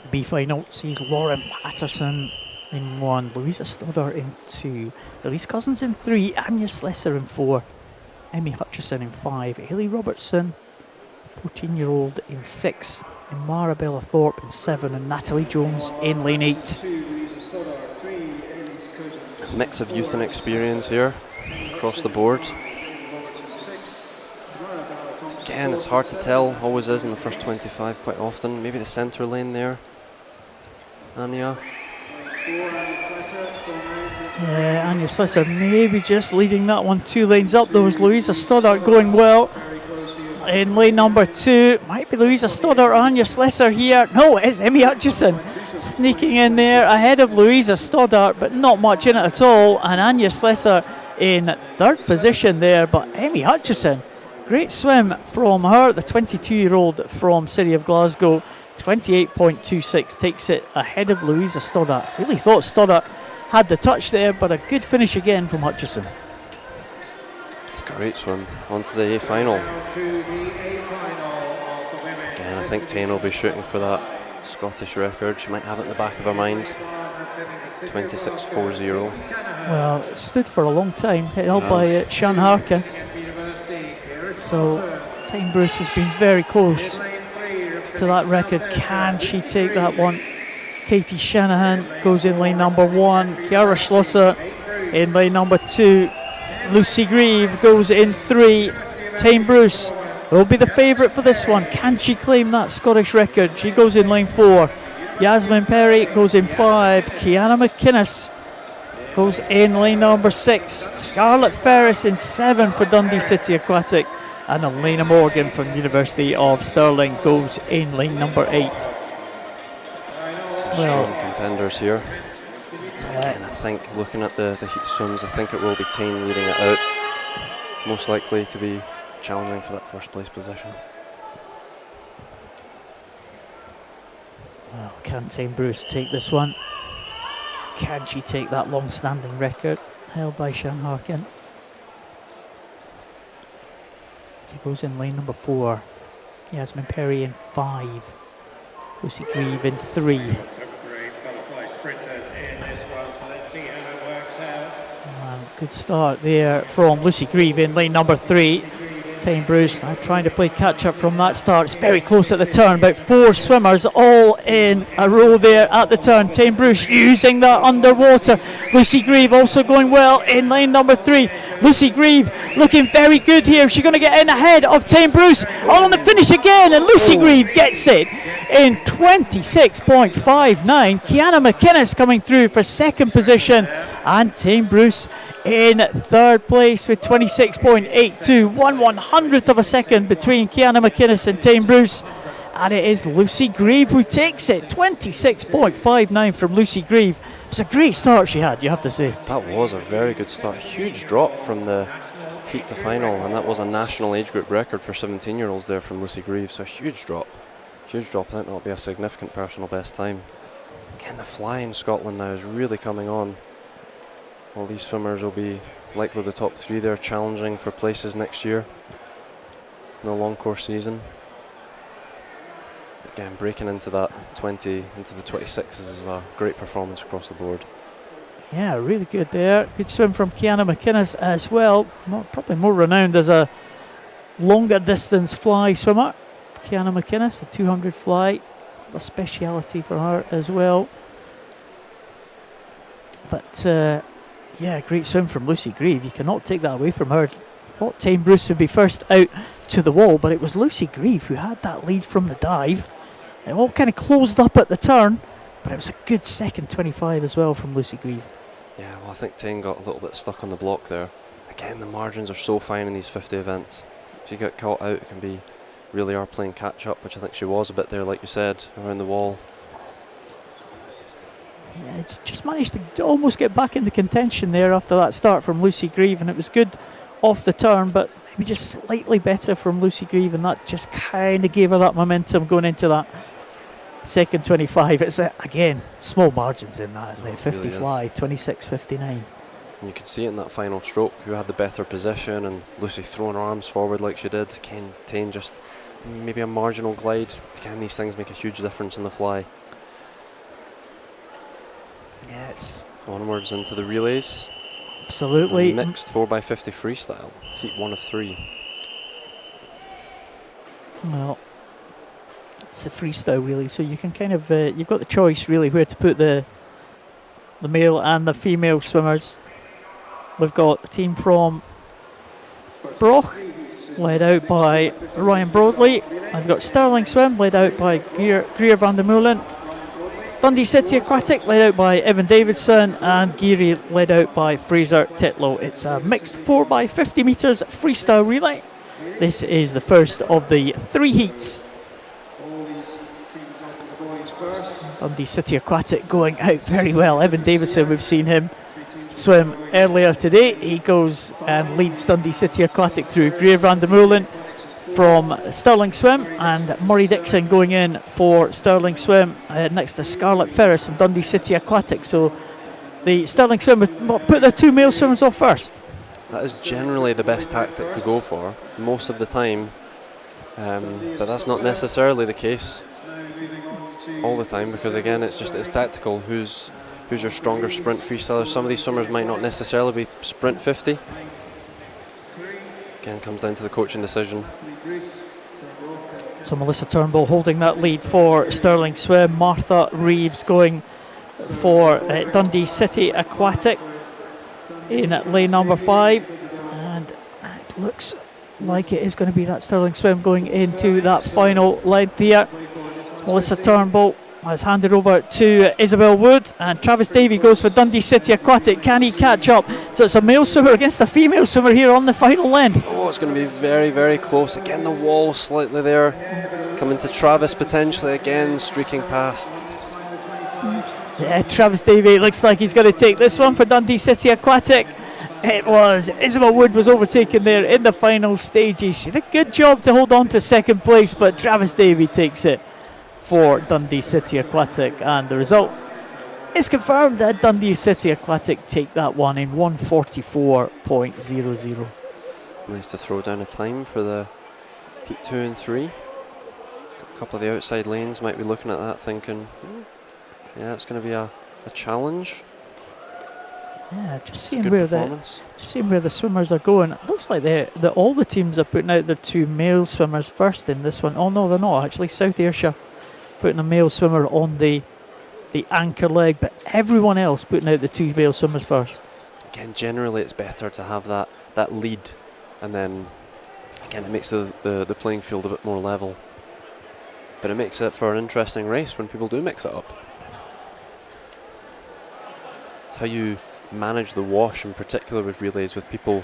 The B final sees Lauren Patterson in 1, Louisa Stoddart in 2, Elise Cousins in 3, Anya Slesser in 4, Emmy Hutchison in 5, Hayley Robertson, 14-year-old in 6, and Marabella Thorpe in 7, and Natalie Jones in lane 8. A mix of youth and experience here across the board. Again, it's hard to tell, always is in the first 25 quite often. Maybe the centre lane there. Anya. Yeah, Anya Slesser maybe just leading that one 2 lanes up. There was Louisa Stoddart going well in lane number 2. Might be Louisa Stoddart or Anya Slesser here. No, it's Emmy Hutchison sneaking in there ahead of Louisa Stoddart, but not much in it at all. And Anya Slesser in 3rd position there, but Emmy Hutchison, great swim from her, the 22-year-old from City of Glasgow. 28.26 takes it ahead of Louisa Stoddart. Really thought Stoddart had the touch there, but a good finish again from Hutchison. Great swim. On to the A final. Again, I think Tane will be shooting for that Scottish record. She might have it in the back of her mind. 26.40. Well, it stood for a long time, held by Shanahan. So Tane Bruce has been very close to that record. Can she take that one? Katie Shanahan goes in lane number 1. Chiara Schlosser in lane number 2. Lucy Grieve goes in 3. Tane Bruce will be the favourite for this one. Can she claim that Scottish record? She goes in lane 4. Yasmin Perry goes in 5. Kiana McInnes goes in lane number 6. Scarlett Ferris in 7 for Dundee City Aquatic. And Elena Morgan from University of Stirling goes in lane number 8. Strong contenders here. Again, I think looking at the heat swims, I think it will be Tane leading it out. Most likely to be challenging for that first place position. Well, can Tane Bruce take this one? Can she take that long-standing record held by Shanahan? She goes in lane number 4. Yasmin Perry in 5. Lucy Grieve in 3. Good start there from Lucy Grieve in lane number 3. Tane Bruce now trying to play catch up from that start. It's very close at the turn. About 4 swimmers all in a row there at the turn. Tane Bruce using that underwater. Lucy Grieve also going well in lane number 3. Lucy Grieve looking very good here. She's going to get in ahead of Tane Bruce. All on the finish again, and Lucy Grieve gets it in 26.59. Kiana McInnes coming through for second position, and Tane Bruce in third place with 26.82. 1/100th of a second between Kiana McInnes and Tane Bruce. And it is Lucy Grieve who takes it. 26.59 from Lucy Grieve. It was a great start she had, you have to say. That was a very good start. Huge drop from the heat to final, and that was a national age group record for 17-year-olds there from Lucy Grieve. So a huge drop. Huge drop. I think that'll be a significant personal best time. Again, the fly in Scotland now is really coming on. All these swimmers will be likely the top 3 there, challenging for places next year in the long course season. Again, breaking into that 20, into the 26s is a great performance across the board. Yeah, really good there. Good swim from Kiana McInnes as well. Probably more renowned as a longer distance fly swimmer. Kiana McInnes, the 200 fly, a speciality for her as well. But yeah, great swim from Lucy Grieve. You cannot take that away from her. I thought Tane Bruce would be first out to the wall, but it was Lucy Grieve who had that lead from the dive. It all kind of closed up at the turn, but it was a good second 25 as well from Lucy Grieve. Yeah, well, I think Tane got a little bit stuck on the block there. Again, the margins are so fine in these 50 events. If you get caught out, it can be really are playing catch up, which I think she was a bit there, like you said, around the wall. Yeah, just managed to almost get back into contention there after that start from Lucy Grieve, and it was good off the turn, but maybe just slightly better from Lucy Grieve, and that just kind of gave her that momentum going into that second 25. It's again small margins in that, isn't it? 50 really fly, 26.59. You could see it in that final stroke, who had the better position, and Lucy throwing her arms forward like she did. Tane just maybe a marginal glide. Again, these things make a huge difference in the fly. Yes. Onwards into the relays. Absolutely. And mixed 4x50 freestyle. Heat 1 of 3. Well, it's a freestyle really, so you can kind of you've got the choice really where to put the male and the female swimmers. We've got a team from Broch, led out by Ryan Broadley. I've got Stirling Swim, led out by Greer van der Meulen. Dundee City Aquatic, led out by Evan Davidson, and Geary, led out by Fraser Tetlow. It's a mixed 4x50 metres freestyle relay. This is the first of the 3 heats. Dundee City Aquatic going out very well. Evan Davidson, we've seen him swim earlier today. He goes and leads Dundee City Aquatic through. Greer van der Meulen from Stirling Swim, and Murray Dixon going in for Stirling Swim next to Scarlett Ferris from Dundee City Aquatic. So the Stirling Swim would put their 2 male swimmers off first. that is generally the best tactic to go for most of the time, but that's not necessarily the case all the time, because again it's tactical. Who's your stronger sprint freestyler? Some of these swimmers might not necessarily be sprint 50. Again, comes down to the coaching decision. So Melissa Turnbull holding that lead for Stirling Swim. Martha Reeves going for Dundee City Aquatic in lane number 5, and it looks like it is going to be that Stirling Swim going into that final leg there. Melissa Turnbull has handed over to Isabel Wood, and Travis Davey goes for Dundee City Aquatic. Can he catch up? So it's a male swimmer against a female swimmer here on the final length. Oh, it's going to be very, very close. Again, the wall slightly there. Coming to Travis potentially again, streaking past. Yeah, Travis Davey looks like he's going to take this one for Dundee City Aquatic. It was Isabel Wood was overtaken there in the final stages. She did a good job to hold on to second place, but Travis Davey takes it for Dundee City Aquatic, and the result is confirmed that Dundee City Aquatic take that one in 1:44.00. Nice to throw down a time for the heat 2 and 3. A couple of the outside lanes might be looking at that thinking, yeah, it's going to be a challenge. Yeah, just seeing where the swimmers are going. It looks like all the teams are putting out their 2 male swimmers first in this one. Oh no, they're not actually. South Ayrshire putting a male swimmer on the anchor leg, but everyone else putting out the 2 male swimmers first. Again, generally it's better to have that lead, and then again it makes the playing field a bit more level. But it makes it for an interesting race when people do mix it up. It's how you manage the wash, in particular with relays, with people,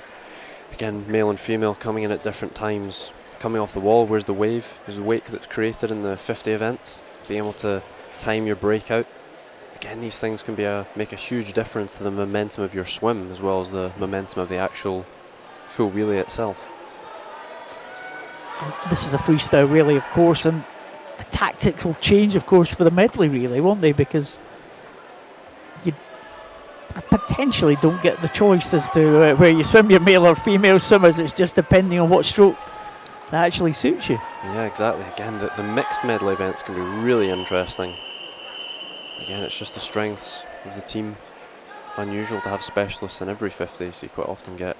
again, male and female, coming in at different times. Coming off the wall, where's the wave? There's the wake that's created in the 50 events. Being able to time your breakout. Again, these things can make a huge difference to the momentum of your swim, as well as the momentum of the actual full relay itself. This is a freestyle relay, of course, and the tactics will change, of course, for the medley relay, won't they? Because you potentially don't get the choice as to where you swim your male or female swimmers. It's just depending on what stroke that actually suits you. Yeah, exactly. Again, the mixed medley events can be really interesting. Again, it's just the strengths of the team. Unusual to have specialists in every 50, so you quite often get,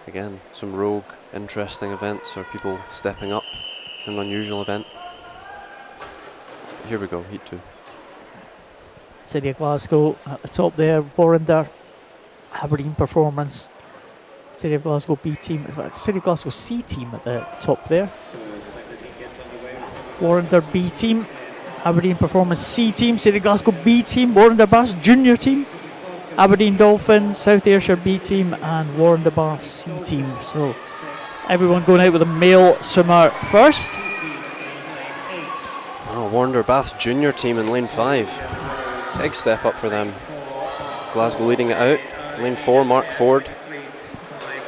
again, some rogue, interesting events or people stepping up in an unusual event. Here we go, heat 2. City of Glasgow at the top there, Warrender, Aberdeen Performance, City of Glasgow B team, City of Glasgow C team at the top there. Warrender B team, Aberdeen Performance C team, City of Glasgow B team, Warrender Bass Junior team, Aberdeen Dolphins, South Ayrshire B team, and Warrender Bass C team. So everyone going out with a male swimmer first. Oh, Warrender Bath Junior team in lane 5. Big step up for them. Glasgow leading it out. Lane 4, Mark Ford.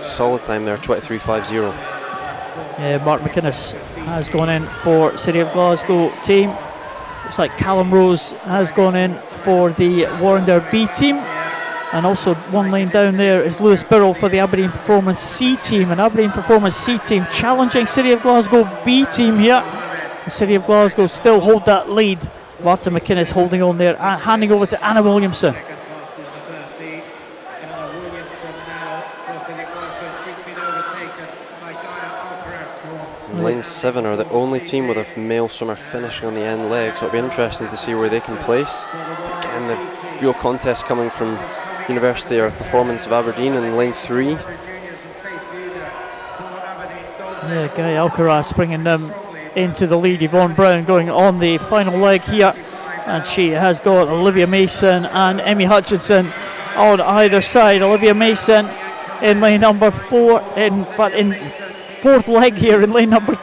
Solid time there, 23.50. Mark McInnes has gone in for City of Glasgow team. Looks like Callum Rose has gone in for the Warrender B team. And also one lane down there is Lewis Birrell for the Aberdeen Performance C team. And Aberdeen Performance C team challenging City of Glasgow B team here. The City of Glasgow still hold that lead. Martin McInnes holding on there, handing over to Anna Williamson. Lane 7 are the only team with a male swimmer finishing on the end leg, so it'll be interesting to see where they can place. Again, the real contest coming from University or Performance of Aberdeen in lane 3. Yeah, Guy Alcaraz bringing them into the lead. Yvonne Brown going on the final leg here, and she has got Olivia Mason and Emmy Hutchinson on either side. Olivia Mason in lane number 4, but in fourth leg here in lane number 2.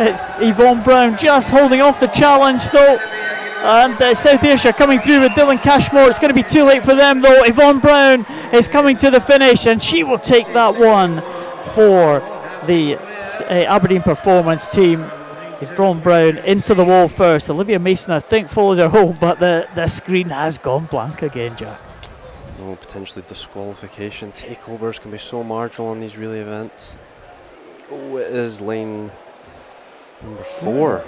It's Yvonne Brown just holding off the challenge though, and South Ayrshire coming through with Dylan Cashmore. It's going to be too late for them though. Yvonne Brown is coming to the finish, and she will take that one for the Aberdeen Performance team. Yvonne Brown into the wall first. Olivia Mason, I think, followed her home, but the screen has gone blank again, Jack. No potentially disqualification. Takeovers can be so marginal in these relay events. Oh, it is lane number 4.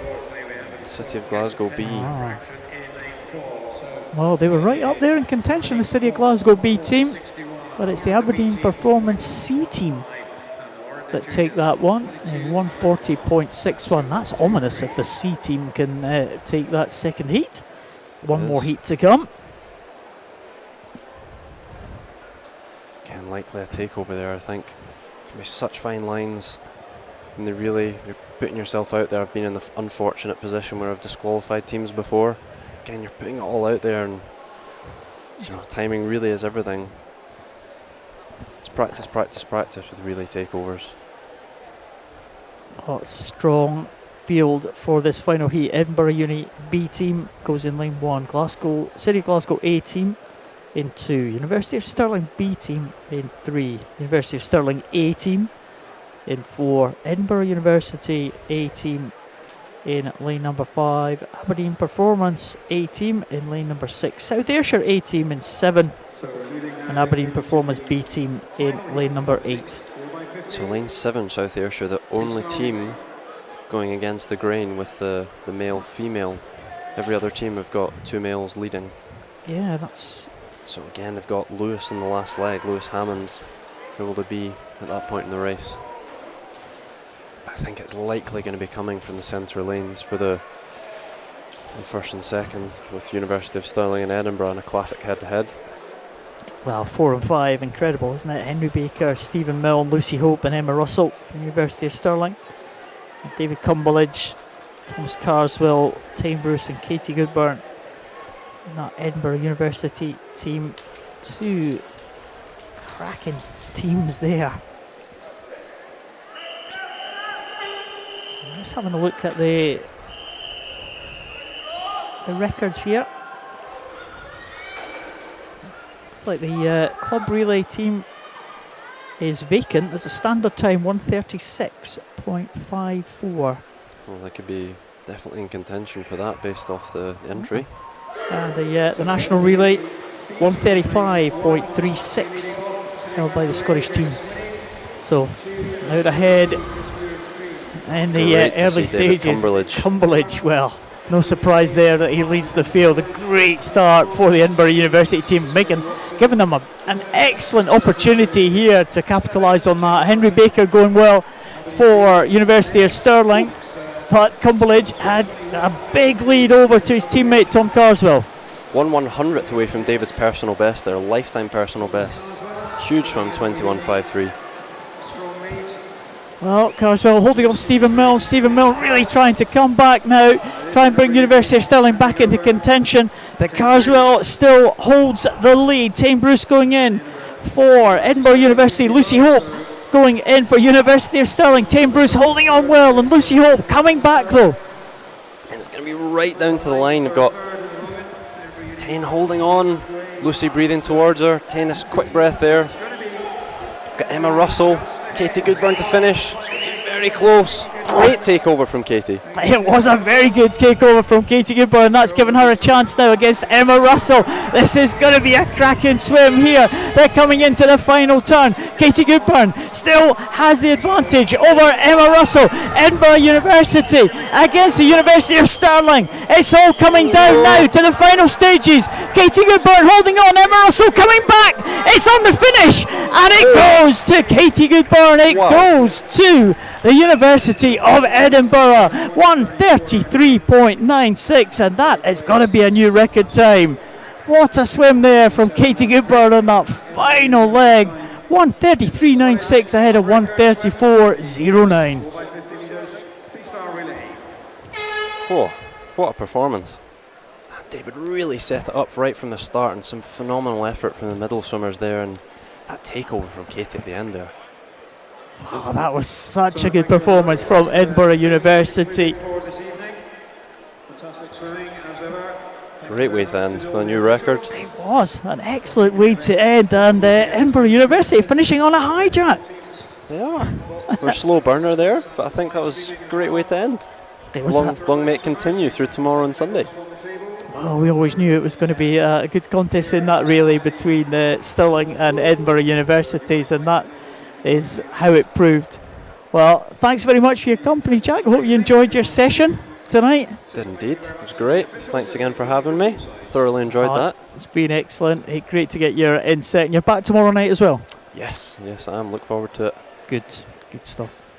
City of Glasgow B. Well, they were right up there in contention, the City of Glasgow B team, but it's the Aberdeen Performance C team that take that one in 140.61. That's ominous if the C team can take that second heat. One more heat to come. Again, likely a takeover there, I think. Can be such fine lines in the relay. You're putting yourself out there. I've been in the unfortunate position where I've disqualified teams before. Again, you're putting it all out there, and you know, timing really is everything. It's practice, practice, practice with relay takeovers. Oh, strong field for this final heat. Edinburgh Uni B team goes in lane 1. Glasgow City of Glasgow A team in 2. University of Stirling B team in 3. University of Stirling A team in 4. Edinburgh University A team in lane number 5. Aberdeen Performance A team in lane number 6. South Ayrshire A team in 7. And Aberdeen Performance B team in lane number 8. So lane 7, South Ayrshire, the only team going against the grain with the male-female. Every other team have got 2 males leading. Yeah, that's... So again, they've got Lewis in the last leg. Lewis Hammonds, who will they be at that point in the race? I think it's likely going to be coming from the centre lanes for the first and second, with University of Stirling and Edinburgh in a classic head-to-head. Well, 4 and 5, incredible, isn't it? Henry Baker, Stephen Milne, Lucy Hope and Emma Russell from University of Stirling. David Cumberledge, Thomas Carswell, Tame Bruce and Katie Goodburn. And that Edinburgh University team, 2 cracking teams there. I'm just having a look at the records here. Looks like the club relay team is vacant. There's a standard time 136.54. Well, they could be definitely in contention for that based off the entry. And the national relay 135.36 held by the Scottish team. So out ahead in the early stages. Cumberledge, well, no surprise there that he leads the field. A great start for the Edinburgh University team, giving them an excellent opportunity here to capitalise on that. Henry Baker going well for University of Stirling, but Cumberledge had a big lead over to his teammate Tom Carswell. 1/100th away from David's personal best there, lifetime personal best. Huge swim, 21.53. Well, Carswell holding off Stephen Milne. Stephen Milne really trying to come back now, try and bring University of Stirling back into contention. But Carswell still holds the lead. Tame Bruce going in for Edinburgh University. Lucy Hope going in for University of Stirling. Tame Bruce holding on well, and Lucy Hope coming back though. And it's going to be right down to the line. We've got Tane holding on, Lucy breathing towards her. Tane is quick breath there. We've got Emma Russell, Katie Goodburn to finish. It's going to be very close. Great takeover from Katie. It was a very good takeover from Katie Goodburn, and that's given her a chance now against Emma Russell. This is going to be a cracking swim here. They're coming into the final turn. Katie Goodburn still has the advantage over Emma Russell. Edinburgh University against the University of Stirling. It's all coming down now to the final stages. Katie Goodburn holding on. Emma Russell coming back. It's on the finish, and it goes to Katie Goodburn. It goes to the University of Edinburgh, 133.96, and that has got to be a new record time. What a swim there from Katie Goodburn on that final leg. 133.96 ahead of 134.09. Oh, what a performance. David really set it up right from the start, and some phenomenal effort from the middle swimmers there, and that takeover from Katie at the end there. Oh, that was such a good performance from Edinburgh University. Great way to end with a new record. It was an excellent way to end, and Edinburgh University finishing on a high, Jack. They are. We're a slow burner there, but I think that was a great way to end. Long may it continue through tomorrow and Sunday. Well, we always knew it was going to be a good contest in that relay between Stirling and Edinburgh universities, and that is how it proved. Well, thanks very much for your company, Jack. I hope you enjoyed your session tonight. Did indeed. It was great. Thanks again for having me. Thoroughly enjoyed that. It's been excellent. Great to get your insight. And you're back tomorrow night as well? Yes, I am. Look forward to it. Good stuff.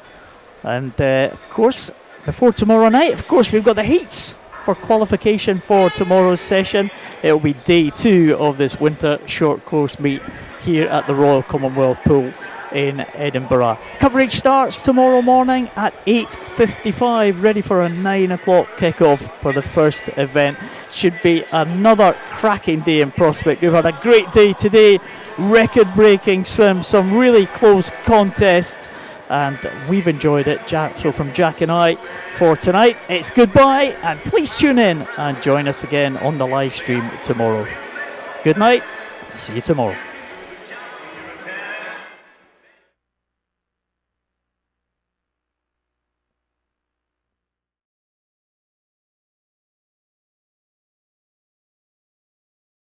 And of course, before tomorrow night, of course, we've got the heats for qualification for tomorrow's session. It will be day 2 of this winter short course meet here at the Royal Commonwealth Pool in Edinburgh. Coverage starts tomorrow morning at 8:55, ready for a 9 o'clock kickoff for the first event. Should be another cracking day in Prospect. We've had a great day today, record-breaking swim, some really close contests, and we've enjoyed it. So from Jack and I for tonight, it's goodbye, and please tune in and join us again on the live stream tomorrow. Good night, see you tomorrow.